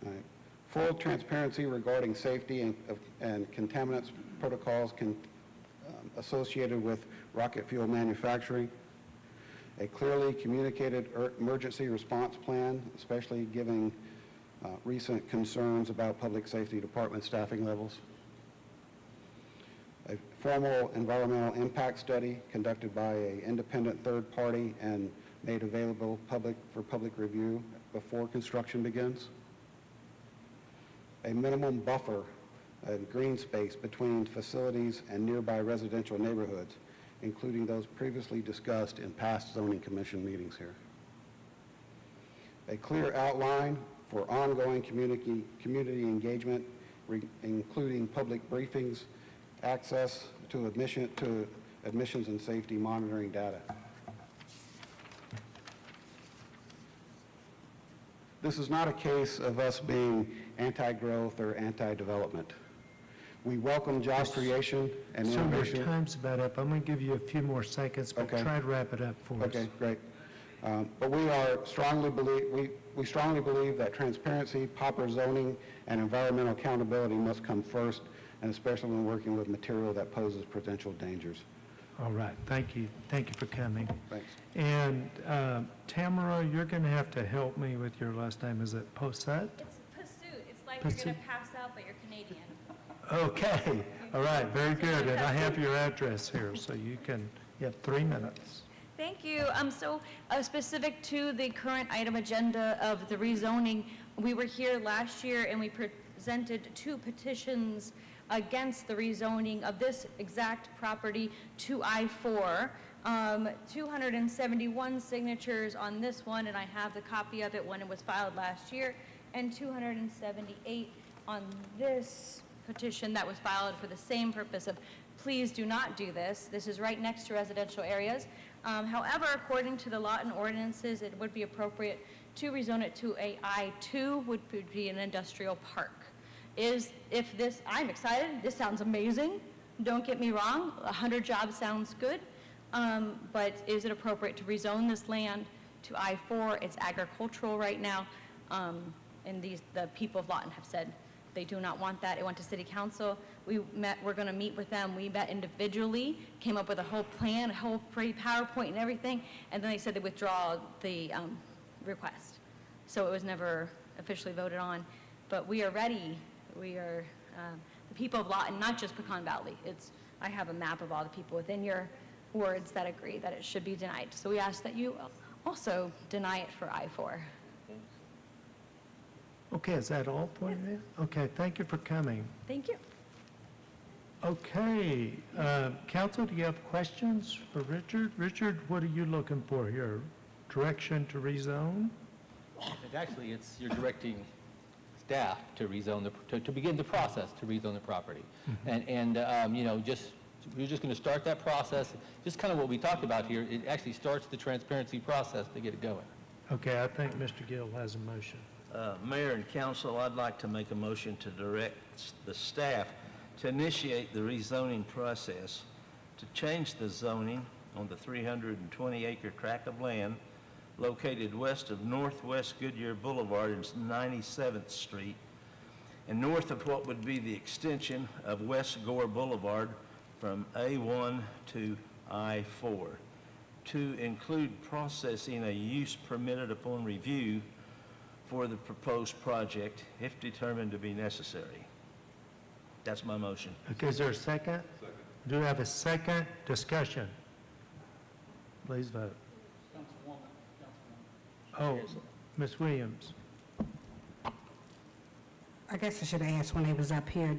All right. Full transparency regarding safety and contaminants protocols associated with rocket fuel manufacturing. A clearly communicated emergency response plan, especially given recent concerns about public safety department staffing levels. A formal environmental impact study conducted by an independent third party and made available for public review before construction begins. A minimum buffer and green space between facilities and nearby residential neighborhoods, including those previously discussed in past zoning commission meetings here. A clear outline for ongoing community engagement, including public briefings, access to admissions and safety monitoring data. This is not a case of us being anti-growth or anti-development. We welcome job creation and innovation. So your time's about up. I'm going to give you a few more seconds, but try to wrap it up for us. Okay, great. But we strongly believe that transparency, proper zoning, and environmental accountability must come first, and especially when working with material that poses potential dangers. All right, thank you. Thank you for coming. Thanks. And Tamara, you're going to have to help me with your last name. Is it Posset? It's Pursuit. It's like Pursuit. you're going to pass out, but you're Canadian. Okay, all right, very good. And I have your address here, so you have 3 minutes. Thank you. So specific to the current item agenda of the rezoning, we were here last year and we presented 2 petitions against the rezoning of this exact property to I-4. 271 signatures on this one, and I have the copy of it when it was filed last year, and 278 on this petition that was filed for the same purpose of, please do not do this. This is right next to residential areas. However, according to the Lawton ordinances, it would be appropriate to rezone it to a I-2, would be an industrial park. I'm excited. This sounds amazing. Don't get me wrong. 100 jobs sounds good. But is it appropriate to rezone this land to I-4? It's agricultural right now. And the people of Lawton have said they do not want that. It went to city council. We're going to meet with them. We met individually, came up with a whole plan, a whole PowerPoint and everything, and then they said they withdraw the request. So it was never officially voted on. But we are ready. We are the people of Lawton, not just Pecan Valley. I have a map of all the people within your wards that agree that it should be denied. So we ask that you also deny it for I-4. Okay, is that all for you? Okay, thank you for coming. Thank you. Okay, council, do you have questions for Richard? Richard, what are you looking for here? Direction to rezone? Actually, you're directing staff to rezone to begin the process to rezone the property. And we're just going to start that process. Just kind of what we talked about here, it actually starts the transparency process to get it going. Okay, I think Mr. Gill has a motion. Mayor and council, I'd like to make a motion to direct the staff to initiate the rezoning process to change the zoning on the 320-acre tract of land located west of Northwest Goodyear Boulevard and 97th Street and north of what would be the extension of West Gore Boulevard from A1 to I-4 to include processing a use permitted upon review for the proposed project if determined to be necessary. That's my motion. Okay, is there a second? Second. Do we have a second? Discussion. Please vote. Oh, Ms. Williams. I guess I should have asked when he was up here.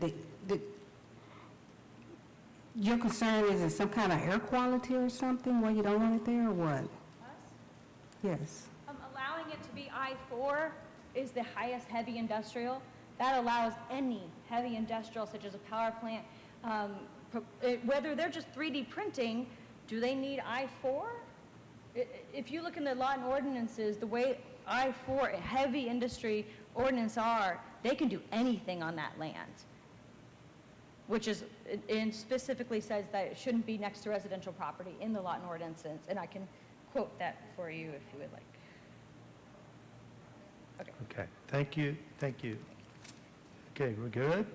Your concern is it some kind of air quality or something why you don't want it there or what? Us? Yes. Allowing it to be I-4 is the highest heavy industrial. That allows any heavy industrial, such as a power plant, whether they're just 3D printing, do they need I-4? If you look in the Lawton ordinances, the way I-4 heavy industry ordinance are, they can do anything on that land, which is, and specifically says that it shouldn't be next to residential property in the Lawton ordinances, and I can quote that for you if you would like. Okay, thank you, thank you. Okay, we're good?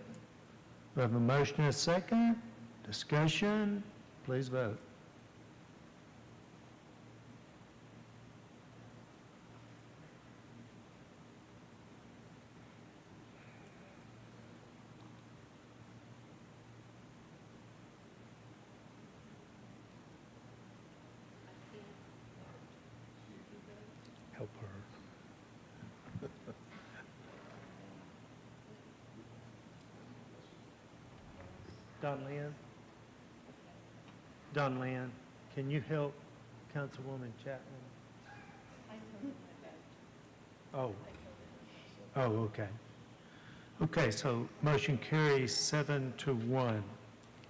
We have a motion and a second. Discussion, please vote. Help her. Don Lynn, can you help Councilwoman Chapman? Oh, okay. Okay, so motion carries 7-1.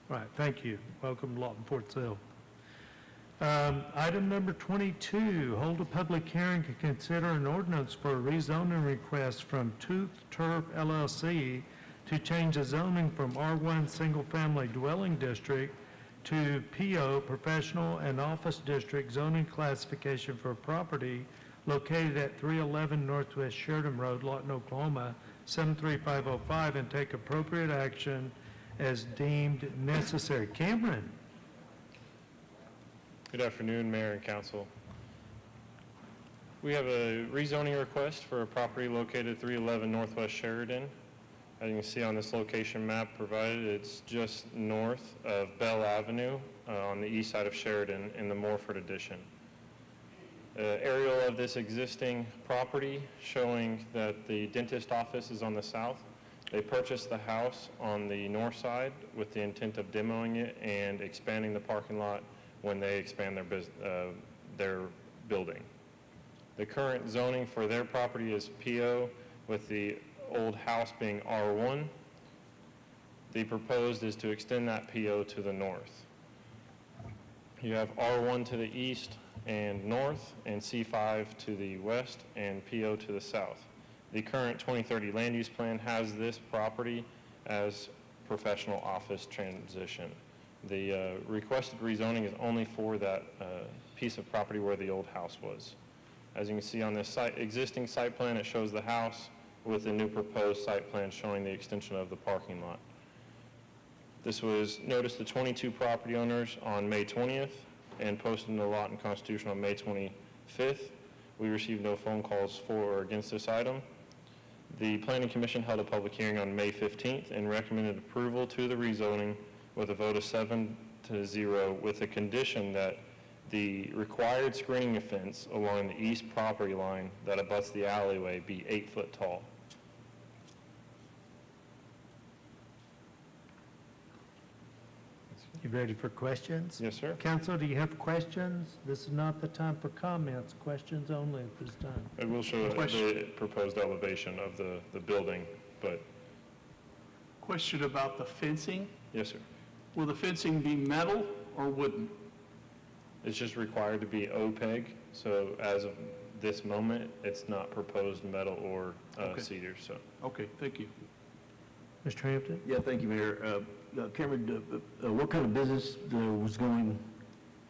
Right, thank you. Welcome to Lawton Fort Sill. Item number 22, hold a public hearing to consider an ordinance for a rezoning request from Tooth Turf LLC to change the zoning from R1 Single Family Dwelling District to PO Professional and Office District zoning classification for property located at 311 Northwest Sheridan Road, Lawton, Oklahoma, 73505, and take appropriate action as deemed necessary. Cameron? Good afternoon, Mayor and Council. We have a rezoning request for a property located at 311 Northwest Sheridan. As you can see on this location map provided, it's just north of Bell Avenue on the east side of Sheridan in the Morford addition. Aerial of this existing property showing that the dentist office is on the south. They purchased the house on the north side with the intent of demoing it and expanding the parking lot when they expand their building. The current zoning for their property is PO, with the old house being R1. The proposed is to extend that PO to the north. You have R1 to the east and north, and C5 to the west, and PO to the south. The current 2030 land use plan has this property as professional office transition. The requested rezoning is only for that piece of property where the old house was. As you can see on this existing site plan, it shows the house with the new proposed site plan showing the extension of the parking lot. This was noticed to 22 property owners on May 20th and posted in the Lawton Constitution on May 25th. We received no phone calls for or against this item. The Planning Commission held a public hearing on May 15th and recommended approval to the rezoning with a vote of 7-0, with the condition that the required screening fence along the east property line that abuts the alleyway be 8 foot tall. You ready for questions? Yes, sir. Council, do you have questions? This is not the time for comments, questions only at this time. It will show the proposed elevation of the building, but... Question about the fencing. Yes, sir. Will the fencing be metal or wooden? It's just required to be OPEG, so as of this moment, it's not proposed metal or cedar, so. Okay, thank you. Mr. Hampton? Yeah, thank you, Mayor. Cameron, what kind of business was going?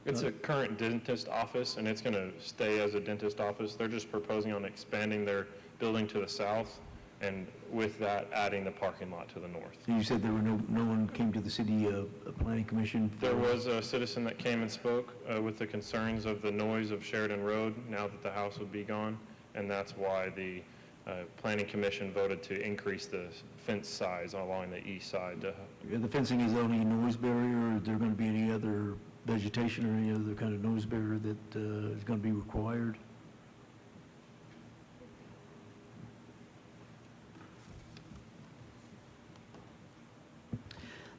It's a current dentist office, and it's going to stay as a dentist office. They're just proposing on expanding their building to the south, and with that, adding the parking lot to the north. You said there were no one came to the city planning commission? There was a citizen that came and spoke with the concerns of the noise of Sheridan Road now that the house would be gone, and that's why the planning commission voted to increase the fence size along the east side. The fencing is only a noise barrier, or is there going to be any other vegetation or any other kind of noise barrier that is going to be required?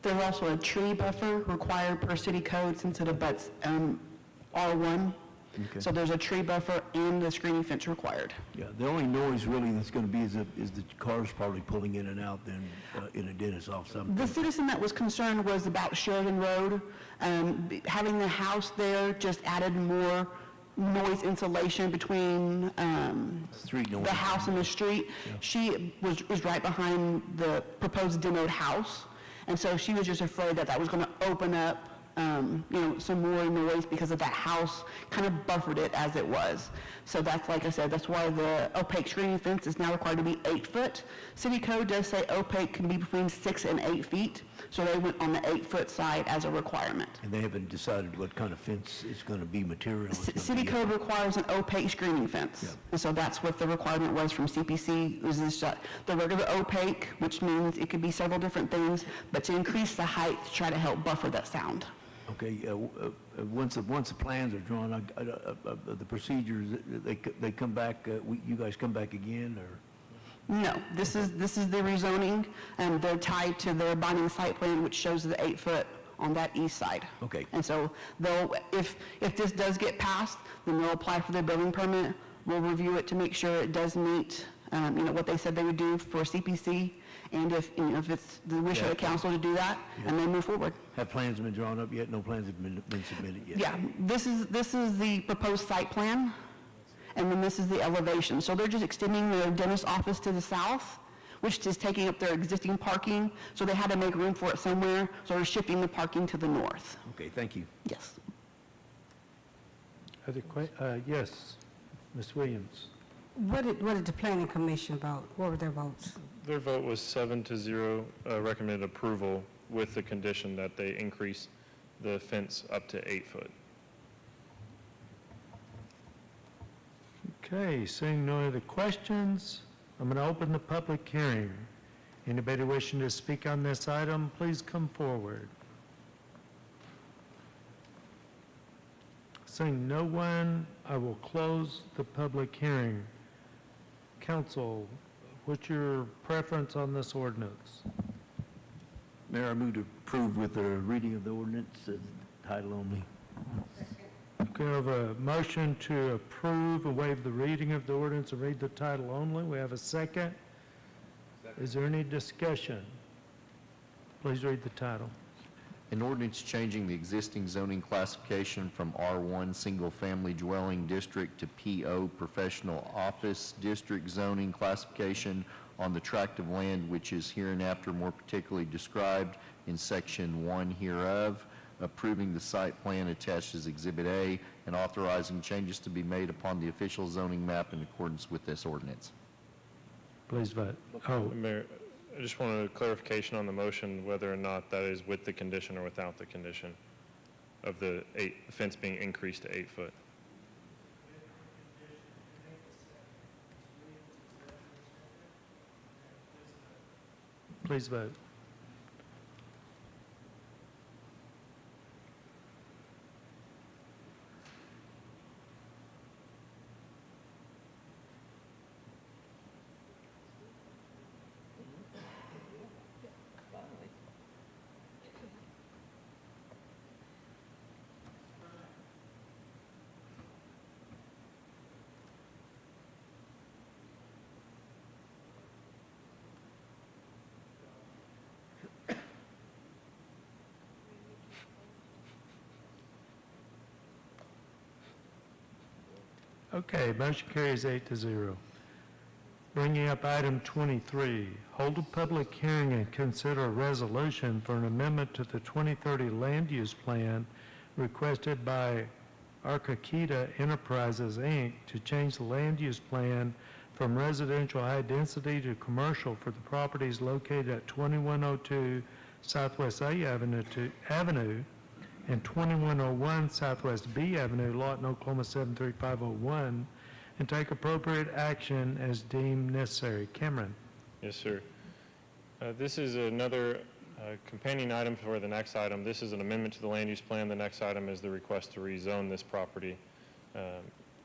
There's also a tree buffer required per city code since it abuts R1. Okay. So there's a tree buffer and the screening fence required. Yeah, the only noise really that's going to be is the cars probably pulling in and out then in a dentist's office. The citizen that was concerned was about Sheridan Road. Having the house there just added more noise insulation between Street noise. the house and the street. Yeah. She was right behind the proposed demoed house. And so she was just afraid that that was going to open up some more noise because of that house kind of buffered it as it was. So that's, like I said, that's why the opaque screening fence is now required to be 8 foot. City code does say opaque can be between 6 and 8 feet, so they went on the 8-foot side as a requirement. And they haven't decided what kind of fence is going to be material. it's gonna City be. code requires an opaque screening fence. Yeah. And so that's what the requirement was from CPC, is this, the regular opaque, which means it could be several different things, but to increase the height to try to help buffer that sound. Okay, once the plans are drawn, the procedures, they come back, you guys come back again, or? No, this is the rezoning, and they're tied to their binding site plan, which shows the 8-foot on that east side. Okay. And so they'll, if this does get passed, then they'll apply for their building permit. We'll review it to make sure it does meet, what they said they would do for CPC, and if it's the wish of the council to do that, and then move forward. Have plans been drawn up yet? No plans have been submitted yet? Yeah, this is the proposed site plan, and then this is the elevation. So they're just extending their dentist office to the south, which is taking up their existing parking, so they had to make room for it somewhere, so they're shifting the parking to the north. Okay, thank you. Yes. Yes, Ms. Williams. What did the planning commission vote? What were their votes? Their vote was 7-0, recommended approval with the condition that they increase the fence up to 8 foot. Okay, seeing no other questions, I'm going to open the public hearing. Anybody wishing to speak on this item, please come forward. Seeing no one, I will close the public hearing. Council, what's your preference on this ordinance? Mayor, I move to approve with the reading of the ordinance as title only. Okay, I have a motion to approve and waive the reading of the ordinance and read the title only. We have a second. Is there any discussion? Please read the title. An ordinance changing the existing zoning classification from R1 Single Family Dwelling District to PO Professional Office District zoning classification on the tract of land which is hereinafter more particularly described in Section 1 hereof, approving the site plan attached as Exhibit A, and authorizing changes to be made upon the official zoning map in accordance with this ordinance. Please vote. Mayor, I just wanted a clarification on the motion, whether or not that is with the condition or without the condition of the fence being increased to 8 foot. Please vote. Okay, motion carries 8-0. Bringing up item 23, hold a public hearing and consider a resolution for an amendment to the 2030 land use plan requested by Arcakita Enterprises, Inc. to change the land use plan from residential high density to commercial for the properties located at 2102 Southwest A Avenue and 2101 Southwest B Avenue, Lawton, Oklahoma 73501, and take appropriate action as deemed necessary. Cameron. Yes, sir. This is another companion item for the next item. This is an amendment to the land use plan. The next item is the request to rezone this property.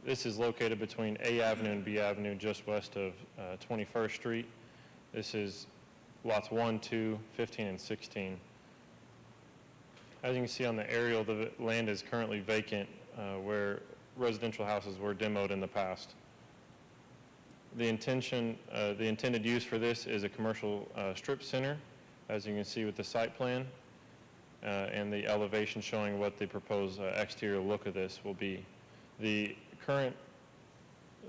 This is located between A Avenue and B Avenue, just west of 21st Street. This is lots 1, 2, 15, and 16. As you can see on the aerial, the land is currently vacant where residential houses were demoed in the past. The intended use for this is a commercial strip center, as you can see with the site plan, and the elevation showing what the proposed exterior look of this will be. The current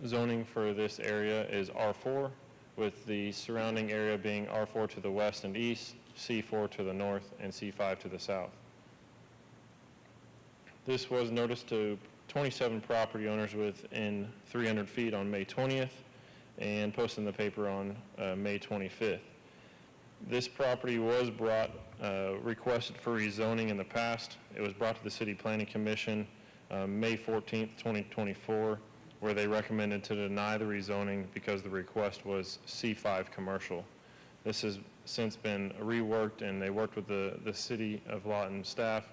zoning for this area is R4, with the surrounding area being R4 to the west and east, C4 to the north, and C5 to the south. This was noticed to 27 property owners within 300 feet on May 20th and posted in the paper on May 25th. This property was requested for rezoning in the past. It was brought to the City Planning Commission May 14th, 2024, where they recommended to deny the rezoning because the request was C5 commercial. This has since been reworked, and they worked with the City of Lawton staff,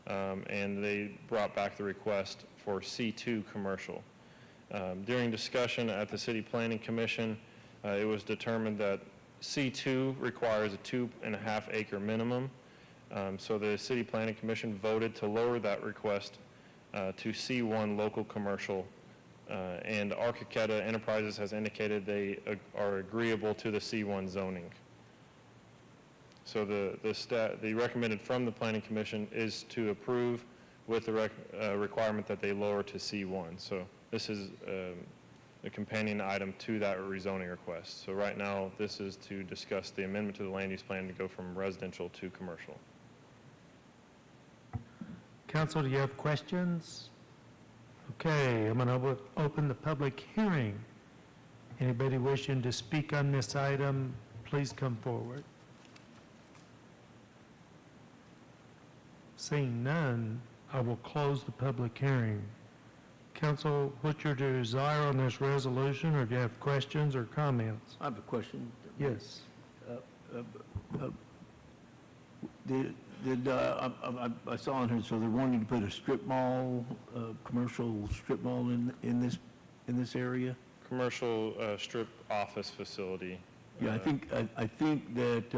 and they brought back the request for C2 commercial. During discussion at the City Planning Commission, it was determined that C2 requires a 2.5 acre minimum. So the City Planning Commission voted to lower that request to C1 local commercial. And Arqueta Enterprises has indicated they are agreeable to the C1 zoning. So the recommended from the Planning Commission is to approve with the requirement that they lower to C1. So this is a companion item to that rezoning request. So right now, this is to discuss the amendment to the land use plan to go from residential to commercial. Council, do you have questions? Okay, I'm going to open the public hearing. Anybody wishing to speak on this item, please come forward. Seeing none, I will close the public hearing. Council, what's your desire on this resolution, or do you have questions or comments? I have a question. Yes. I saw on here, so they're wanting to put a strip mall, commercial strip mall in this area? Commercial strip office facility. Yeah, I think that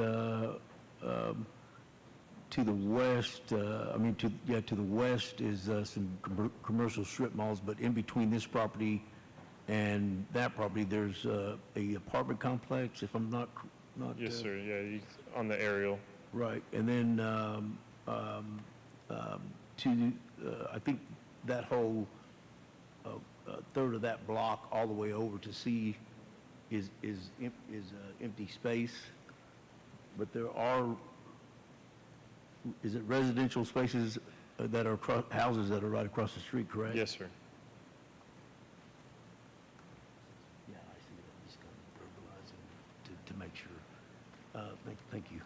to the west, to the west is some commercial strip malls, but in between this property and that property, there's a apartment complex, if I'm not. Yes, sir. Yeah, on the aerial. Right, and then I think that whole third of that block all the way over to C is empty space, but there are, is it residential spaces that are houses that are right across the street, correct? Yes, sir. Yeah, I see it. I'm just going to verbalize it to make sure. Thank you.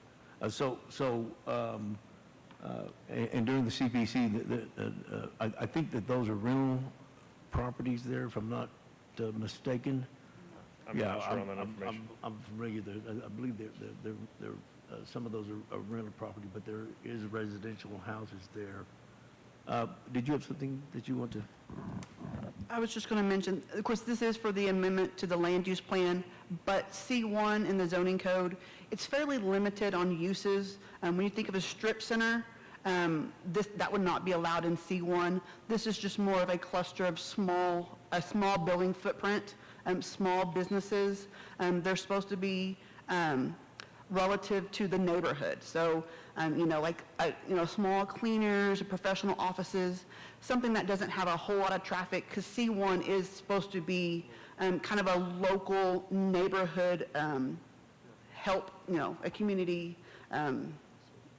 And during the CPC, I think that those are rental properties there, if I'm not mistaken. I'm not sure on that information. I'm familiar. I believe they're some of those are rental property, but there is residential houses there. Did you have something that you want to? I was just going to mention, of course, this is for the amendment to the land use plan, but C1 in the zoning code, it's fairly limited on uses. When you think of a strip center, that would not be allowed in C1. This is just more of a cluster of a small building footprint, small businesses. They're supposed to be relative to the neighborhood. So, small cleaners, professional offices, something that doesn't have a whole lot of traffic, because C1 is supposed to be kind of a local neighborhood help, a community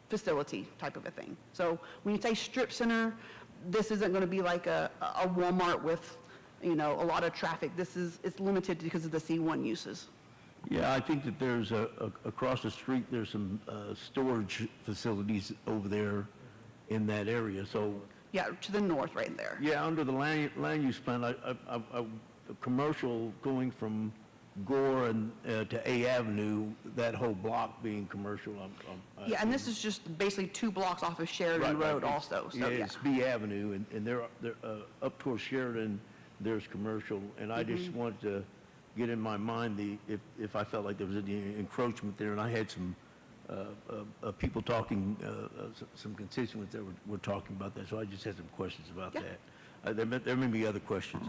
facility type of a thing. So when you say strip center, this isn't going to be like a Walmart with, a lot of traffic. It's limited because of the C1 uses. Yeah, I think that there's across the street, there's some storage facilities over there in that area, so. Yeah, to the north right there. Yeah, under the land use plan, commercial going from Gore and to A Avenue, that whole block being commercial. Yeah, and this is just basically 2 blocks off of Sheridan Road also, so yeah. It's B Avenue, and they're up towards Sheridan, there's commercial, and I just wanted to get in my mind if I felt like there was any encroachment there, and I had some people talking, some constituents that were talking about that, so I just had some questions about that. There may be other questions.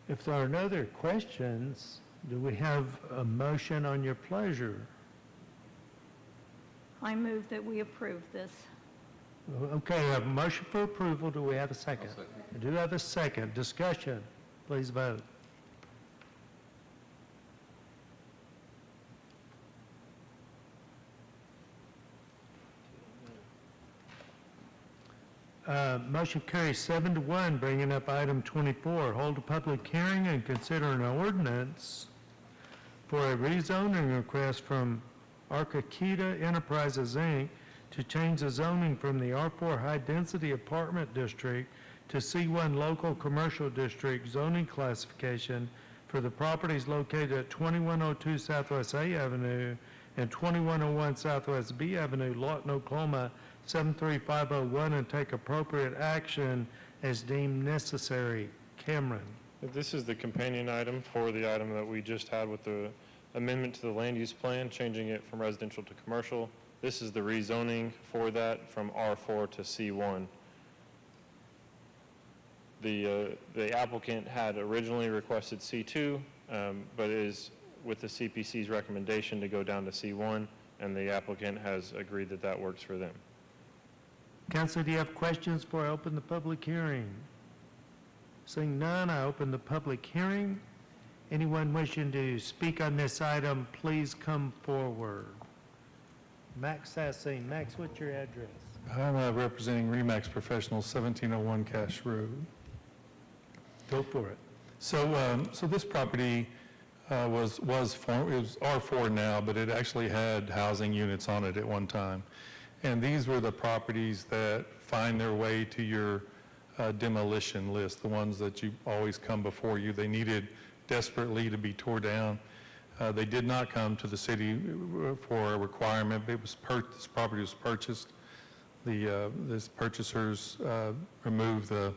If there are no other questions, do we have a motion on your pleasure? I move that we approve this. Okay, we have a motion for approval. Do we have a second? I do have a second. Discussion. Please vote. Motion carries 7-1, bringing up item 24. Hold a public hearing and consider an ordinance for a rezoning request from Archiketa Enterprises, Inc. to change the zoning from the R4 High Density Apartment District to C1 Local Commercial District zoning classification for the properties located at 2102 Southwest A Avenue and 2101 Southwest B Avenue, Lawton, Oklahoma, 73501, and take appropriate action as deemed necessary. Cameron. This is the companion item for the item that we just had with the amendment to the land use plan, changing it from residential to commercial. This is the rezoning for that from R4 to C1. The applicant had originally requested C2, but is with the CPC's recommendation to go down to C1, and the applicant has agreed that that works for them. Council, do you have questions before I open the public hearing? Seeing none, I open the public hearing. Anyone wishing to speak on this item, please come forward. Max Sassine. Max, what's your address? I'm representing Remax Professionals, 1701 Cash Road. Go for it. So this property it was R4 now, but it actually had housing units on it at one time. And these were the properties that find their way to your demolition list, the ones that you always come before you. They needed desperately to be tore down. They did not come to the city for a requirement. This property was purchased. This purchasers removed the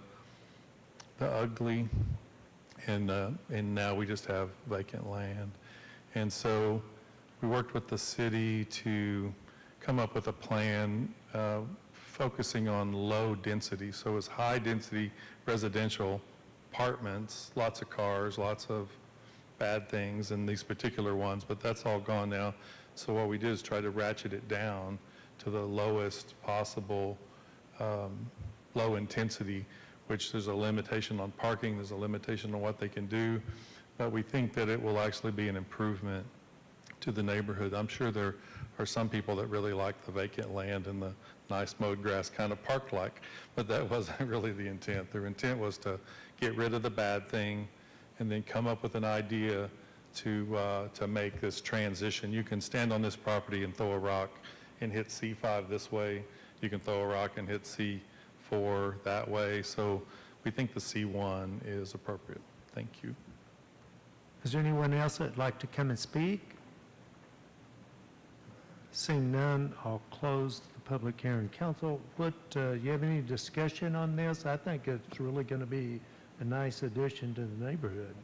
ugly, and now we just have vacant land. And so we worked with the city to come up with a plan focusing on low density. So it's high density residential apartments, lots of cars, lots of bad things in these particular ones, but that's all gone now. So what we did is try to ratchet it down to the lowest possible low intensity, which there's a limitation on parking, there's a limitation on what they can do, but we think that it will actually be an improvement to the neighborhood. I'm sure there are some people that really like the vacant land and the nice mowed grass kind of park-like, but that wasn't really the intent. Their intent was to get rid of the bad thing and then come up with an idea to make this transition. You can stand on this property and throw a rock and hit C5 this way. You can throw a rock and hit C4 that way. So we think the C1 is appropriate. Thank you. Is there anyone else that'd like to come and speak? Seeing none, I'll close the public hearing. Council, you have any discussion on this? I think it's really going to be a nice addition to the neighborhood.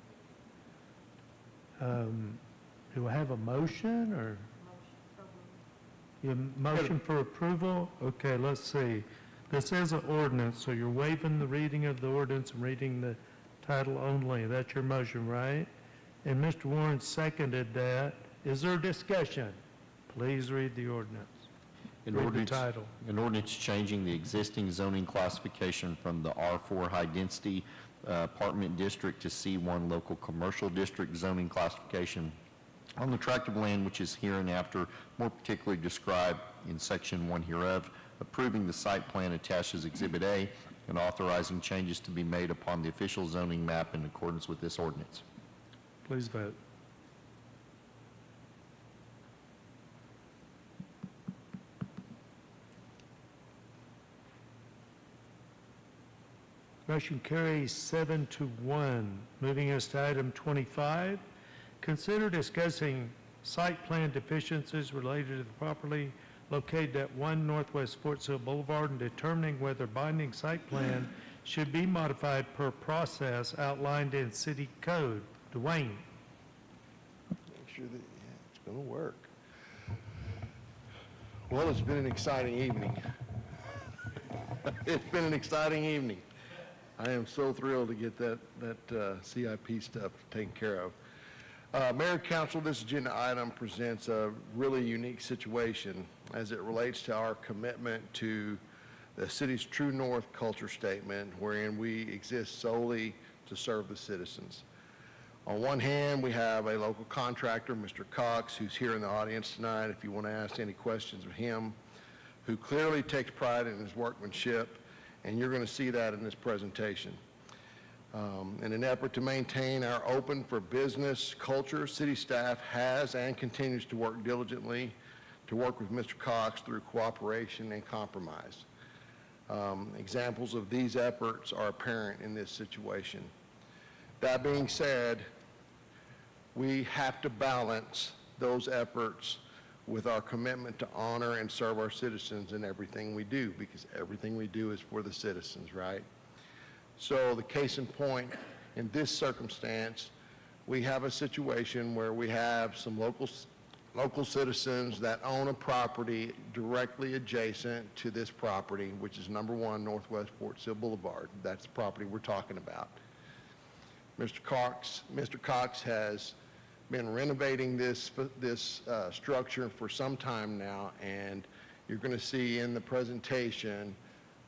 Do I have a motion or? Motion for approval? Okay, let's see. This is an ordinance, so you're waiving the reading of the ordinance and reading the title only. That's your motion, right? And Mr. Warren seconded that. Is there discussion? Please read the ordinance. Read the title. An ordinance changing the existing zoning classification from the R4 High Density Apartment District to C1 Local Commercial District zoning classification on the tract of land which is hereinafter more particularly described in Section 1 hereof, approving the site plan attached as Exhibit A, and authorizing changes to be made upon the official zoning map in accordance with this ordinance. Please vote. Motion carries 7-1. Moving us to item 25. Consider discussing site plan deficiencies related to the property located at 1 Northwest Sports Hill Boulevard and determining whether binding site plan should be modified per process outlined in city code. Dwayne. Make sure that it's going to work. Well, it's been an exciting evening. It's been an exciting evening. I am so thrilled to get that CIP stuff taken care of. Mayor and Council, this agenda item presents a really unique situation as it relates to our commitment to the city's True North culture statement, wherein we exist solely to serve the citizens. On one hand, we have a local contractor, Mr. Cox, who's here in the audience tonight if you want to ask any questions of him, who clearly takes pride in his workmanship and you're going to see that in this presentation. In an effort to maintain our open for business culture, city staff has and continues to work diligently to work with Mr. Cox through cooperation and compromise. Examples of these efforts are apparent in this situation. That being said, we have to balance those efforts with our commitment to honor and serve our citizens in everything we do, because everything we do is for the citizens, right? So the case in point, in this circumstance, we have a situation where we have some local citizens that own a property directly adjacent to this property, which is number 1 Northwest Fort Sill Boulevard. That's the property we're talking about. Mr. Cox has been renovating this structure for some time now, and you're going to see in the presentation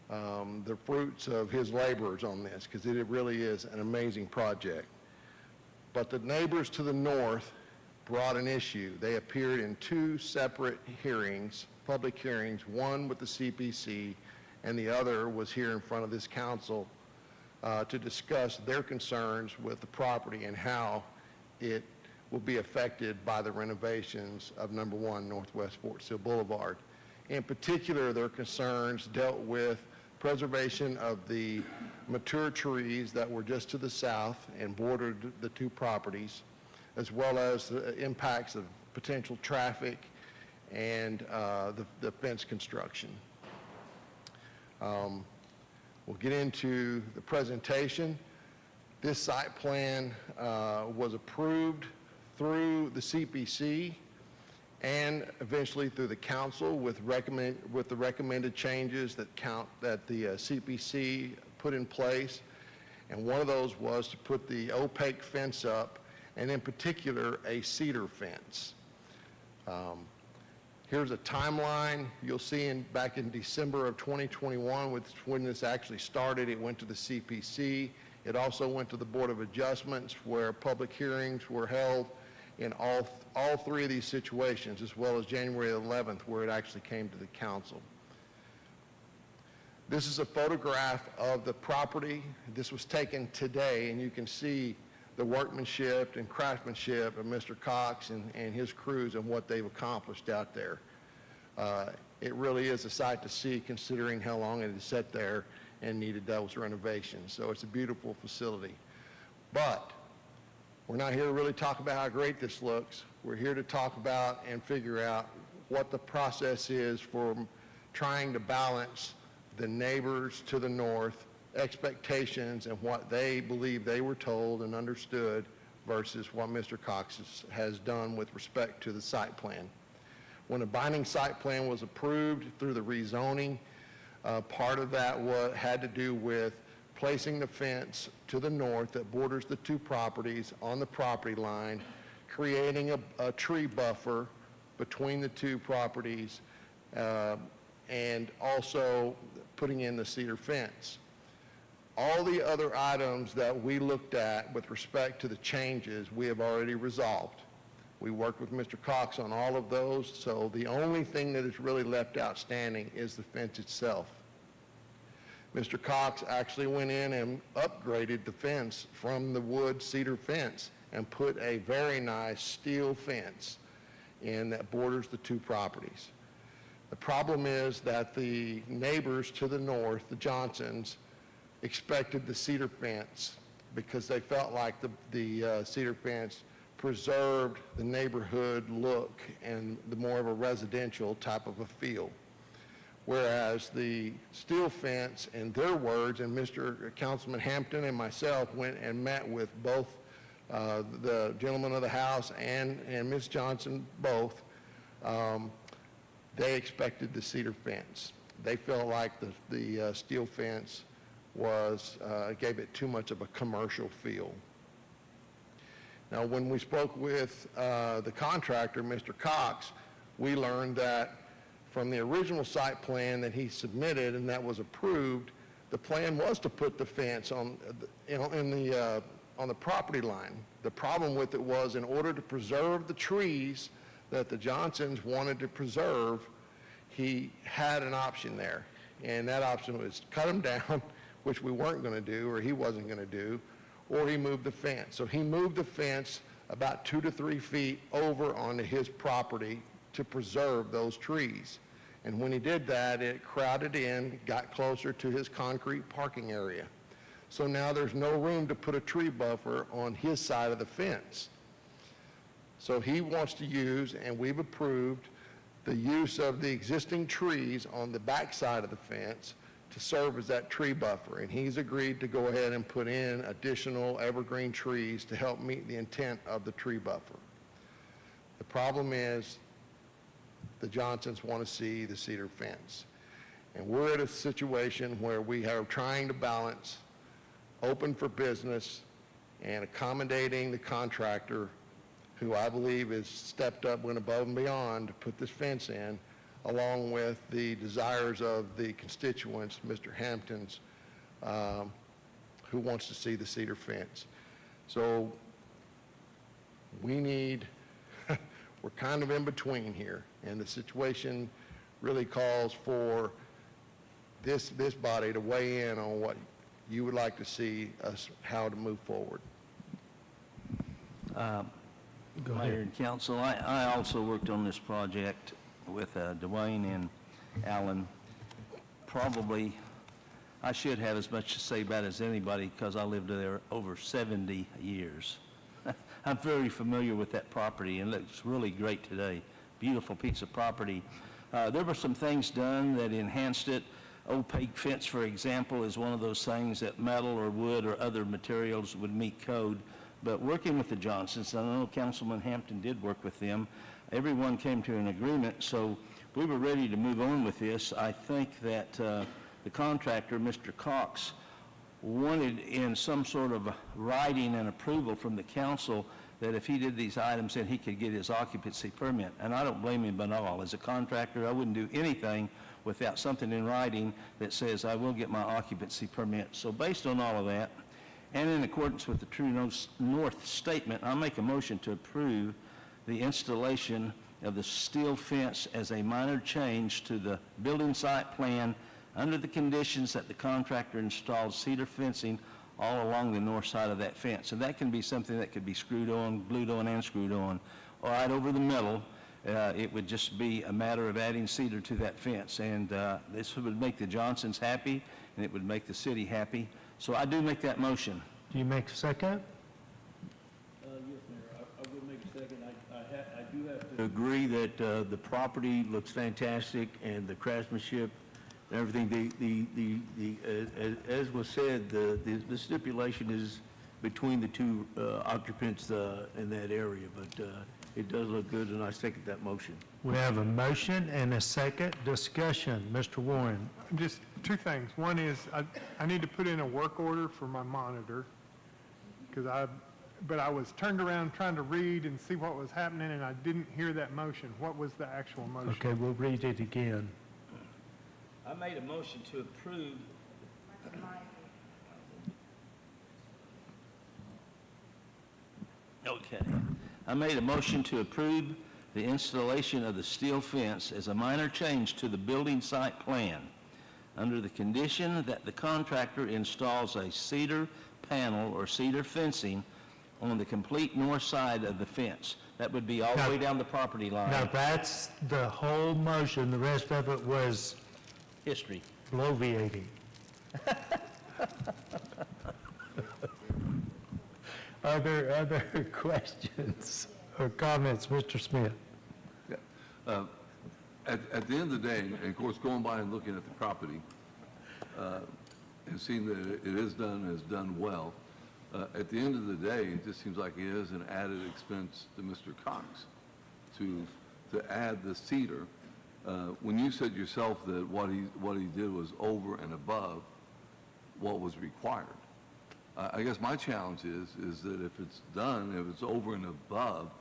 the fruits of his labors on this, because it really is an amazing project. But the neighbors to the north brought an issue. They appeared in 2 separate hearings, public hearings, one with the CPC, and the other was here in front of this council to discuss their concerns with the property and how it will be affected by the renovations of number 1 Northwest Fort Sill Boulevard. In particular, their concerns dealt with preservation of the mature trees that were just to the south and bordered the 2 properties, as well as the impacts of potential traffic and the fence construction. We'll get into the presentation. This site plan was approved through the CPC and eventually through the council with the recommended changes that the CPC put in place. And one of those was to put the opaque fence up, and in particular, a cedar fence. Here's a timeline. You'll see back in December of 2021, when this actually started, it went to the CPC. It also went to the Board of Adjustments, where public hearings were held in all 3 of these situations, as well as January 11th, where it actually came to the council. This is a photograph of the property. This was taken today, and you can see the workmanship and craftsmanship of Mr. Cox and his crews and what they've accomplished out there. It really is a sight to see, considering how long it has sat there and needed those renovations. So it's a beautiful facility. But we're not here to really talk about how great this looks. We're here to talk about and figure out what the process is for trying to balance the neighbors to the north expectations and what they believe they were told and understood versus what Mr. Cox has done with respect to the site plan. When a binding site plan was approved through the rezoning, part of that had to do with placing the fence to the north that borders the 2 properties on the property line, creating a tree buffer between the 2 properties, and also putting in the cedar fence. All the other items that we looked at with respect to the changes, we have already resolved. We worked with Mr. Cox on all of those, so the only thing that is really left outstanding is the fence itself. Mr. Cox actually went in and upgraded the fence from the wood cedar fence and put a very nice steel fence in that borders the 2 properties. The problem is that the neighbors to the north, the Johnsons, expected the cedar fence because they felt like the cedar fence preserved the neighborhood look and the more of a residential type of a feel. Whereas the steel fence, in their words, and Mr. Councilman Hampton and myself went and met with both the gentleman of the house and Ms. Johnson both, they expected the cedar fence. They felt like the steel fence gave it too much of a commercial feel. Now, when we spoke with the contractor, Mr. Cox, we learned that from the original site plan that he submitted and that was approved, the plan was to put the fence on the property line. The problem with it was, in order to preserve the trees that the Johnsons wanted to preserve, he had an option there. And that option was cut them down, which we weren't going to do, or he wasn't going to do, or he moved the fence. So he moved the fence about 2 to 3 feet over onto his property to preserve those trees. And when he did that, it crowded in, got closer to his concrete parking area. So now there's no room to put a tree buffer on his side of the fence. So he wants to use, and we've approved, the use of the existing trees on the back side of the fence to serve as that tree buffer. And he's agreed to go ahead and put in additional evergreen trees to help meet the intent of the tree buffer. The problem is the Johnsons want to see the cedar fence. And we're at a situation where we are trying to balance open for business and accommodating the contractor, who I believe has stepped up, went above and beyond to put this fence in, along with the desires of the constituents, Mr. Hampton's, who wants to see the cedar fence. So we need, we're kind of in between here, and the situation really calls for this body to weigh in on what you would like to see us, how to move forward. Mayor and council, I also worked on this project with Dwayne and Alan. Probably, I should have as much to say about it as anybody because I lived there over 70 years. I'm very familiar with that property, and it looks really great today. Beautiful piece of property. There were some things done that enhanced it. Opaque fence, for example, is one of those things that metal or wood or other materials would meet code. But working with the Johnsons, I know Councilman Hampton did work with them, everyone came to an agreement, so we were ready to move on with this. I think that the contractor, Mr. Cox, wanted in some sort of writing and approval from the council that if he did these items, then he could get his occupancy permit. And I don't blame him at all. As a contractor, I wouldn't do anything without something in writing that says I will get my occupancy permit. So based on all of that, and in accordance with the True North statement, I make a motion to approve the installation of the steel fence as a minor change to the building site plan under the conditions that the contractor installs cedar fencing all along the north side of that fence. And that can be something that could be screwed on, glued on, and screwed on. All right, over the middle, it would just be a matter of adding cedar to that fence. And this would make the Johnsons happy, and it would make the city happy. So I do make that motion. Do you make a second? Yes, Mayor, I would make a second. I do have to agree that the property looks fantastic and the craftsmanship and everything. As was said, the stipulation is between the two occupants in that area, but it does look good, and I second that motion. We have a motion and a second discussion. Mr. Warren. Just two things. One is I need to put in a work order for my monitor but I was turned around trying to read and see what was happening, and I didn't hear that motion. What was the actual motion? Okay, we'll read it again. I made a motion to approve. Okay. I made a motion to approve the installation of the steel fence as a minor change to the building site plan under the condition that the contractor installs a cedar panel or cedar fencing on the complete north side of the fence. That would be all the way down the property line. Now, that's the whole motion. The rest of it was history. Bloviating. Are there other questions or comments? Mr. Smith? At the end of the day, and of course, going by and looking at the property, and seeing that it is done well, at the end of the day, it just seems like it is an added expense to Mr. Cox to add the cedar. When you said yourself that what he did was over and above what was required, I guess my challenge is that if it's done, if it's over and above,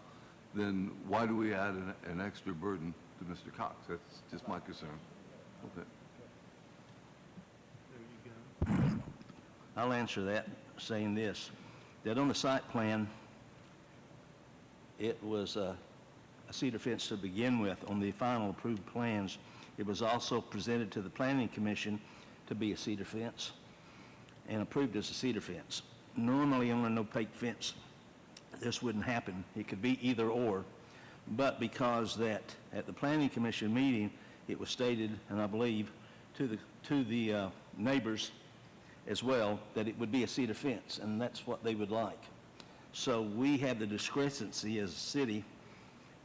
then why do we add an extra burden to Mr. Cox? That's just my concern. Okay. I'll answer that saying this, that on the site plan, it was a cedar fence to begin with. On the final approved plans, It was also presented to the Planning Commission to be a cedar fence and approved as a cedar fence. Normally on an opaque fence, this wouldn't happen. It could be either or, but because that at the Planning Commission meeting, it was stated, and I believe to the neighbors as well, that it would be a cedar fence, and that's what they would like. So we have the discrepancy as a city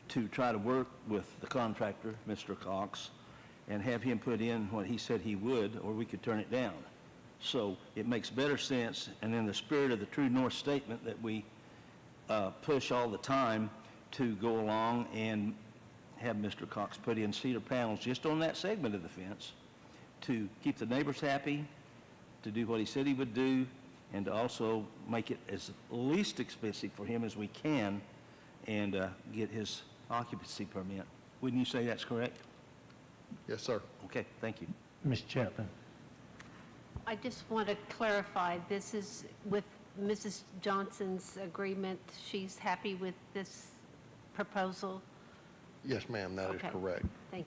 to try to work with the contractor, Mr. Cox, and have him put in what he said he would, or we could turn it down. So it makes better sense, and in the spirit of the True North statement that we push all the time, to go along and have Mr. Cox put in cedar panels just on that segment of the fence to keep the neighbors happy, to do what he said he would do, and to also make it as least expensive for him as we can, and get his occupancy permit. Wouldn't you say that's correct? Yes, sir. Okay, thank you. Ms. Chapman? I just want to clarify, this is with Mrs. Johnson's agreement. She's happy with this proposal? Yes, ma'am, that is Okay. correct. Thank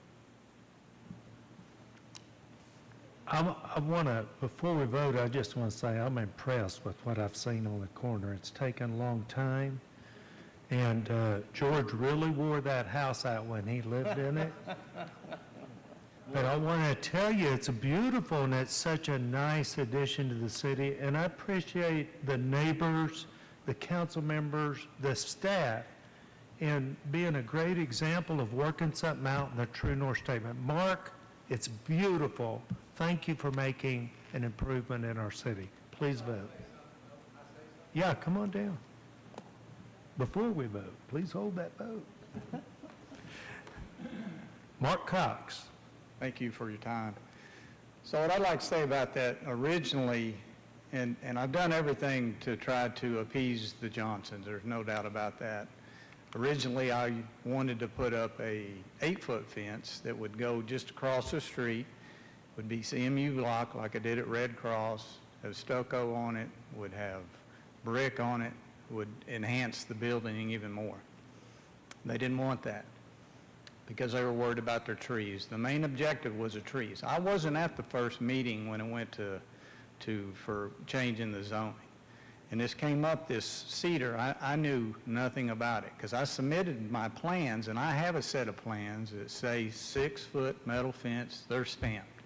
I want to, before we vote, I just want to say I'm impressed with what I've seen on the corner. It's taken a long time, and George really wore that house out when he lived in it. But I want to tell you, it's beautiful, and it's such a nice addition to the city, and I appreciate the neighbors, the council members, the staff, in being a great example of working something out in the True North statement. Mark, it's beautiful. Thank you for making an improvement in our city. Please vote. Yeah, come on down. Before we vote, please hold that vote. Mark Cox. Thank you for your time. So what I'd like to say about that originally, and I've done everything to try to appease the Johnsons, there's no doubt about that. Originally, I wanted to put up a 8-foot fence that would go just across the street, would be CMU block like I did at Red Cross, have stucco on it, would have brick on it, would enhance the building even more. They didn't want that because they were worried about their trees. The main objective was the trees. I wasn't at the first meeting when it went for changing the zoning. And this came up, this cedar, I knew nothing about it because I submitted my plans, and I have a set of plans that say 6-foot metal fence, they're stamped,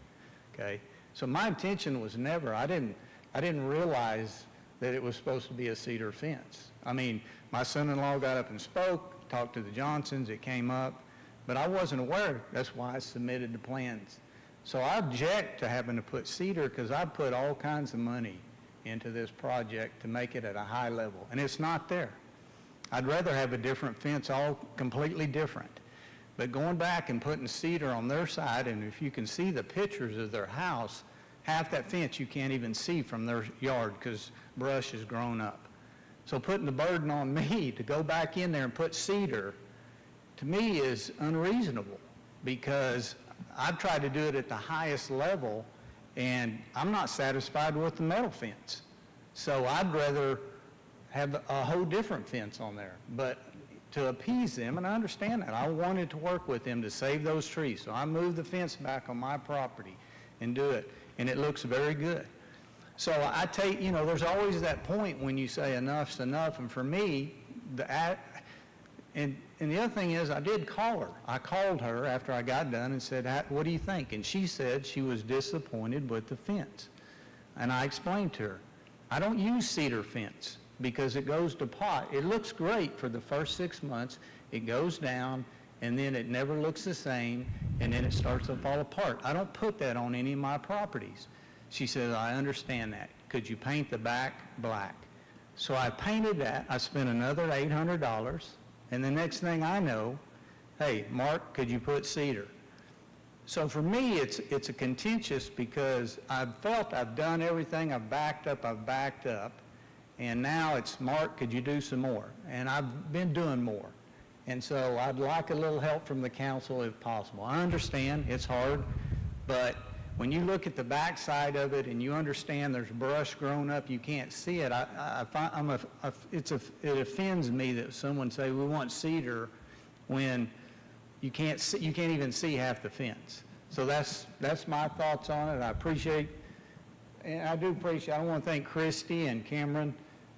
okay? So my intention was never, I didn't realize that it was supposed to be a cedar fence. I mean, my son-in-law got up and spoke, talked to the Johnsons, it came up, but I wasn't aware. That's why I submitted the plans. So I object to having to put cedar because I put all kinds of money into this project to make it at a high level, and it's not there. I'd rather have a different fence, all completely different. But going back and putting cedar on their side, and if you can see the pictures of their house, half that fence you can't even see from their yard because brush has grown up. So putting the burden on me to go back in there and put cedar, to me, is unreasonable because I've tried to do it at the highest level, and I'm not satisfied with the metal fence. So I'd rather have a whole different fence on there. But to appease them, and I understand that, I wanted to work with them to save those trees. So I moved the fence back on my property and do it, and it looks very good. So I take, there's always that point when you say enough's enough, and for me, and the other thing is, I did call her. I called her after I got done and said, what do you think? And she said she was disappointed with the fence. And I explained to her, I don't use cedar fence because it goes to pot. It looks great for the first 6 months. It goes down, and then it never looks the same, and then it starts to fall apart. I don't put that on any of my properties. She said, I understand that. Could you paint the back black? So I painted that. I spent another $800. And the next thing I know, hey, Mark, could you put cedar? So for me, it's a contentious because I've felt I've done everything. I've backed up. And now it's, Mark, could you do some more? And I've been doing more. And so I'd like a little help from the council if possible. I understand it's hard, but when you look at the back side of it and you understand there's brush grown up, you can't see it. It offends me that someone say we want cedar when you can't even see half the fence. So that's my thoughts on it. I appreciate, and I do appreciate, I want to thank Christy and Cameron.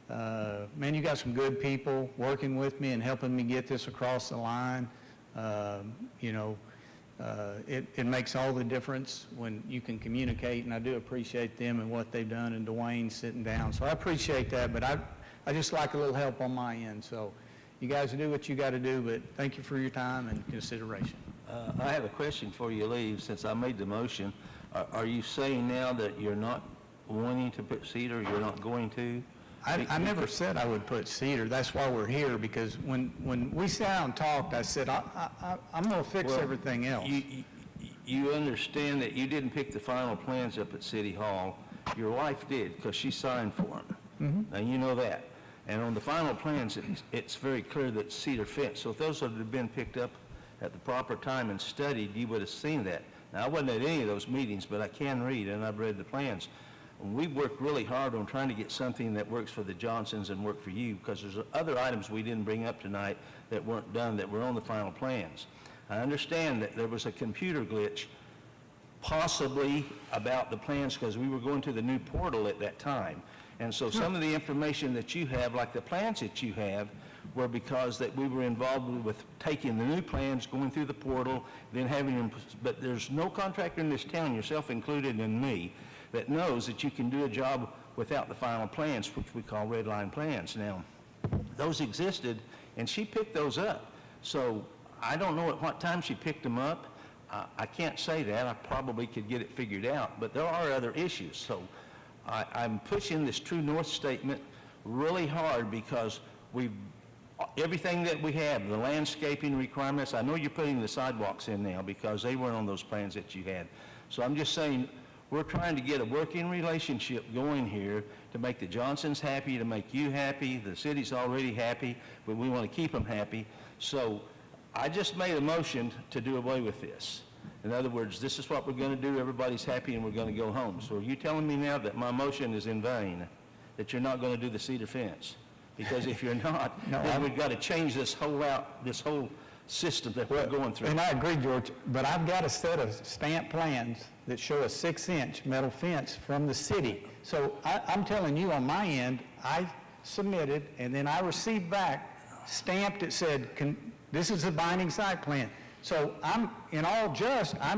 Man, you got some good people working with me and helping me get this across the line. You know, it makes all the difference when you can communicate, and I do appreciate them and what they've done, and Dwayne sitting down. So I appreciate that, but I just like a little help on my end. So you guys do what you got to do, but thank you for your time and consideration. I have a question before you leave. Since I made the motion, are you saying now that you're not wanting to put cedar, you're not going to? I never said I would put cedar. That's why we're here, because when we sat down and talked, I said, I'm going to fix everything else. You understand that you didn't pick the final plans up at City Hall. Your wife did, because she signed for them. And you know that. And on the final plans, it's very clear that cedar fence. So if those had been picked up at the proper time and studied, you would have seen that. Now, I wasn't at any of those meetings, but I can read, and I've read the plans. We've worked really hard on trying to get something that works for the Johnsons and work for you, because there's other items we didn't bring up tonight that weren't done that were on the final plans. I understand that there was a computer glitch possibly about the plans because we were going to the new portal at that time. And so some of the information that you have, like the plans that you have, were because that we were involved with taking the new plans, going through the portal, then having them, but there's no contractor in this town, yourself included and me, that knows that you can do a job without the final plans, which we call red line plans. Now, those existed, and she picked those up. So I don't know at what time she picked them up. I can't say that. I probably could get it figured out, but there are other issues. So I'm pushing this True North statement really hard because everything that we have, the landscaping requirements, I know you're putting the sidewalks in now because they weren't on those plans that you had. So I'm just saying, we're trying to get a working relationship going here to make the Johnsons happy, to make you happy. The city's already happy, but we want to keep them happy. So I just made a motion to do away with this. In other words, this is what we're going to do. Everybody's happy and we're going to go home. So are you telling me now that my motion is in vain, that you're not going to do the cedar fence? Because if you're not, then we've got to change this whole system that we're going through. And I agree, George, but I've got a set of stamp plans that show a 6-inch metal fence from the city. So I'm telling you, on my end, I submitted, and then I received back stamped that said, this is a binding site plan. So I'm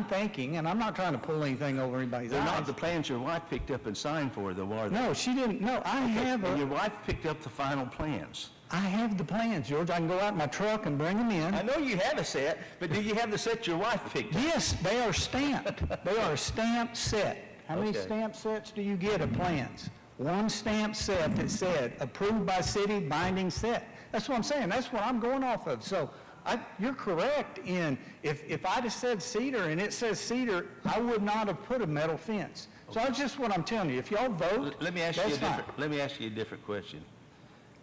thinking, and I'm not trying to pull anything over anybody's eyes. They're not the plans your wife picked up and signed for, though, are they? No, she didn't. No, I have. And your wife picked up the final plans. I have the plans, George. I can go out in my truck and bring them in. I know you have a set, but do you have the set your wife picked up? Yes, they are stamped. They are a stamped set. How many stamp sets do you get of plans? One stamp set that said, approved by city, binding set. That's what I'm saying. That's what I'm going off of. So you're correct in, if I'd have said cedar and it says cedar, I would not have put a metal fence. So that's just what I'm telling you. If y'all vote, let me ask you a different question.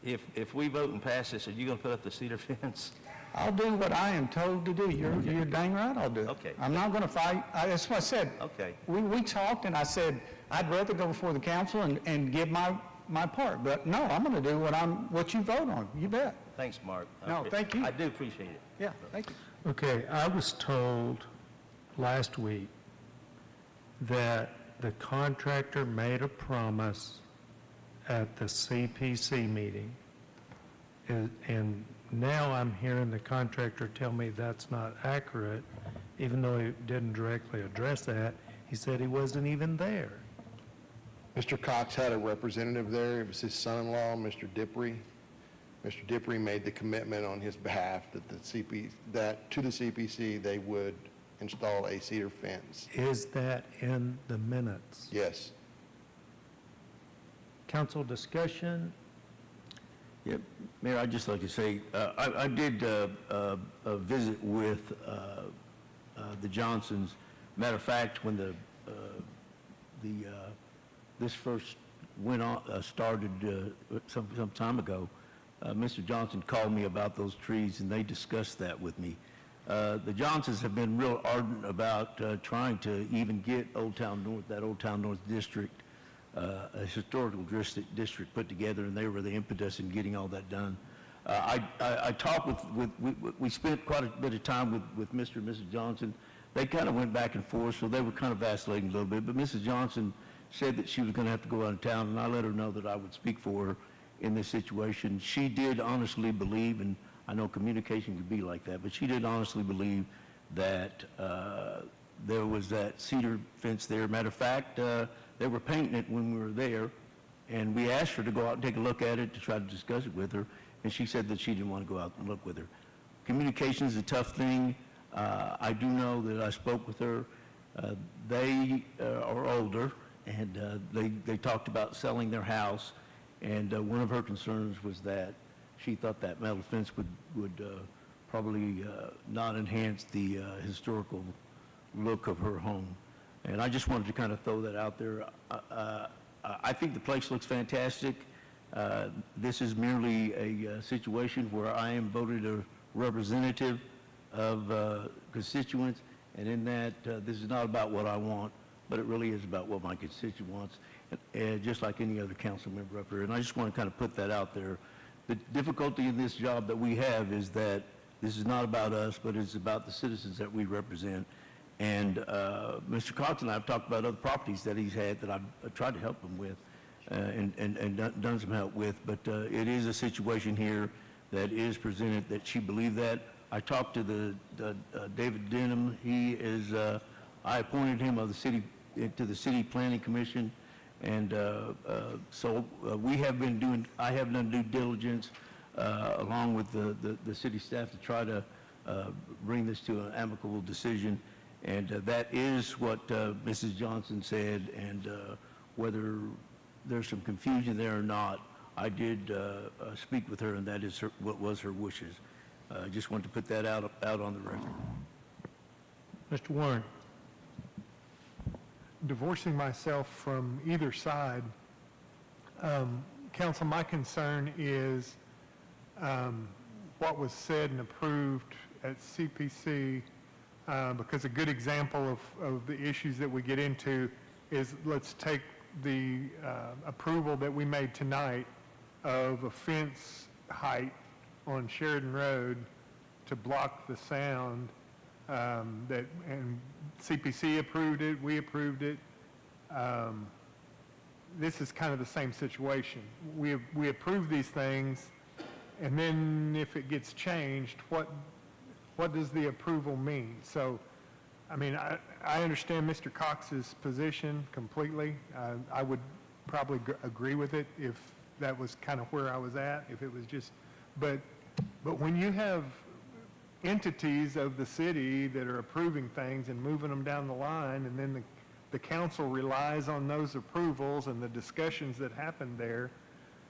If we vote and pass this, are you going to put up the cedar fence? I'll do what I am told to do. You're dang right I'll do it. Okay. I'm not going to fight. That's what I said. Okay. We talked, and I said, I'd rather go before the council and give my part. But no, I'm going to do what you vote on. You bet. Thanks, Mark. No, thank you. I do appreciate it. Yeah, thank you. Okay, I was told last week that the contractor made a promise at the CPC meeting, and now I'm hearing the contractor tell me that's not accurate, even though he didn't directly address that. He said he wasn't even there. Mr. Cox had a representative there. It was his son-in-law, Mr. Dippery. Mr. Dippery made the commitment on his behalf that to the CPC they would install a cedar fence. Is that in the minutes? Yes. Council discussion? Yeah, Mayor, I'd just like to say, I did a visit with the Johnsons. Matter of fact, when this first went on, started some time ago, Mr. Johnson called me about those trees, and they discussed that with me. The Johnsons have been real ardent about trying to even get Old Town North, that Old Town North district, a historical district put together, and they were the impetus in getting all that done. I talked we spent quite a bit of time with Mr. and Mrs. Johnson. they kind of went back and forth, so they were kind of vacillating a little bit. But Mrs. Johnson said that she was going to have to go out of town, and I let her know that I would speak for her in this situation. She did honestly believe, and I know communication can be like that, but she did honestly believe that there was that cedar fence there. Matter of fact, they were painting it when we were there, and we asked her to go out and take a look at it to try to discuss it with her, and she said that she didn't want to go out and look with her. Communication is a tough thing. I do know that I spoke with her. They are older, and they talked about selling their house, and one of her concerns was that she thought that metal fence would probably not enhance the historical look of her home. And I just wanted to kind of throw that out there. I think the place looks fantastic. This is merely a situation where I am voted a representative of constituents, and in that, this is not about what I want, but it really is about what my constituent wants, just like any other council member up here. And I just want to kind of put that out there. The difficulty in this job that we have is that this is not about us, but it's about the citizens that we represent. And Mr. Cox and I have talked about other properties that he's had that I've tried to help him with and done some help with. But it is a situation here that is presented that she believed that. I talked to the David Denham. He is, I appointed him of the city to the City Planning Commission. And so we have been doing, I have done due diligence along with the city staff to try to bring this to an amicable decision. And that is what Mrs. Johnson said, and whether there's some confusion there or not, I did speak with her, and that is what was her wishes. I just wanted to put that out on the record. Mr. Warren. Divorcing myself from either side, Council, my concern is what was said and approved at CPC, because a good example of the issues that we get into is, let's take the approval that we made tonight of a fence height on Sheridan Road to block the sound, and CPC approved it, we approved it. This is kind of the same situation. We approve these things, and then if it gets changed, what does the approval mean? So, I mean, I understand Mr. Cox's position completely. I would probably agree with it if that was kind of where I was at, if it was just, but when you have entities of the city that are approving things and moving them down the line, and then the council relies on those approvals and the discussions that happened there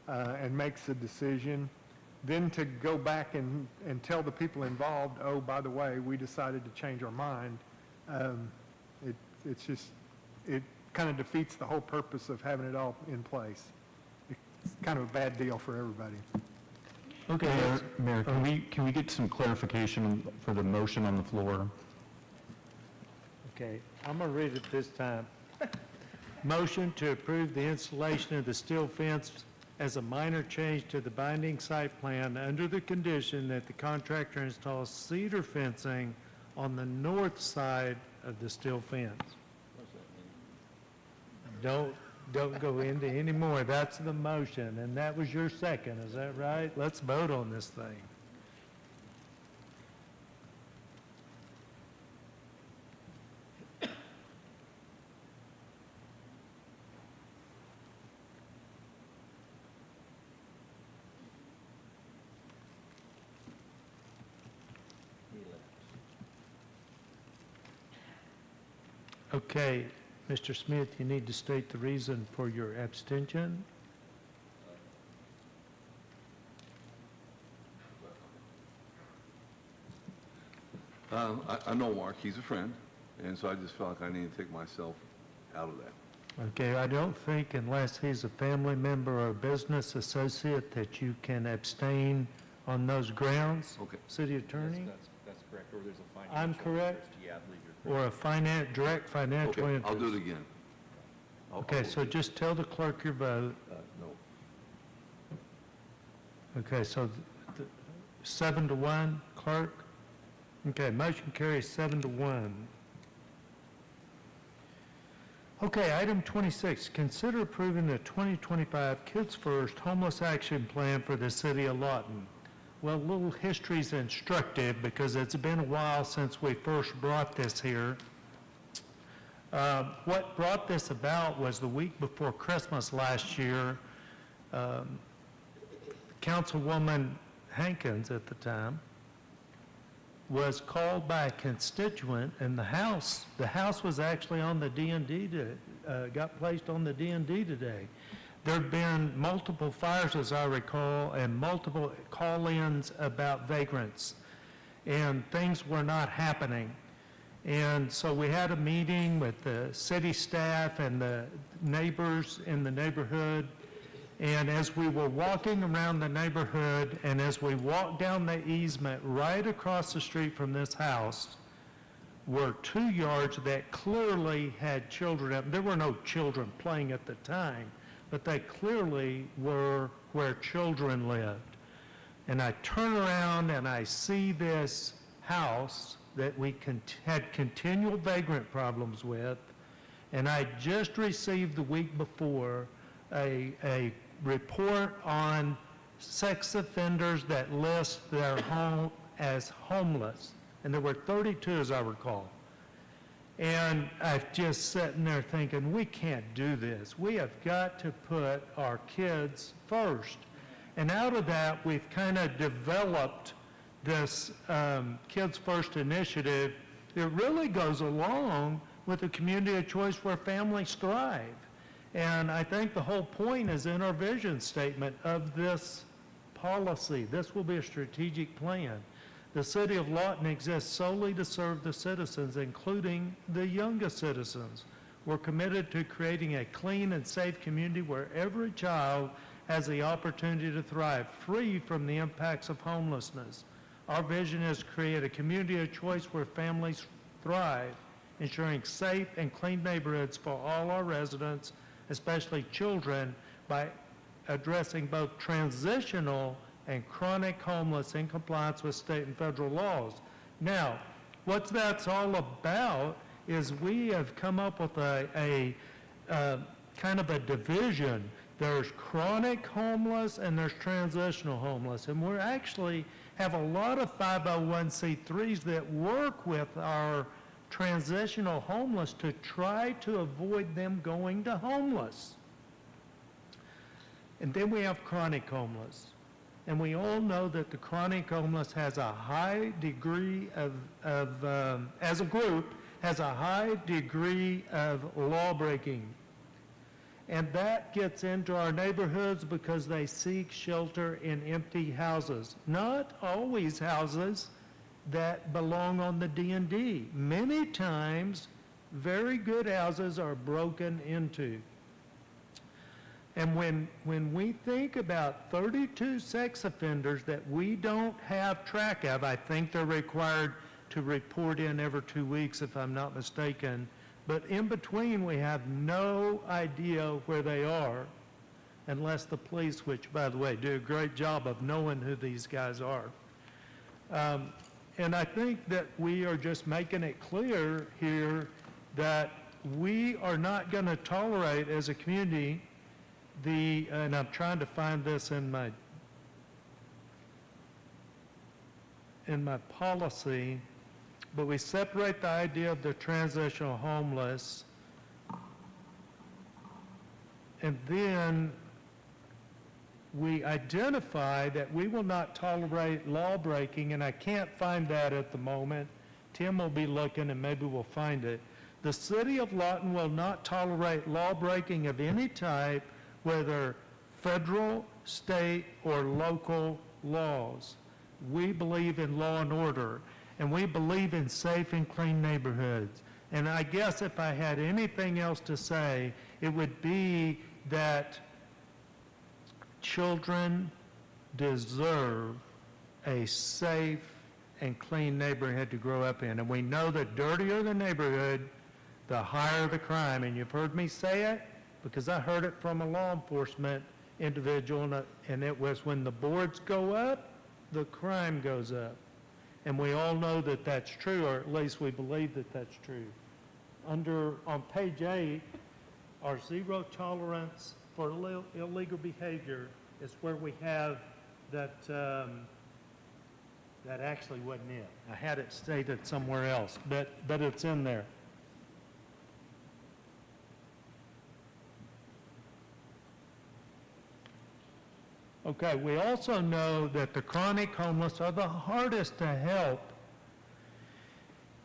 and makes a decision, then to go back and tell the people involved, oh, by the way, we decided to change our mind, it kind of defeats the whole purpose of having it all in place. It's kind of a bad deal for everybody. Okay, Mayor, can we get some clarification for the motion on the floor? Okay, I'm going to read it this time. Motion to approve the installation of the steel fence as a minor change to the binding site plan under the condition that the contractor installs cedar fencing on the north side of the steel fence. Don't go into any more. That's the motion, and that was your second, is that right? Let's vote on this thing. Okay, Mr. Smith, you need to state the reason for your abstention. I know Mark, he's a friend, and so I just felt like I needed to take myself out of that. Okay, I don't think unless he's a family member or a business associate that you can abstain on those grounds. Okay. City Attorney? That's correct, or there's a financial I'm correct? interest. Yeah, I believe you're correct. Or a direct financial Okay, interest? I'll do it again. Okay, so just tell the clerk your vote. No. Okay, so 7-1, clerk? Okay, motion carries 7-1. Okay, item 26, consider approving the 2025 Kids First Homeless Action Plan for the city of Lawton. Well, a little history's instructive because it's been a while since we first brought this here. What brought this about was the week before Christmas last year, Councilwoman Hankins at the time was called by a constituent, and the house was actually on the D&D, got placed on the D&D today. There'd been multiple fires, as I recall, and multiple call-ins about vagrants, and things were not happening. And so we had a meeting with the city staff and the neighbors in the neighborhood, and as we were walking around the neighborhood, and as we walked down the easement right across the street from this house, were 2 yards that clearly had children up. There were no children playing at the time, but they clearly were where children lived. And I turn around and I see this house that we had continual vagrant problems with, and I just received the week before a report on sex offenders that list their home as homeless, and there were 32 as I recall. And I'm just sitting there thinking, we can't do this. We have got to put our kids first. And out of that, we've kind of developed this Kids First initiative. It really goes along with the community of choice where families thrive. And I think the whole point is in our vision statement of this policy. This will be a strategic plan. The city of Lawton exists solely to serve the citizens, including the youngest citizens. We're committed to creating a clean and safe community where every child has the opportunity to thrive, free from the impacts of homelessness. Our vision is to create a community of choice where families thrive, ensuring safe and clean neighborhoods for all our residents, especially children, by addressing both transitional and chronic homeless in compliance with state and federal laws. Now, what that's all about is we have come up with a kind of a division. There's chronic homeless and there's transitional homeless, and we actually have a lot of 501c3s that work with our transitional homeless to try to avoid them going to homeless. And then we have chronic homeless. And we all know that the chronic homeless has a high degree as a group, has a high degree of law breaking. And that gets into our neighborhoods because they seek shelter in empty houses. Not always houses that belong on the D&D. Many times, very good houses are broken into. And when we think about 32 sex offenders that we don't have track of, I think they're required to report in every 2 weeks, if I'm not mistaken. But in between, we have no idea where they are unless the police, which, by the way, do a great job of knowing who these guys are. And I think that we are just making it clear here that we are not going to tolerate as a community and I'm trying to find this in my policy, but we separate the idea of the transitional homeless, and then we identify that we will not tolerate law breaking, and I can't find that at the moment. Tim will be looking and maybe we'll find it. The city of Lawton will not tolerate law breaking of any type, whether federal, state, or local laws. We believe in law and order, and we believe in safe and clean neighborhoods. And I guess if I had anything else to say, it would be that children deserve a safe and clean neighborhood to grow up in. And we know the dirtier the neighborhood, the higher the crime. And you've heard me say it because I heard it from a law enforcement individual, and it was when the boards go up, the crime goes up. And we all know that that's true, or at least we believe that that's true. On page 8, our zero tolerance for illegal behavior is where we have that, that actually wasn't it. I had it stated somewhere else, but it's in there. Okay, we also know that the chronic homeless are the hardest to help.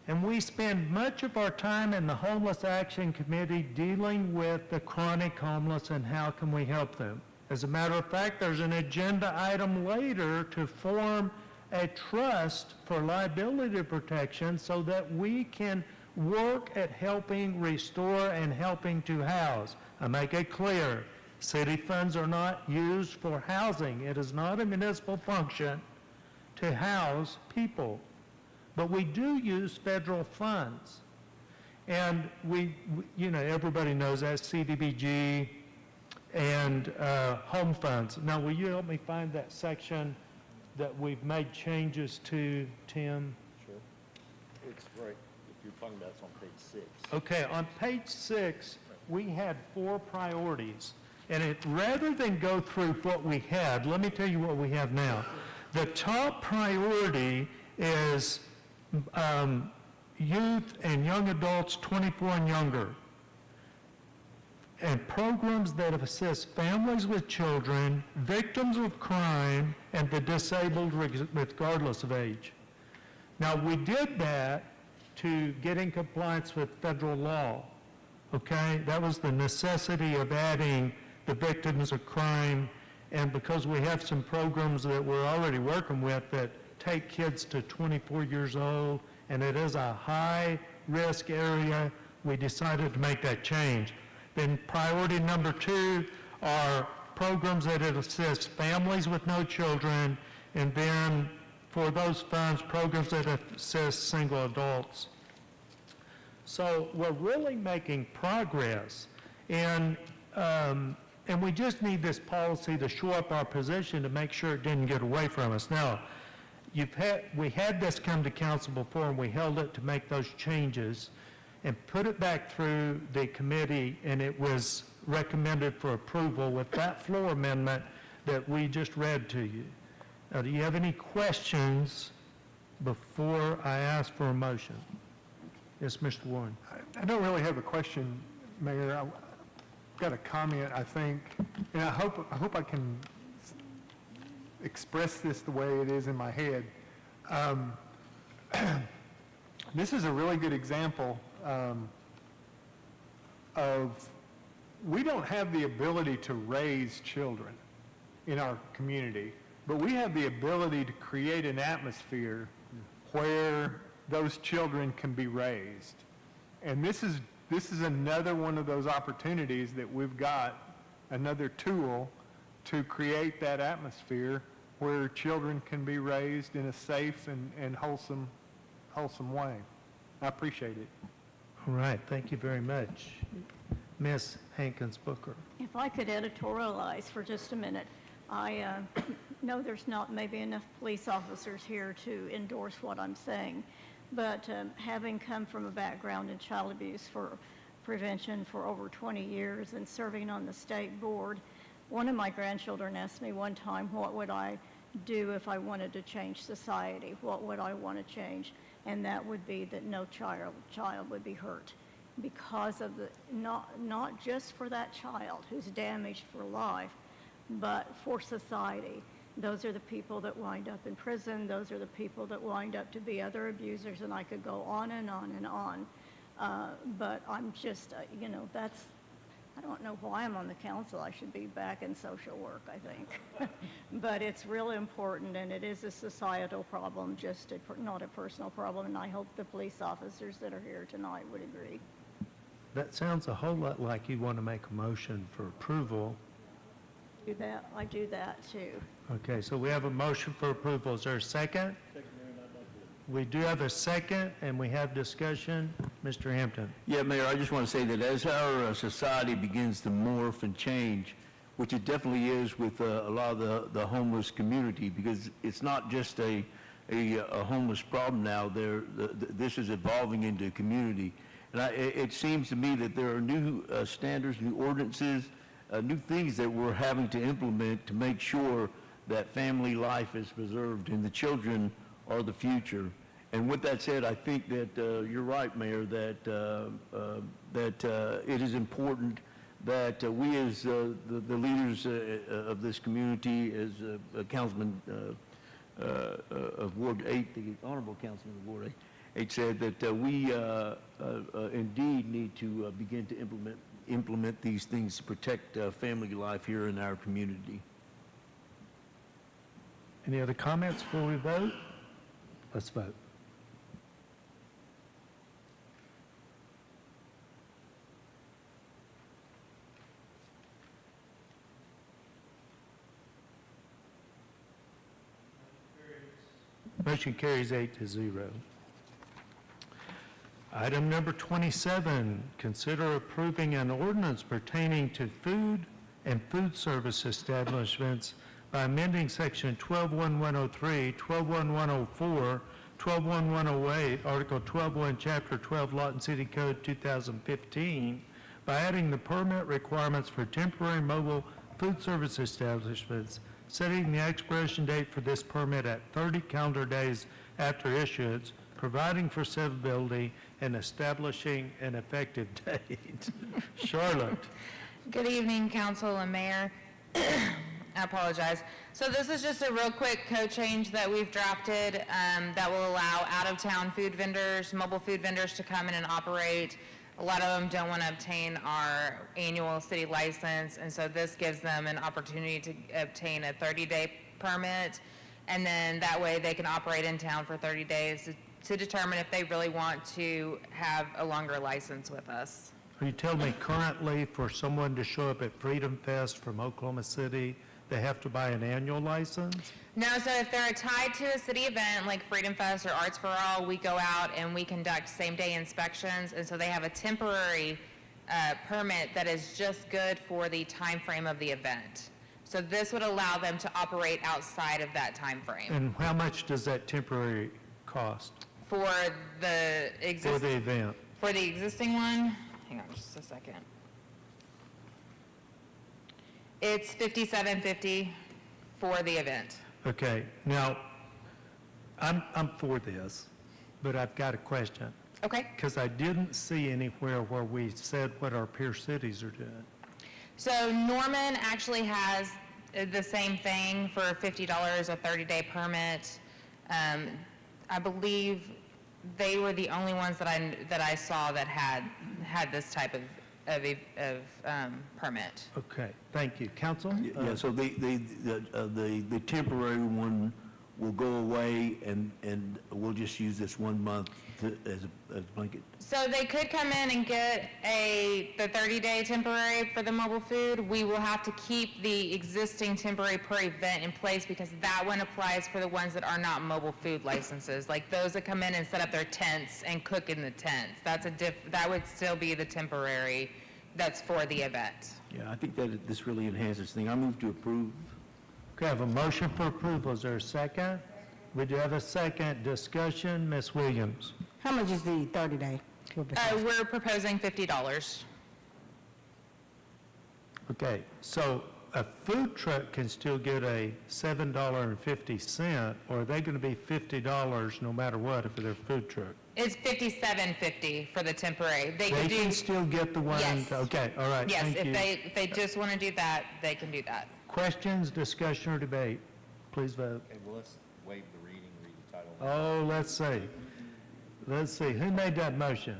And we spend much of our time in the Homeless Action Committee dealing with the chronic homeless and how can we help them. As a matter of fact, there's an agenda item later to form a trust for liability protection so that we can work at helping restore and helping to house. I make it clear, city funds are not used for housing. It is not a municipal function to house people. But we do use federal funds. And you know, everybody knows that, CDBG and home funds. Now, will you help me find that section that we've made changes to, Tim? Sure. It's right, if you're talking about, it's on page 6. Okay, on page 6, we had 4 priorities. And rather than go through what we had, let me tell you what we have now. The top priority is youth and young adults 24 and younger, and programs that assist families with children, victims of crime, and the disabled regardless of age. Now, we did that to get in compliance with federal law, okay? That was the necessity of adding the victims of crime, and because we have some programs that we're already working with that take kids to 24 years old, and it is a high-risk area, we decided to make that change. Then priority number 2 are programs that assist families with no children, and then for those funds, programs that assist single adults. So we're really making progress, and we just need this policy to shore up our position to make sure it didn't get away from us. Now, we had this come to council before, and we held it to make those changes and put it back through the committee, and it was recommended for approval with that floor amendment that we just read to you. Now, do you have any questions before I ask for a motion? Yes, Mr. Warren. I don't really have a question, Mayor. I've got a comment, I think, and I hope I can express this the way it is in my head. This is a really good example of we don't have the ability to raise children in our community, but we have the ability to create an atmosphere where those children can be raised. And this is another one of those opportunities that we've got, another tool to create that atmosphere where children can be raised in a safe and wholesome way. I appreciate it. All right, thank you very much. Ms. Hankins Booker. If I could editorialize for just a minute, I know there's not maybe enough police officers here to endorse what I'm saying, but having come from a background in child abuse for prevention for over 20 years and serving on the state board, one of my grandchildren asked me one time, what would I do if I wanted to change society? What would I want to change? And that would be that no child would be hurt, because of the, not just for that child who's damaged for life, but for society. Those are the people that wind up in prison. Those are the people that wind up to be other abusers, and I could go on and on and on. But I'm just, you know, I don't know why I'm on the council. I should be back in social work, I think. But it's really important, and it is a societal problem, just not a personal problem, and I hope the police officers that are here tonight would agree. That sounds a whole lot like you want to make a motion for approval. I do that too. Okay, so we have a motion for approval. Is there a second? We do have a second, and we have discussion. Mr. Hampton. Yeah, Mayor, I just want to say that as our society begins to morph and change, which it definitely is with a lot of the homeless community, because it's not just a homeless problem now. This is evolving into a community, And it seems to me that there are new standards, new ordinances, new things that we're having to implement to make sure that family life is preserved and the children are the future. And with that said, I think that you're right, Mayor, that it is important that we as the leaders of this community, as Councilman of Ward 8, the Honorable Councilman of Ward 8 said, that we indeed need to begin to implement these things to protect family life here in our community. Any other comments before we vote? Let's vote. Motion carries 8-0. Item number 27, consider approving an ordinance pertaining to food and food service establishments by amending section 121103, 121104, 121108, Article 12.1, Chapter 12, Lawton City Code 2015, by adding the permit requirements for temporary mobile food service establishments, setting the expiration date for this permit at 30 calendar days after issuance, providing for severability, and establishing an effective date. Charlotte. Good evening, Council and Mayor. I apologize. So this is just a real quick code change that we've drafted that will allow out-of-town food vendors, mobile food vendors to come in and operate. A lot of them don't want to obtain our annual city license, and so this gives them an opportunity to obtain a 30-day permit, and then that way they can operate in town for 30 days to determine if they really want to have a longer license with us. Are you telling me currently for someone to show up at Freedom Fest from Oklahoma City, they have to buy an annual license? No, so if they're tied to a city event like Freedom Fest or Arts for All, we go out and we conduct same-day inspections, and so they have a temporary permit that is just good for the time frame of the event. So this would allow them to operate outside of that time frame. And how much does that temporary cost For the for the event? For the existing one, hang on just a second. It's $57.50 for the event. Okay, now, I'm for this, but I've got a question. Okay. Because I didn't see anywhere where we said what our peer cities are doing. So Norman actually has the same thing for $50, a 30-day permit. I believe they were the only ones that I saw that had this type of permit. Okay, thank you. Council? Yeah, so the temporary one will go away, and we'll just use this 1 month as a blanket. So they could come in and get the 30-day temporary for the mobile food. We will have to keep the existing temporary per event in place because that one applies for the ones that are not mobile food licenses, like those that come in and set up their tents and cook in the tents. That would still be the temporary that's for the event. Yeah, I think that this really enhances things. I move to approve. Okay, I have a motion for approval. Is there a second? We do have a second. Discussion. Ms. Williams. How much is the 30-day? We're proposing $50. Okay, so a food truck can still get a $7.50, or are they going to be $50 no matter what if they're a food truck? It's $57.50 for the temporary. They can still get the one? Yes. Okay, all right, Yes, thank you. if they just want to do that, they can do that. Questions, discussion, or debate? Please vote. Okay, well, let's waive the reading, read the title. Oh, let's see. Let's see, who made that motion?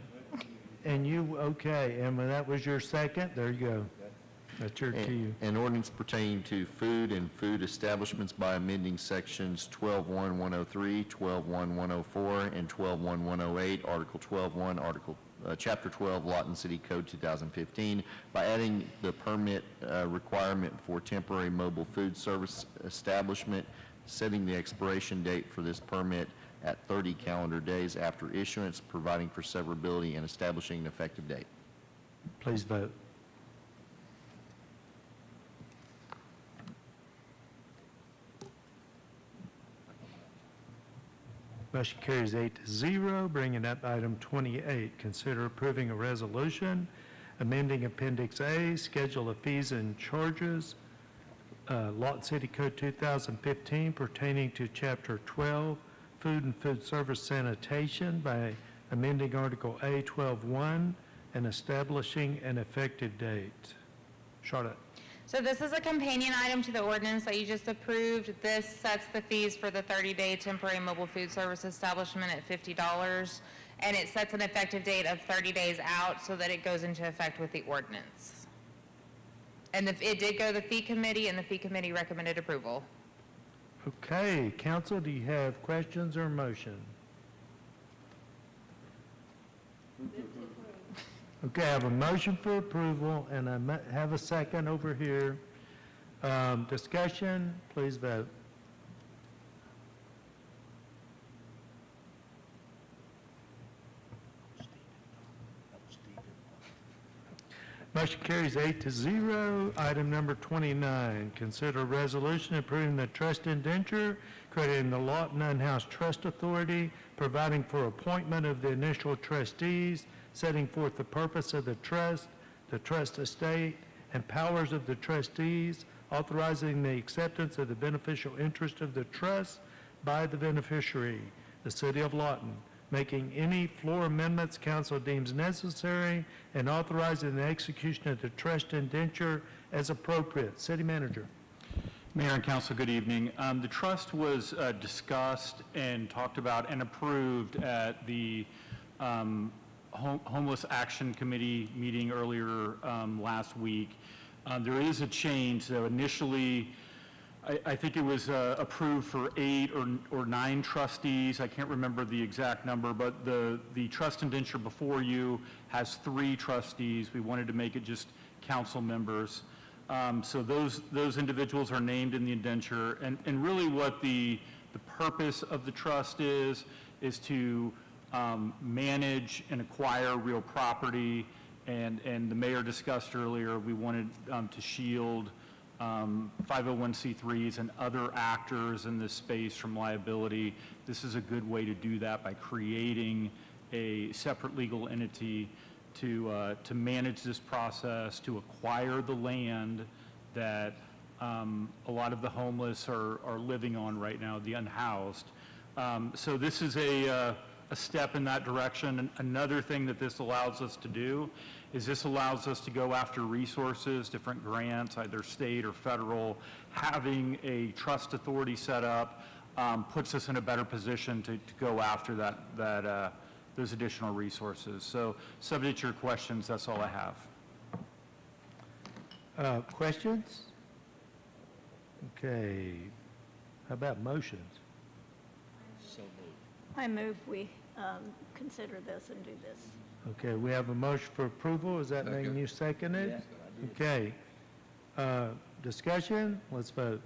And you, okay, and when that was your second, there you go. That's your cue. An ordinance pertaining to food and food establishments by amending sections 12.1.103, 12.1.104, and 12.1.108, Article 12.1, Chapter 12, Lawton City Code 2015, by adding the permit requirement for temporary mobile food service establishment, setting the expiration date for this permit at 30 calendar days after issuance, providing for severability, and establishing an effective date. Please vote. Motion carries 8-0. Bringing up item 28, consider approving a resolution amending Appendix A, Schedule of Fees and Charges, Lawton City Code 2015 pertaining to Chapter 12, Food and Food Service Sanitation by amending Article A 12-1 and establishing an effective date. Charlotte. So this is a companion item to the ordinance that you just approved. This sets the fees for the 30-day temporary mobile food service establishment at $50, and it sets an effective date of 30 days out so that it goes into effect with the ordinance. And it did go to the fee committee, and the fee committee recommended approval. Okay, council, do you have questions or motion? Okay, I have a motion for approval, and I have a second over here. Discussion, please vote. Motion carries 8-0. Item number 29, consider a resolution approving the trust indenture, creating the Lawton Unhoused Trust Authority, providing for appointment of the initial trustees, setting forth the purpose of the trust estate, and powers of the trustees, authorizing the acceptance of the beneficial interest of the trust by the beneficiary, the City of Lawton, making any floor amendments council deems necessary, and authorizing the execution of the trust indenture as appropriate. City Manager. Mayor and council, good evening. The trust was discussed and talked about and approved at the Homeless Action Committee meeting earlier last week. There is a change. So initially, I think it was approved for 8 or 9 trustees. I can't remember the exact number, but the trust indenture before you has 3 trustees. We wanted to make it just council members. So those individuals are named in the indenture. And really what the purpose of the trust is to manage and acquire real property. And the mayor discussed earlier, we wanted to shield 501c3s and other actors in this space from liability. This is a good way to do that by creating a separate legal entity to manage this process, to acquire the land that a lot of the homeless are living on right now, the unhoused. So this is a step in that direction. And another thing that this allows us to do is this allows us to go after resources, different grants, either state or federal. Having a trust authority set up puts us in a better position to go after those additional resources. So subject to your questions, that's all I have. Questions? Okay. How about motions? I move we consider this and do this. Okay, we have a motion for approval. Is that making you second it? Yes, I did. Okay. Discussion? Let's vote.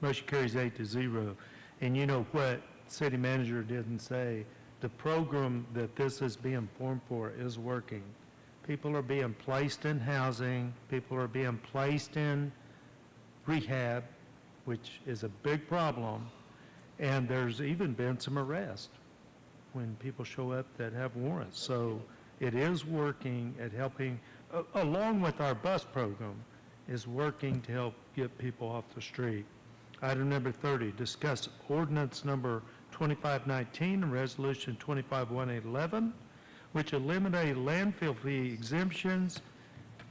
Motion carries 8-0. And you know what city manager didn't say? The program that this is being formed for is working. People are being placed in housing. People are being placed in rehab, which is a big problem. And there's even been some arrests when people show up that have warrants. So it is working at helping, along with our bus program, is working to help get people off the street. Item number 30, discuss ordinance number 2519 and resolution 251811, which eliminate landfill fee exemptions,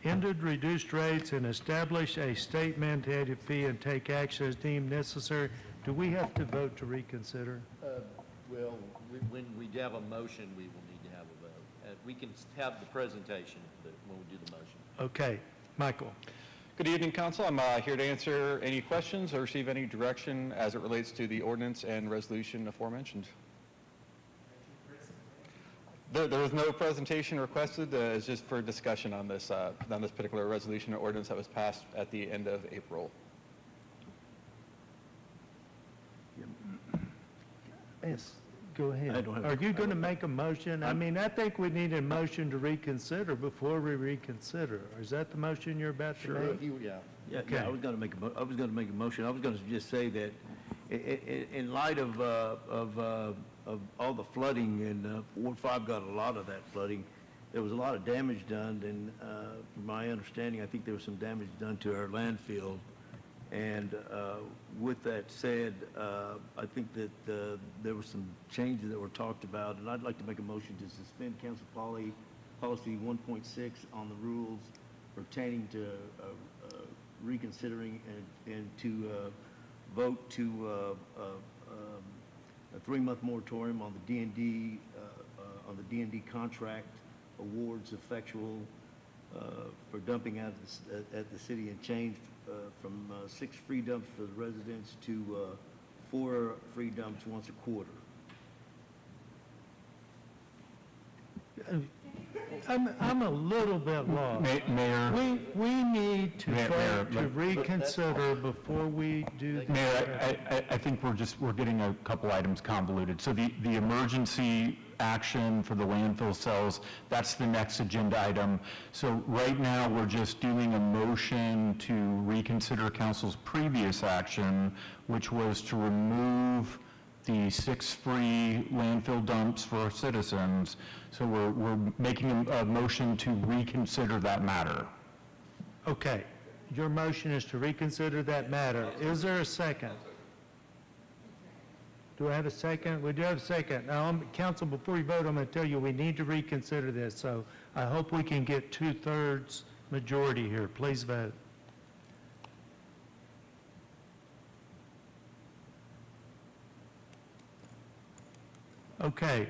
ended reduced rates, and establish a state mandated fee and take action as deemed necessary. Do we have to vote to reconsider? Well, when we have a motion, we will need to have a vote. We can have the presentation, but when we do the motion. Okay, Michael. Good evening, Council. I'm here to answer any questions or receive any direction as it relates to the ordinance and resolution aforementioned. There was no presentation requested. It's just for discussion on this particular resolution or ordinance that was passed at the end of April. Yes. Go ahead. I don't have- Are you going to make a motion? I mean, I think we need a motion to reconsider before we reconsider. Is that the motion you're about to make? Yeah, Okay. I was going to make a motion. I was going to just say that in light of all the flooding, and Ward 5 got a lot of that flooding, there was a lot of damage done, and from my understanding, I think there was some damage done to our landfill. And with that said, I think that there were some changes that were talked about, and I'd like to make a motion to suspend council policy 1.6 on the rules pertaining to reconsidering and to vote to a 3-month moratorium on the D&D contract awards effectual for dumping out at the city, and change from 6 free dumps for the residents to 4 free dumps once a quarter. I'm a little bit lost. Mayor. We need to Mayor, vote to Mayor, reconsider before we do that. Mayor, I think we're getting a couple items convoluted. So the emergency action for the landfill cells, that's the next agenda item. So right now, we're just doing a motion to reconsider council's previous action, which was to remove the 6 free landfill dumps for our citizens. So we're making a motion to reconsider that matter. Okay, your motion is to reconsider that matter. Is there a second? Do I have a second? We do have a second. Now, council, before you vote, I'm going to tell you we need to reconsider this, so I hope we can get 2/3 majority here. Please vote. Okay,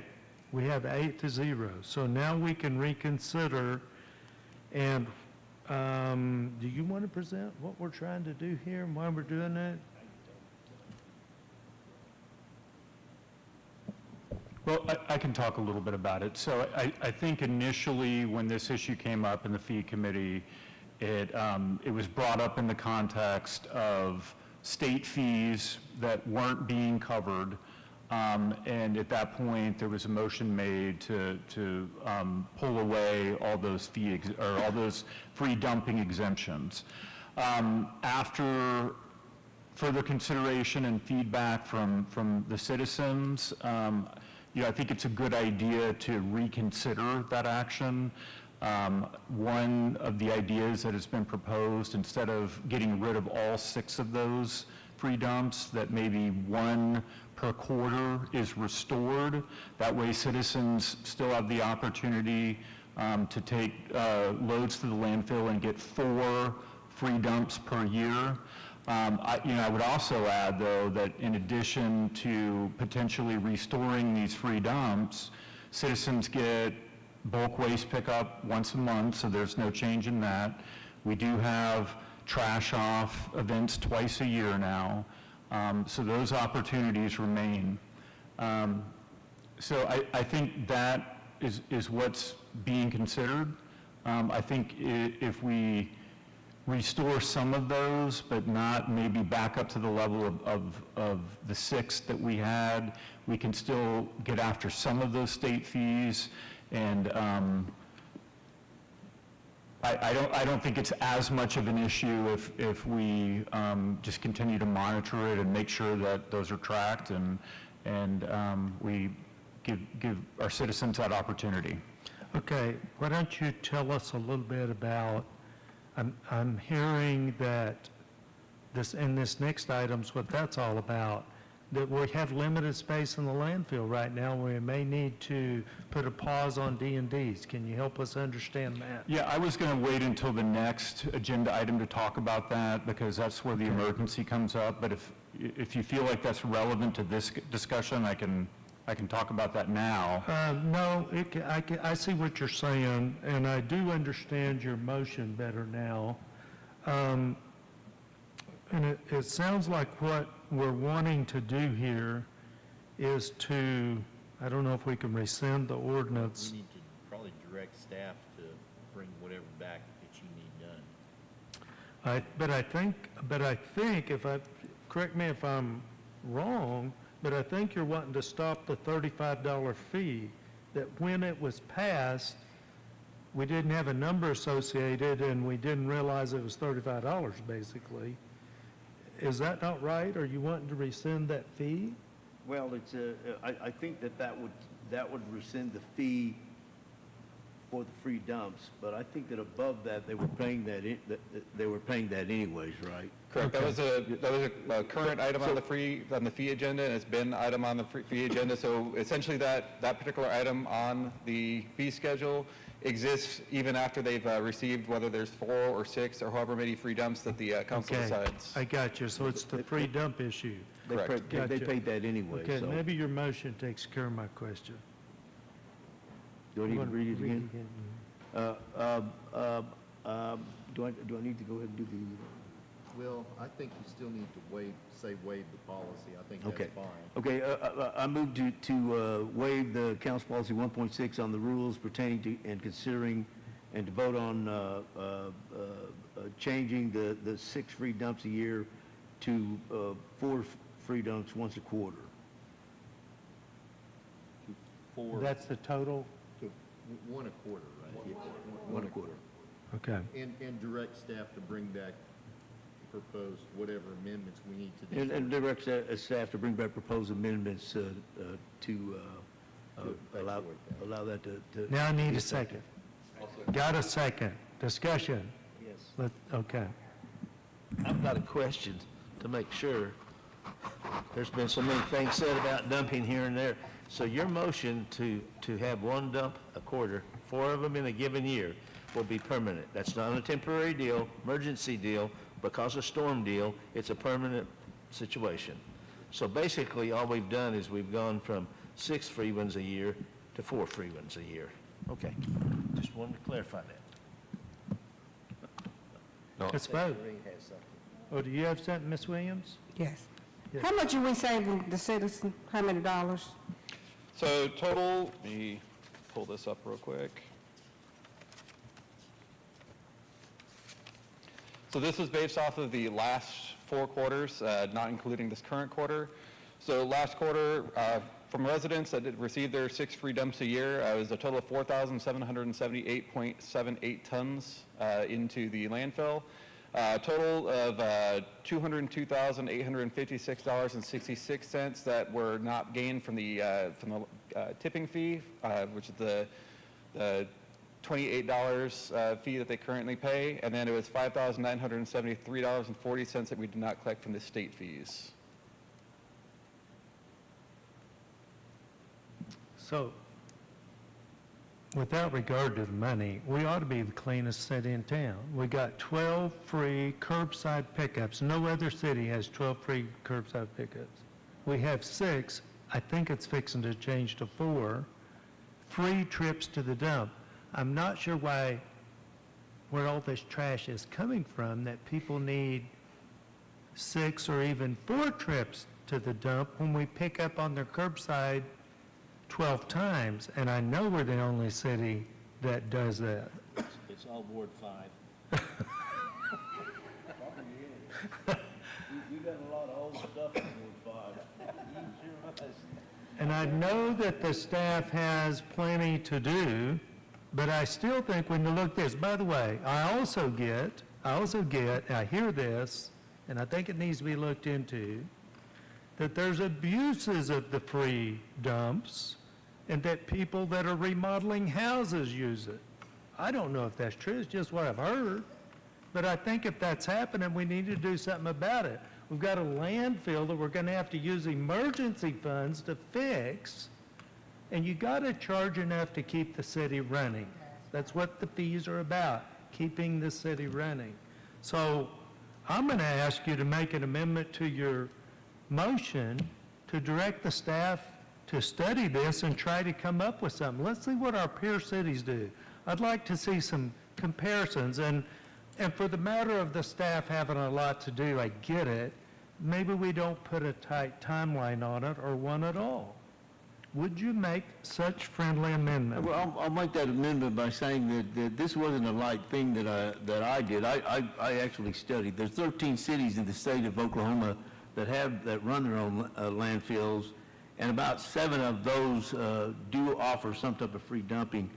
we have 8-0, so now we can reconsider. And do you want to present what we're trying to do here and why we're doing it? Well, I can talk a little bit about it. So I think initially, when this issue came up in the fee committee, it was brought up in the context of state fees that weren't being covered. And at that point, there was a motion made to pull away all those all those free dumping exemptions. After further consideration and feedback from the citizens, I think it's a good idea to reconsider that action. One of the ideas that has been proposed, instead of getting rid of all 6 of those free dumps, that maybe 1 per quarter is restored. That way citizens still have the opportunity to take loads to the landfill and get 4 free dumps per year. I would also add, though, that in addition to potentially restoring these free dumps, citizens get bulk waste pickup once a month, so there's no change in that. We do have trash off events twice a year now, so those opportunities remain. So I think that is what's being considered. I think if we restore some of those, but not maybe back up to the level of the 6 that we had, we can still get after some of those state fees. And I don't think it's as much of an issue if we just continue to monitor it and make sure that those are tracked, and we give our citizens that opportunity. Okay, why don't you tell us a little bit about, I'm hearing that this next item's what that's all about, that we have limited space in the landfill right now. We may need to put a pause on D&Ds. Can you help us understand that? Yeah, I was going to wait until the next agenda item to talk about that, because that's where the emergency comes up. But if you feel like that's relevant to this discussion, I can talk about that now. No, I see what you're saying, and I do understand your motion better now. And it sounds like what we're wanting to do here is to, I don't know if we can rescind the ordinance. We need to probably direct staff to bring whatever back that you need done. But I think, correct me if I'm wrong, but I think you're wanting to stop the $35 fee, that when it was passed, we didn't have a number associated, and we didn't realize it was $35, basically. Is that not right? Are you wanting to rescind that fee? Well, it's, I think that would rescind the fee for the free dumps, but I think that above that, they were paying that anyways, right? Correct. That was a current item on the fee agenda, and it's been an item on the fee agenda. So essentially, that particular item on the fee schedule exists even after they've received, whether there's 4 or 6 or however many free dumps that the council decides. I got you. So it's the free dump issue. Correct. Gotcha. They paid that anyway, Okay, so. maybe your motion takes care of my question. Do I need to wanna read it again? again? Do I need to go ahead and do the? Well, I think you still need to waive the policy. I think Okay. that's fine. Okay, I move to waive the council policy 1.6 on the rules pertaining to and considering and to vote on changing the 6 free dumps a year to 4 free dumps once a quarter. That's the total? So, 1 a quarter, right? Yeah, 1 a quarter. Okay. And direct staff to bring back proposed whatever amendments we need to do. And direct staff to bring back proposed amendments to allow that to. Now I need a second. Got a second. Discussion. Yes. Okay. I've got a question to make sure. There's been so many things said about dumping here and there. So your motion to have 1 dump a quarter, 4 of them in a given year, will be permanent. That's not a temporary deal, emergency deal, because of storm deal. It's a permanent situation. So basically, all we've done is we've gone from 6 free ones a year to 4 free ones a year. Okay. Just wanted to clarify that. Let's vote. Oh, do you have something, Ms. Williams? Yes. Yes. How much are we saving the citizen? How many dollars? So total, let me pull this up real quick. So this is based off of the last 4 quarters, not including this current quarter. So last quarter, from residents that did receive their 6 free dumps a year, it was a total of 4,778.78 tons into the landfill. Total of $202,856.66 that were not gained from the tipping fee, which is the $28 fee that they currently pay, and then it was $5,973.40 that we did not collect from the state fees. So, without regard to the money, we ought to be the cleanest city in town. We got 12 free curbside pickups. No other city has 12 free curbside pickups. We have 6, I think it's fixing to change to 4, free trips to the dump. I'm not sure where all this trash is coming from, that people need 6 or even 4 trips to the dump when we pick up on their curbside 12 times, and I know we're the only city that does that. It's all Ward 5. You got a lot of old stuff in Ward 5. And I know that the staff has plenty to do, but I still think when you look at this, by the way, I hear this, and I think it needs to be looked into, that there's abuses of the free dumps and that people that are remodeling houses use it. I don't know if that's true, it's just what I've heard. But I think if that's happening, we need to do something about it. We've got a landfill that we're going to have to use emergency funds to fix, and you got to charge enough to keep the city running. That's what the fees are about, keeping the city running. So I'm going to ask you to make an amendment to your motion to direct the staff to study this and try to come up with something. Let's see what our peer cities do. I'd like to see some comparisons, and for the matter of the staff having a lot to do, I get it. Maybe we don't put a tight timeline on it or one at all. Would you make such friendly amendment? Well, I'll make that amendment by saying that this wasn't a light thing that I did. I actually studied. There's 13 cities in the state of Oklahoma that run their own landfills, and about 7 of those do offer some type of free dumping.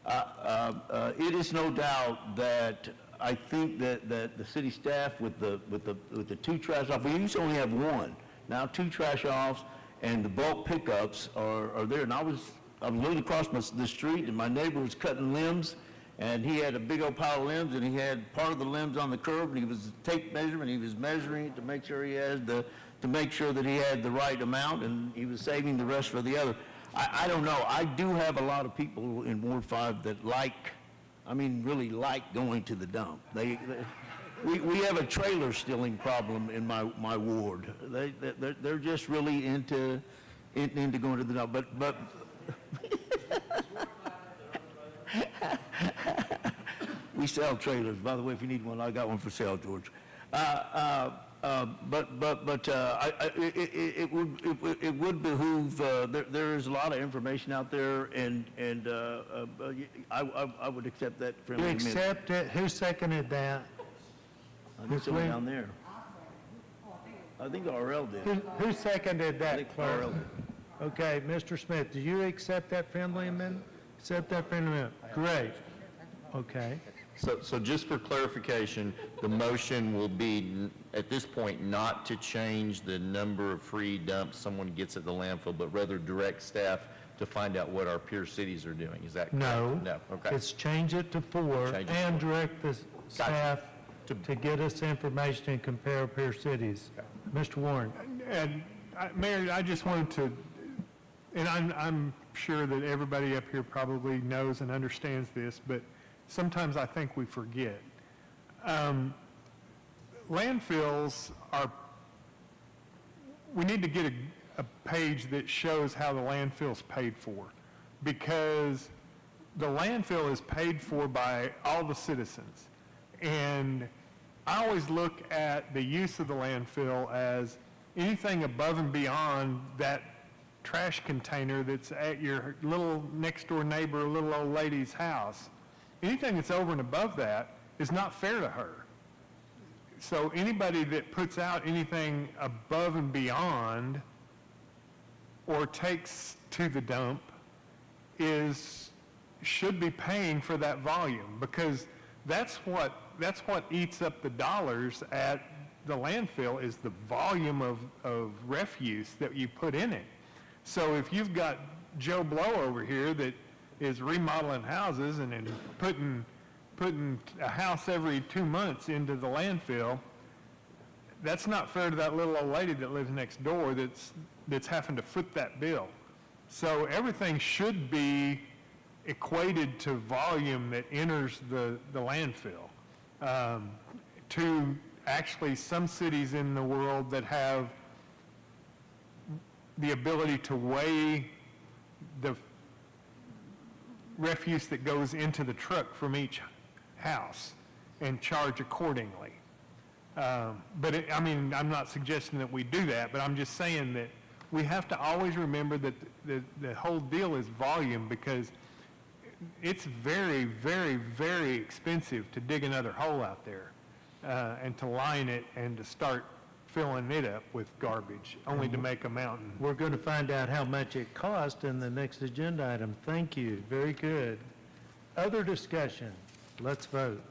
It is no doubt that I think that the city staff with the 2 trash offs, we used to only have 1, now 2 trash offs, and the bulk pickups are there. And I was looking across the street, and my neighbor was cutting limbs, and he had a big old pile of limbs, and he had part of the limbs on the curb, and he was tape measurement, he was measuring it to make sure that he had the right amount, and he was saving the rest for the other. I don't know. I do have a lot of people in Ward 5 that really like going to the dump. We have a trailer stealing problem in my ward. They're just really into going to the dump. But we sell trailers. By the way, if you need one, I got one for sale, George. It would behoove, there is a lot of information out there, and I would accept that You friendly amendment. accept it? Who seconded that? I think someone down there. I think RL did. Who seconded I that, think clerk? RL did. Okay, Mr. Smith, do you accept that friendly amendment? Accept that friendly amendment? Great. Okay. So just for clarification, the motion will be, at this point, not to change the number of free dumps someone gets at the landfill, but rather direct staff to find out what our peer cities are doing. Is that correct? No. No, okay. It's change it to 4 Change it to and 4. direct the staff to get us information and compare peer cities. Mr. Warren? And Mayor, I just wanted to, and I'm sure that everybody up here probably knows and understands this, but sometimes I think we forget. Landfills are, we need to get a page that shows how the landfill's paid for, because the landfill is paid for by all the citizens. And I always look at the use of the landfill as anything above and beyond that trash container that's at your little next door neighbor, little old lady's house. Anything that's over and above that is not fair to her. So anybody that puts out anything above and beyond or takes to the dump should be paying for that volume, because that's what eats up the dollars at the landfill, is the volume of refuse that you put in it. So if you've got Joe Blow over here that is remodeling houses and then putting a house every 2 months into the landfill, that's not fair to that little old lady that lives next door that's having to foot that bill. So everything should be equated to volume that enters the landfill. To actually some cities in the world that have the ability to weigh the refuse that goes into the truck from each house and charge accordingly. I'm not suggesting that we do that, but I'm just saying that we have to always remember that the whole deal is volume, because it's very, very, very expensive to dig another hole out there and to line it and to start filling it up with garbage, only to make a mountain. We're going to find out how much it cost in the next agenda item. Thank you. Very good. Other discussion? Let's vote.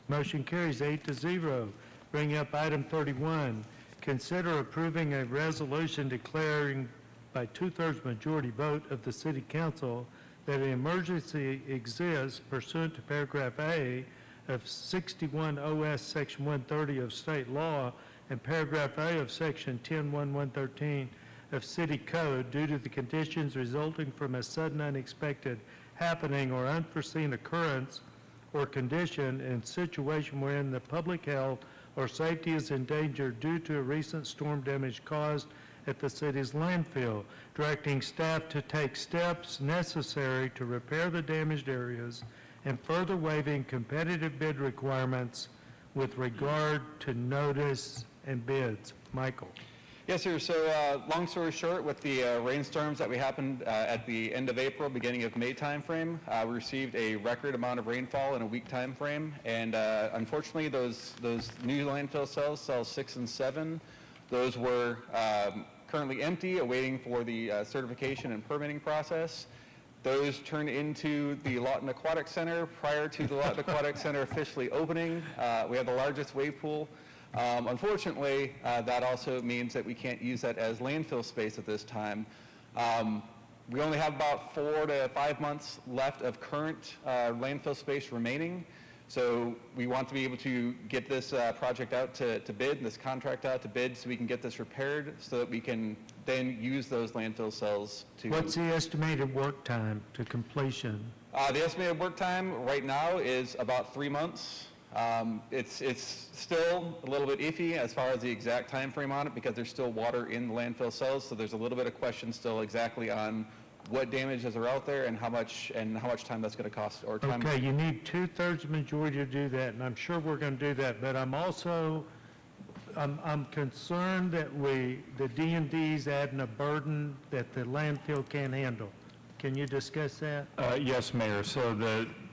Motion carries 8-0. Bring up item 31. Consider approving a resolution declaring by 2/3 majority vote of the City Council that an emergency exists pursuant to paragraph A of 61 OS Section 130 of state law and paragraph A of Section 10-113 of City Code due to the conditions resulting from a sudden unexpected happening or unforeseen occurrence or condition in situation wherein the public health or safety is endangered due to a recent storm damage caused at the city's landfill, directing staff to take steps necessary to repair the damaged areas and further waiving competitive bid requirements with regard to notice and bids. Michael. Yes, sir. So, long story short, with the rainstorms that we happened at the end of April, beginning of May timeframe, we received a record amount of rainfall in a week timeframe, and unfortunately, those new landfill cells, cells 6 and 7, those were currently empty, awaiting for the certification and permitting process. Those turned into the Lawton Aquatic Center. Prior to the Lawton Aquatic Center officially opening, we had the largest wave pool. Unfortunately, that also means that we can't use that as landfill space at this time. We only have about 4 to 5 months left of current landfill space remaining. So we want to be able to get this project out to bid, and this contract out to bid, so we can get this repaired so that we can then use those landfill cells to... What's the estimated work time to completion? The estimated work time right now is about 3 months. It's still a little bit iffy as far as the exact time frame on it, because there's still water in the landfill cells, so there's a little bit of question still exactly on what damages are out there and how much time that's going to cost. Or time. Okay, you need 2/3 majority to do that, and I'm sure we're going to do that, but I'm also, I'm concerned that the D&D's adding a burden that the landfill can't handle. Can you discuss that? Yes, Mayor. So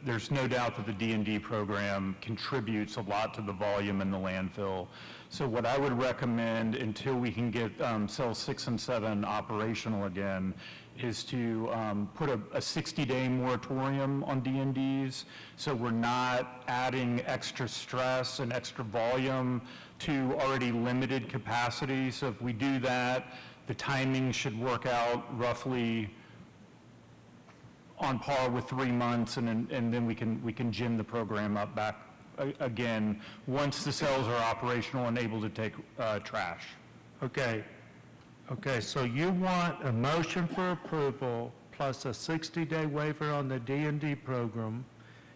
there's no doubt that the D&D program contributes a lot to the volume in the landfill. So what I would recommend until we can get cells 6 and 7 operational again is to put a 60-day moratorium on D&Ds, so we're not adding extra stress and extra volume to already limited capacity. So if we do that, the timing should work out roughly on par with 3 months, and then we can gin the program up back again once the cells are operational and able to take trash. Okay. Okay, so you want a motion for approval plus a 60-day waiver on the D&D program,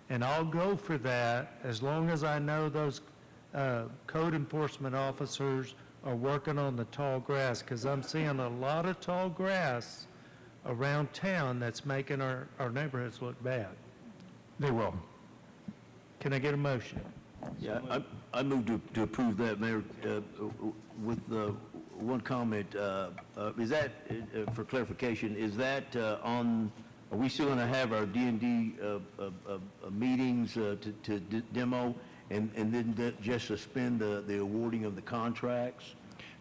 and I'll go for that as long as I know those code enforcement officers are working on the tall grass, because I'm seeing a lot of tall grass around town that's making our neighborhoods look bad. They will. Can I get a motion? Yeah, I move to approve that, Mayor, with one comment. Is that, for clarification, is that on, are we still going to have our D&D meetings to demo, and then just suspend the awarding of the contracts?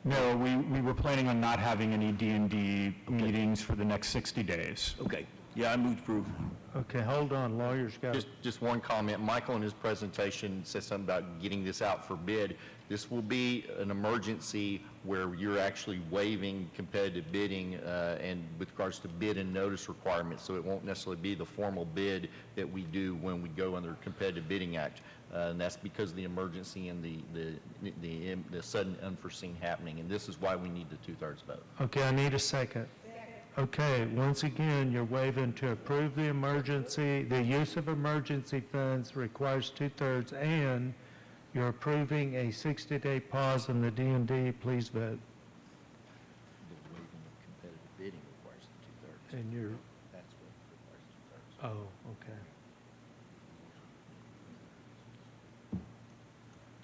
No, we were planning on not having any D&D meetings for the next 60 days. Okay. Yeah, I move to approve. Okay, hold on, lawyers got it. Just one comment. Michael in his presentation said something about getting this out for bid. This will be an emergency where you're actually waiving competitive bidding and with regards to bid and notice requirements, so it won't necessarily be the formal bid that we do when we go under Competitive Bidding Act. And that's because of the emergency and the sudden unforeseen happening, and this is why we need the 2/3 vote. Okay, I need a second. Okay, once again, you're waiving to approve the emergency, the use of emergency funds requires 2/3, and you're approving a 60-day pause in the D&D. Please vote. The waiving of competitive bidding requires the 2/3. And you're, That's what requires 2/3. oh, okay.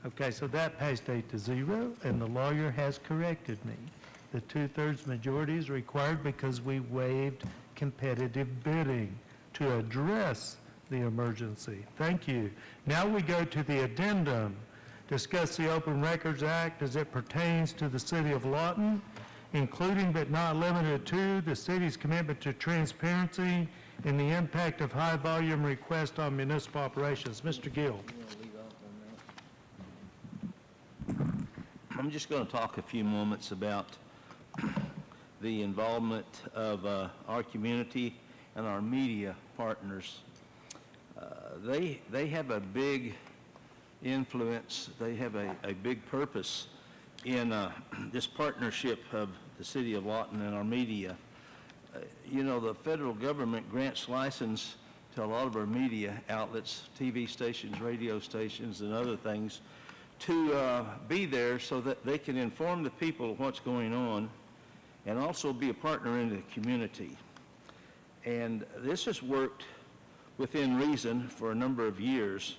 Okay, so that passed 8-0, and the lawyer has corrected me. The 2/3 majority is required because we waived competitive bidding to address the emergency. Thank you. Now we go to the addendum. Discuss the Open Records Act as it pertains to the city of Lawton, including but not limited to the city's commitment to transparency and the impact of high-volume requests on municipal operations. Mr. Gill. I'm just going to talk a few moments about the involvement of our community and our media partners. They have a big influence, they have a big purpose in this partnership of the city of Lawton and our media. You know, the federal government grants license to a lot of our media outlets, TV stations, radio stations, and other things, to be there so that they can inform the people of what's going on and also be a partner in the community. And this has worked within reason for a number of years,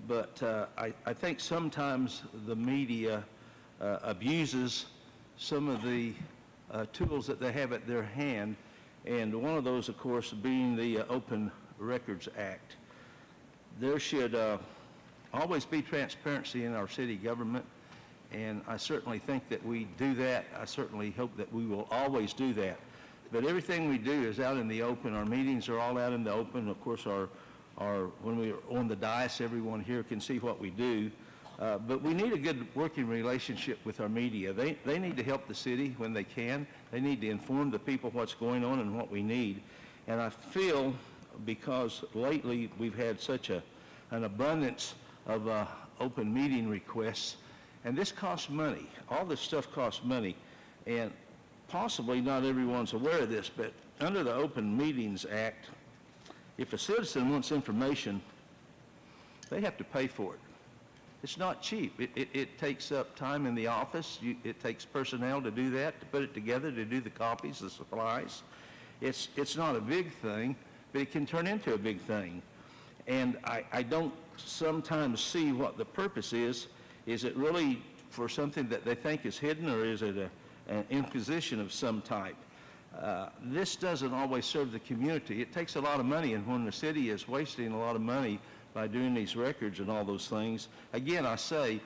but I think sometimes the media abuses some of the tools that they have at their hand, and one of those, of course, being the Open Records Act. There should always be transparency in our city government, and I certainly think that we do that. I certainly hope that we will always do that. But everything we do is out in the open. Our meetings are all out in the open. Of course, when we're on the dais, everyone here can see what we do. But we need a good working relationship with our media. They need to help the city when they can. They need to inform the people what's going on and what we need. And I feel, because lately we've had such an abundance of open meeting requests, and this costs money. All this stuff costs money. And possibly not everyone's aware of this, but under the Open Meetings Act, if a citizen wants information, they have to pay for it. It's not cheap. It takes up time in the office. It takes personnel to do that, to put it together, to do the copies, the supplies. It's not a big thing, but it can turn into a big thing. And I don't sometimes see what the purpose is. Is it really for something that they think is hidden, or is it an imposition of some type? This doesn't always serve the community. It takes a lot of money, and when the city is wasting a lot of money by doing these records and all those things, again, I say,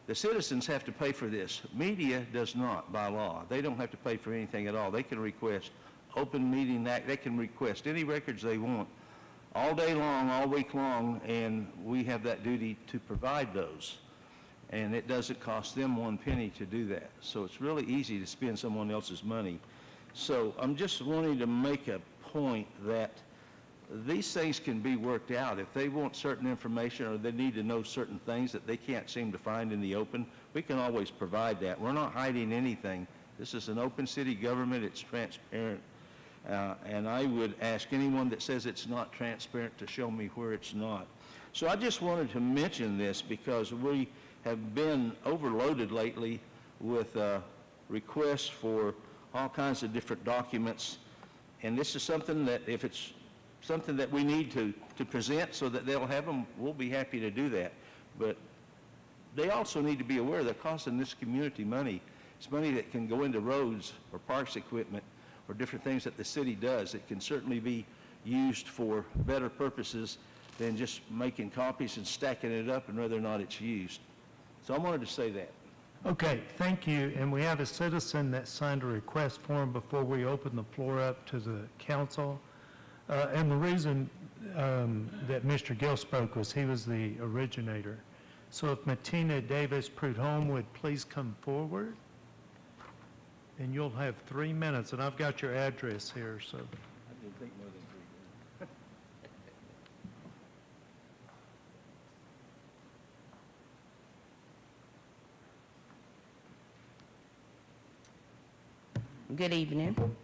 the citizens have to pay for this. Media does not, by law. They don't have to pay for anything at all. They can request Open Meeting Act. They can request any records they want all day long, all week long, and we have that duty to provide those. And it doesn't cost them one penny to do that. So it's really easy to spend someone else's money. So I'm just wanting to make a point that these things can be worked out. If they want certain information or they need to know certain things that they can't seem to find in the open, we can always provide that. We're not hiding anything. This is an open city government. It's transparent. And I would ask anyone that says it's not transparent to show me where it's not. So I just wanted to mention this because we have been overloaded lately with requests for all kinds of different documents. And this is something that, if it's something that we need to present so that they'll have them, we'll be happy to do that. But they also need to be aware they're costing this community money. It's money that can go into roads or parks equipment or different things that the city does. It can certainly be used for better purposes than just making copies and stacking it up and whether or not it's used. So I wanted to say that. Okay, thank you. And we have a citizen that signed a request form before we open the floor up to the council. And the reason that Mr. Gill spoke was he was the originator. So if Martina Davis Prudhomme would please come forward, and you'll have 3 minutes, and I've got your address here, so. I didn't think more than 3 minutes. Good evening.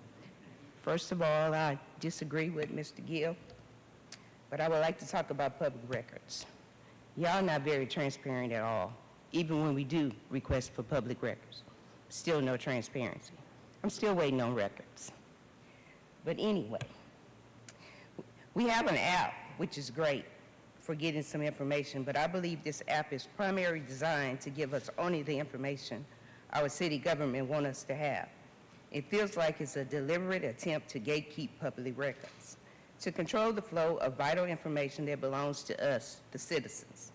First of all, I disagree with Mr. Gill, but I would like to talk about public records. Y'all not very transparent at all, even when we do request for public records. Still no transparency. I'm still waiting on records. But anyway, we have an app, which is great for getting some information, but I believe this app is primarily designed to give us only the information our city government wants us to have. It feels like it's a deliberate attempt to gatekeep public records, to control the flow of vital information that belongs to us, the citizens.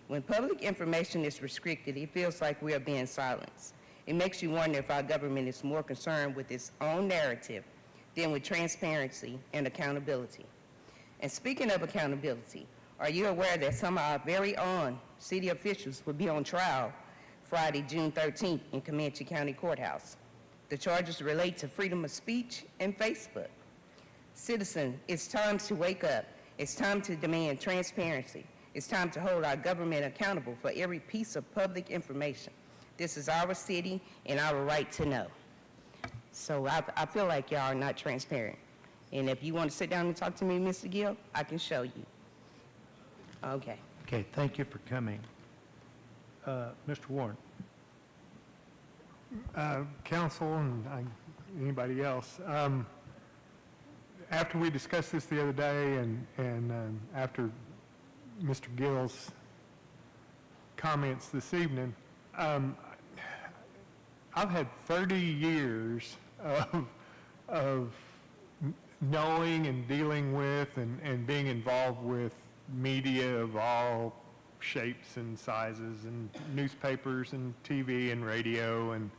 When public information is restricted, it feels like we are being silenced. It makes you wonder if our government is more concerned with its own narrative than with transparency and accountability. And speaking of accountability, are you aware that some of our very own city officials will be on trial Friday, June 13th in Comanche County Courthouse? The charges relate to freedom of speech and Facebook. Citizen, it's time to wake up. It's time to demand transparency. It's time to hold our government accountable for every piece of public information. This is our city and our right to know. So I feel like y'all are not transparent. And if you want to sit down and talk to me, Mr. Gill, I can show you. Okay. Okay, thank you for coming. Mr. Warren. Council and anybody else, after we discussed this the other day and after Mr. Gill's comments this evening, I've had 30 years of knowing and dealing with and being involved with media of all shapes and sizes, and newspapers and TV and radio, and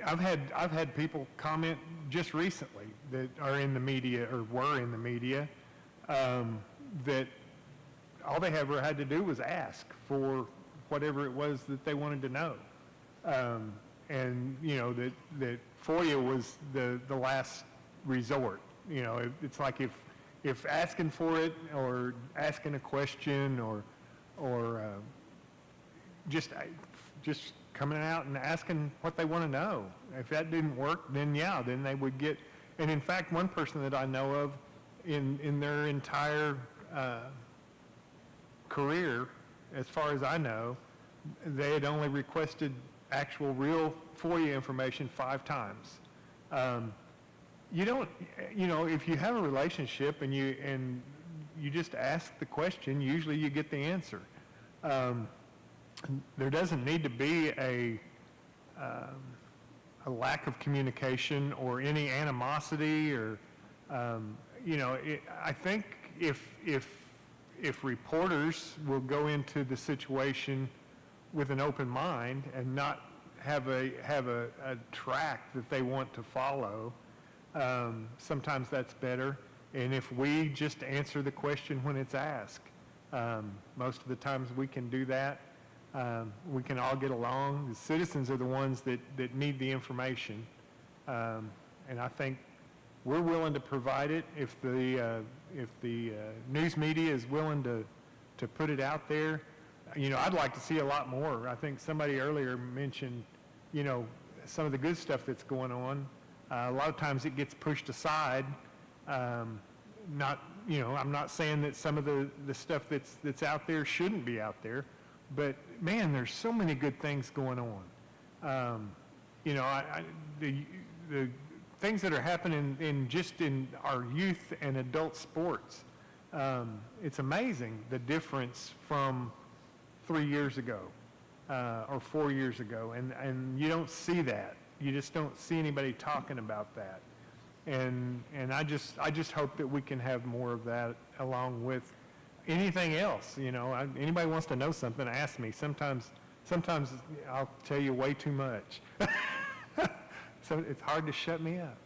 I've had people comment just recently that are in the media or were in the media, that all they ever had to do was ask for whatever it was that they wanted to know. And, you know, that FOIA was the last resort. You know, it's like if asking for it or asking a question or just coming out and asking what they want to know. If that didn't work, then yeah, then they would get, and in fact, one person that I know of in their entire career, as far as I know, they had only requested actual real FOIA information 5 times. You don't, you know, if you have a relationship and you just ask the question, usually you get the answer. There doesn't need to be a lack of communication or any animosity or, you know, I think if reporters will go into the situation with an open mind and not have a track that they want to follow, sometimes that's better. And if we just answer the question when it's asked, most of the times we can do that. We can all get along. The citizens are the ones that need the information. And I think we're willing to provide it if the news media is willing to put it out there. You know, I'd like to see a lot more. I think somebody earlier mentioned, you know, some of the good stuff that's going on. A lot of times it gets pushed aside. Not, you know, I'm not saying that some of the stuff that's out there shouldn't be out there, but man, there's so many good things going on. You know, the things that are happening in our youth and adult sports, it's amazing the difference from 3 years ago or 4 years ago, and you don't see that. You just don't see anybody talking about that. And I just hope that we can have more of that along with anything else. You know, anybody wants to know something, ask me. Sometimes I'll tell you way too much. So it's hard to shut me up.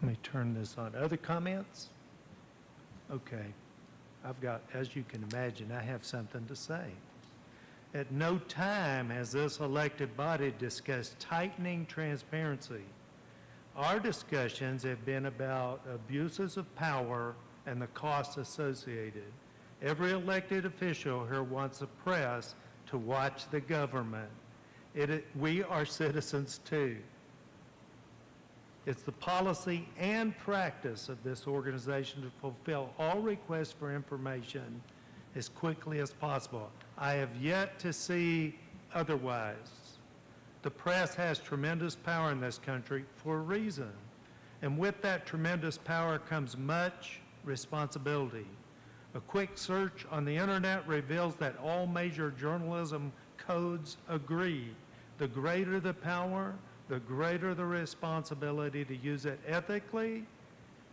Let me turn this on. Other comments? Okay. I've got, as you can imagine, I have something to say. At no time has this elected body discussed tightening transparency. Our discussions have been about abuses of power and the costs associated. Every elected official here wants the press to watch the government. We are citizens too. It's the policy and practice of this organization to fulfill all requests for information as quickly as possible. I have yet to see otherwise. The press has tremendous power in this country for a reason. And with that tremendous power comes much responsibility. A quick search on the internet reveals that all major journalism codes agree. The greater the power, the greater the responsibility to use it ethically,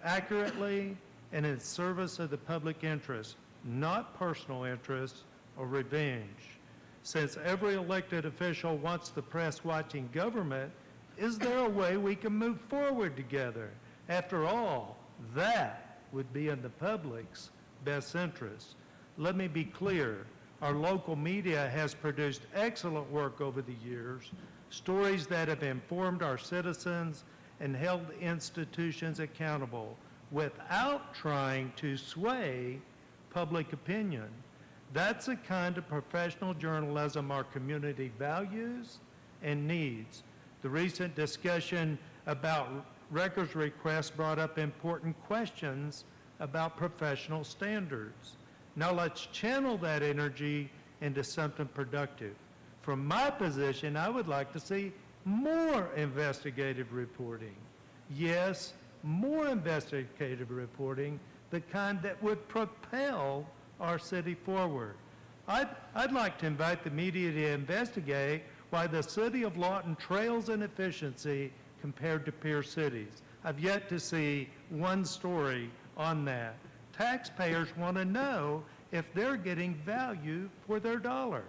accurately, and in service of the public interest, not personal interest or revenge. Since every elected official wants the press watching government, is there a way we can move forward together? After all, that would be in the public's best interest. Let me be clear. Our local media has produced excellent work over the years, stories that have informed our citizens and held institutions accountable without trying to sway public opinion. That's the kind of professional journalism our community values and needs. The recent discussion about records requests brought up important questions about professional standards. Now let's channel that energy into something productive. From my position, I would like to see more investigative reporting. Yes, more investigative reporting, the kind that would propel our city forward. I'd like to invite the media to investigate why the city of Lawton trails in efficiency compared to peer cities. I've yet to see one story on that. Taxpayers want to know if they're getting value for their dollar.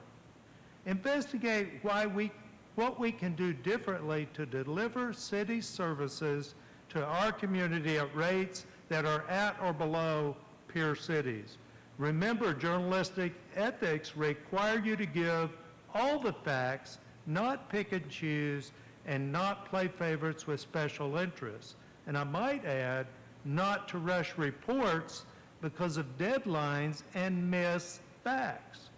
Investigate what we can do differently to deliver city services to our community at rates that are at or below peer cities. Remember, journalistic ethics require you to give all the facts, not pick and choose, and not play favorites with special interests. And I might add, not to rush reports because of deadlines and miss facts.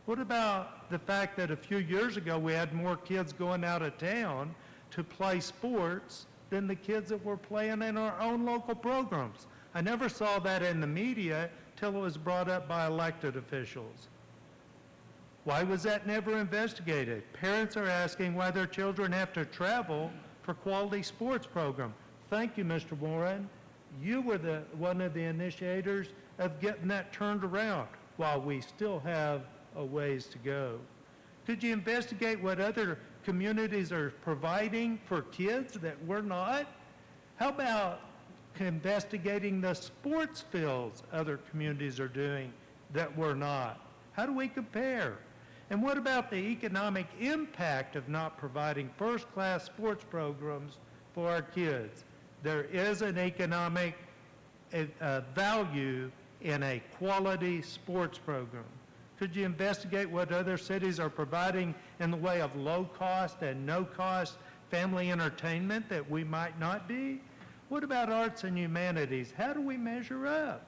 What about the fact that a few years ago we had more kids going out of town to play sports than the kids that were playing in our own local programs? I never saw that in the media till it was brought up by elected officials. Why was that never investigated? Parents are asking why their children have to travel for quality sports program. Thank you, Mr. Warren. You were one of the initiators of getting that turned around, while we still have a ways to go. Could you investigate what other communities are providing for kids that we're not? How about investigating the sports fields other communities are doing that we're not? How do we compare? And what about the economic impact of not providing first-class sports programs for our kids? There is an economic value in a quality sports program. Could you investigate what other cities are providing in the way of low-cost and no-cost family entertainment that we might not be? What about arts and humanities? How do we measure up?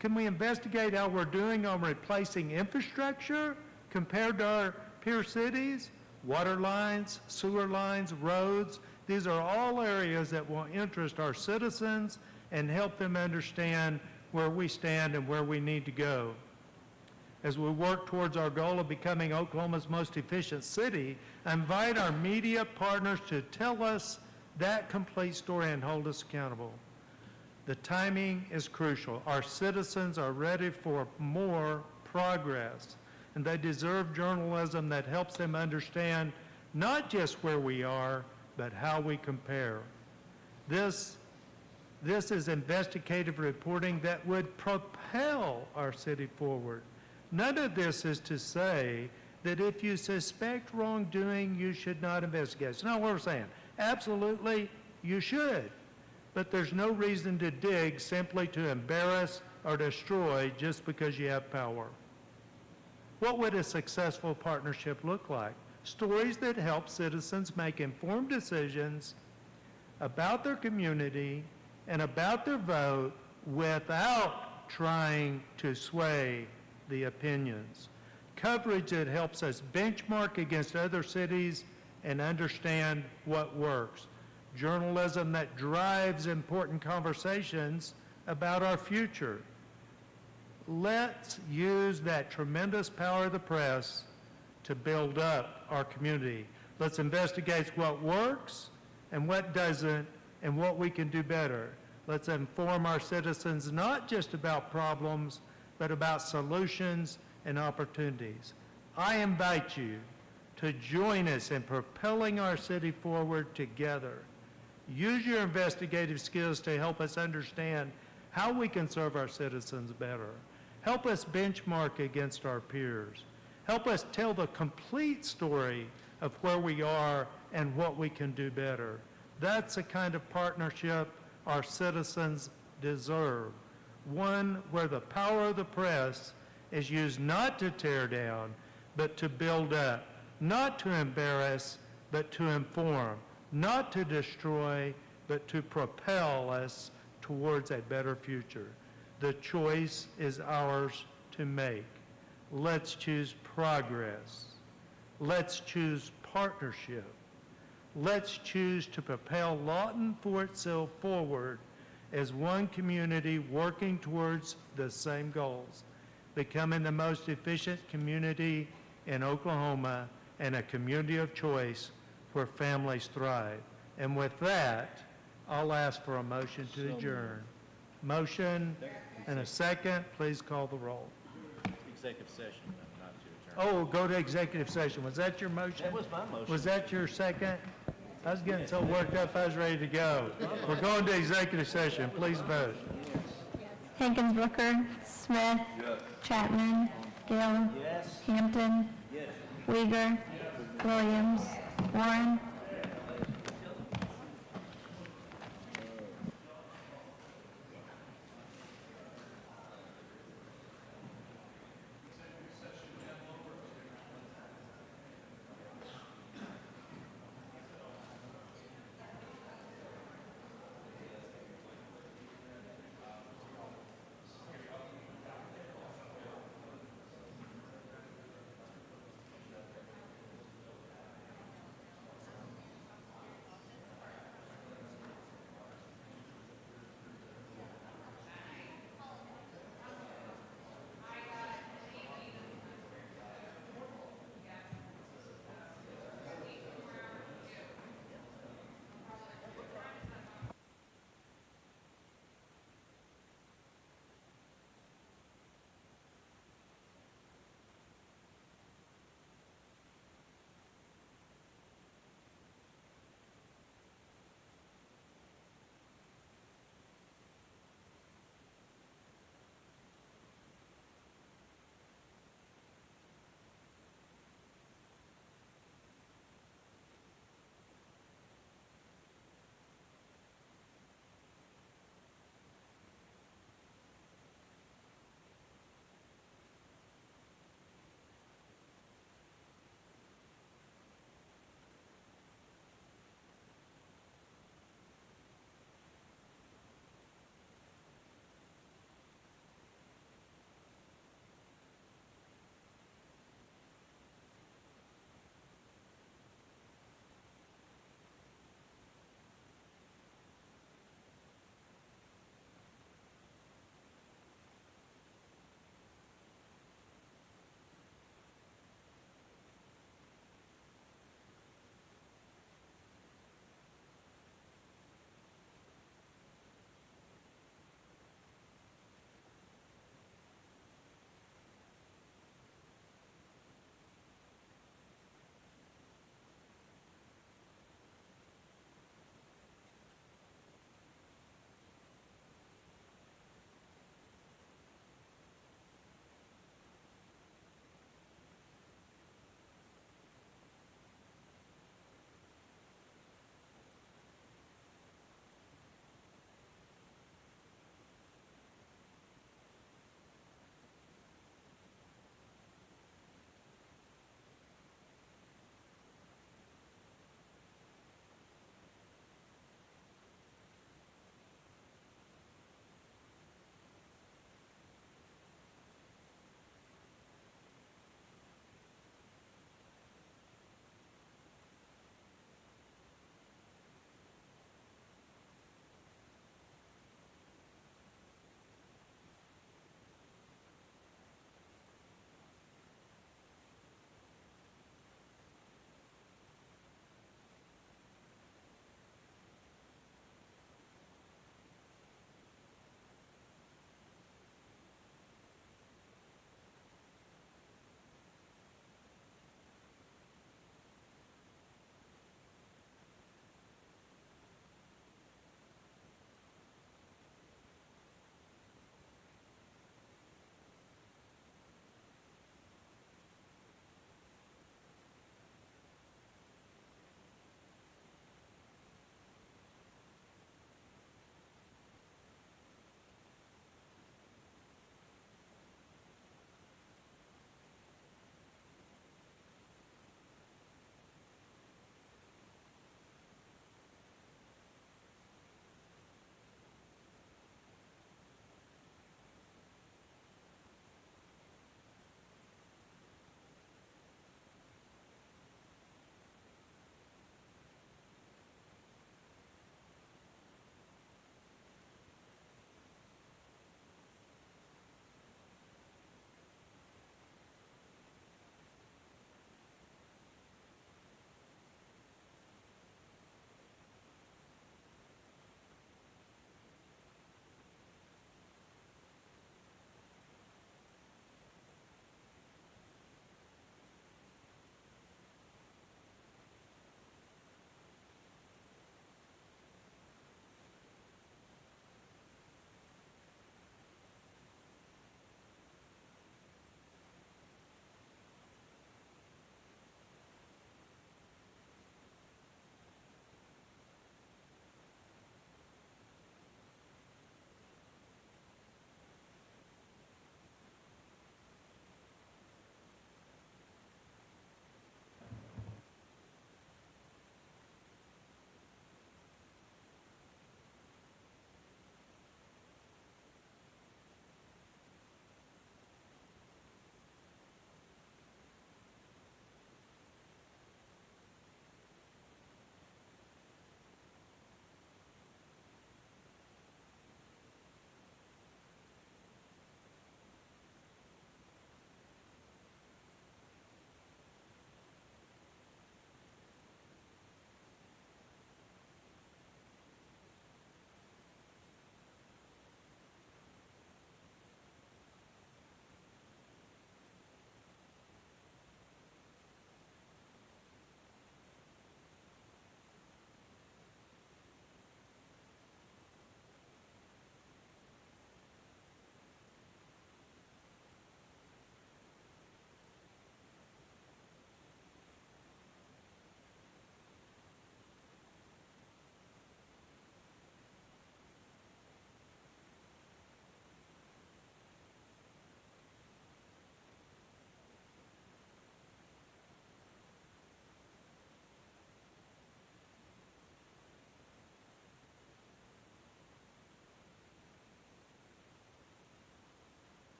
Can we investigate how we're doing on replacing infrastructure compared to our peer cities? Water lines, sewer lines, roads, these are all areas that will interest our citizens and help them understand where we stand and where we need to go. As we work towards our goal of becoming Oklahoma's most efficient city, I invite our media partners to tell us that complete story and hold us accountable. The timing is crucial. Our citizens are ready for more progress, and they deserve journalism that helps them understand not just where we are, but how we compare. This is investigative reporting that would propel our city forward. None of this is to say that if you suspect wrongdoing, you should not investigate. It's not what we're saying. Absolutely, you should. But there's no reason to dig simply to embarrass or destroy just because you have power. What would a successful partnership look like? Stories that help citizens make informed decisions about their community and about their vote without trying to sway the opinions. Coverage that helps us benchmark against other cities and understand what works. Journalism that drives important conversations about our future. Let's use that tremendous power of the press to build up our community. Let's investigate what works and what doesn't and what we can do better. Let's inform our citizens not just about problems, but about solutions and opportunities. I invite you to join us in propelling our city forward together. Use your investigative skills to help us understand how we can serve our citizens better. Help us benchmark against our peers. Help us tell the complete story of where we are and what we can do better. That's the kind of partnership our citizens deserve. One where the power of the press is used not to tear down, but to build up, not to embarrass, but to inform, not to destroy, but to propel us towards a better future. The choice is ours to make. Let's choose progress. Let's choose partnership. Let's choose to propel Lawton for itself forward as one community working towards the same goals, becoming the most efficient community in Oklahoma and a community of choice where families thrive. And with that, I'll ask for a motion to adjourn. Motion and a second. Please call the roll. Executive session, not to adjourn. Oh, go to executive session. Was that your motion? That was my motion. Was that your second? I was getting so worked up, I was ready to go. We're going to executive session. Please vote. Hankins, Brooker, Smith, Chapman, Gill, Hampton, Uyghur, Williams, Warren.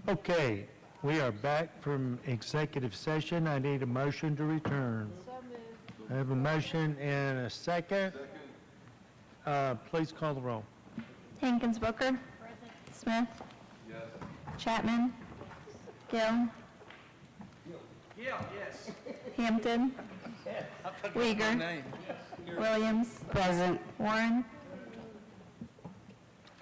Okay, we are back from executive session. I need a motion to return. I have a motion and a second. Please call the roll. Hankins Booker. Smith. Chapman. Gill. Hampton. Uyghur. Williams. Present. Warren.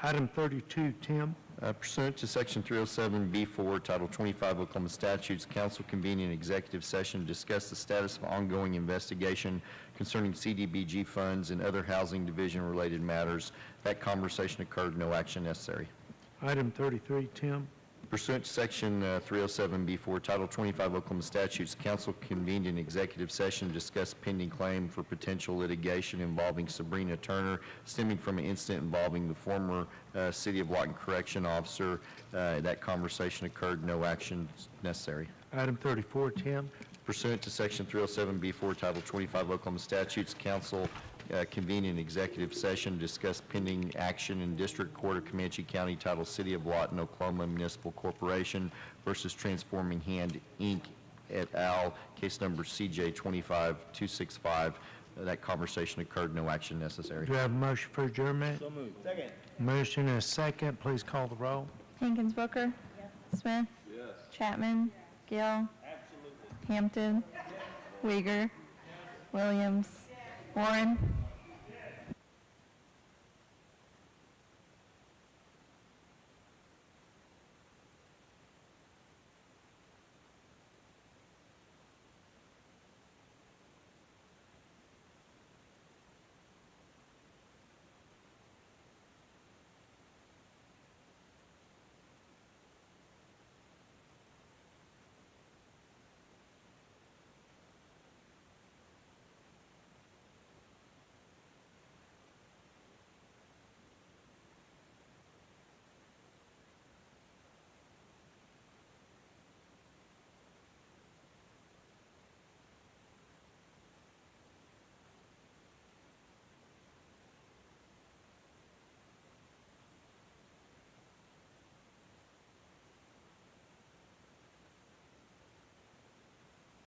Item 32, Tim. Pursuant to Section 307B4, Title 25 Oklahoma Statutes, council convening an executive session to discuss the status of ongoing investigation concerning CDBG funds and other housing division-related matters. That conversation occurred, no action necessary. Item 33, Tim. Pursuant to Section 307B4, Title 25 Oklahoma Statutes, council convened an executive session to discuss pending claim for potential litigation involving Sabrina Turner stemming from an incident involving the former City of Lawton Correction Officer. That conversation occurred, no action necessary. Item 34, Tim. Pursuant to Section 307B4, Title 25 Oklahoma Statutes, council convene an executive session to discuss pending action in District Court of Comanche County, titled City of Lawton, Oklahoma Municipal Corporation versus Transforming Hand, Inc., et al., case number CJ 25265. That conversation occurred, no action necessary. Do I have a motion for adjournment? So moved. Second. Motion and a second. Please call the roll. Hankins Booker. Smith. Chapman. Gill. Hampton. Uyghur. Williams. Warren.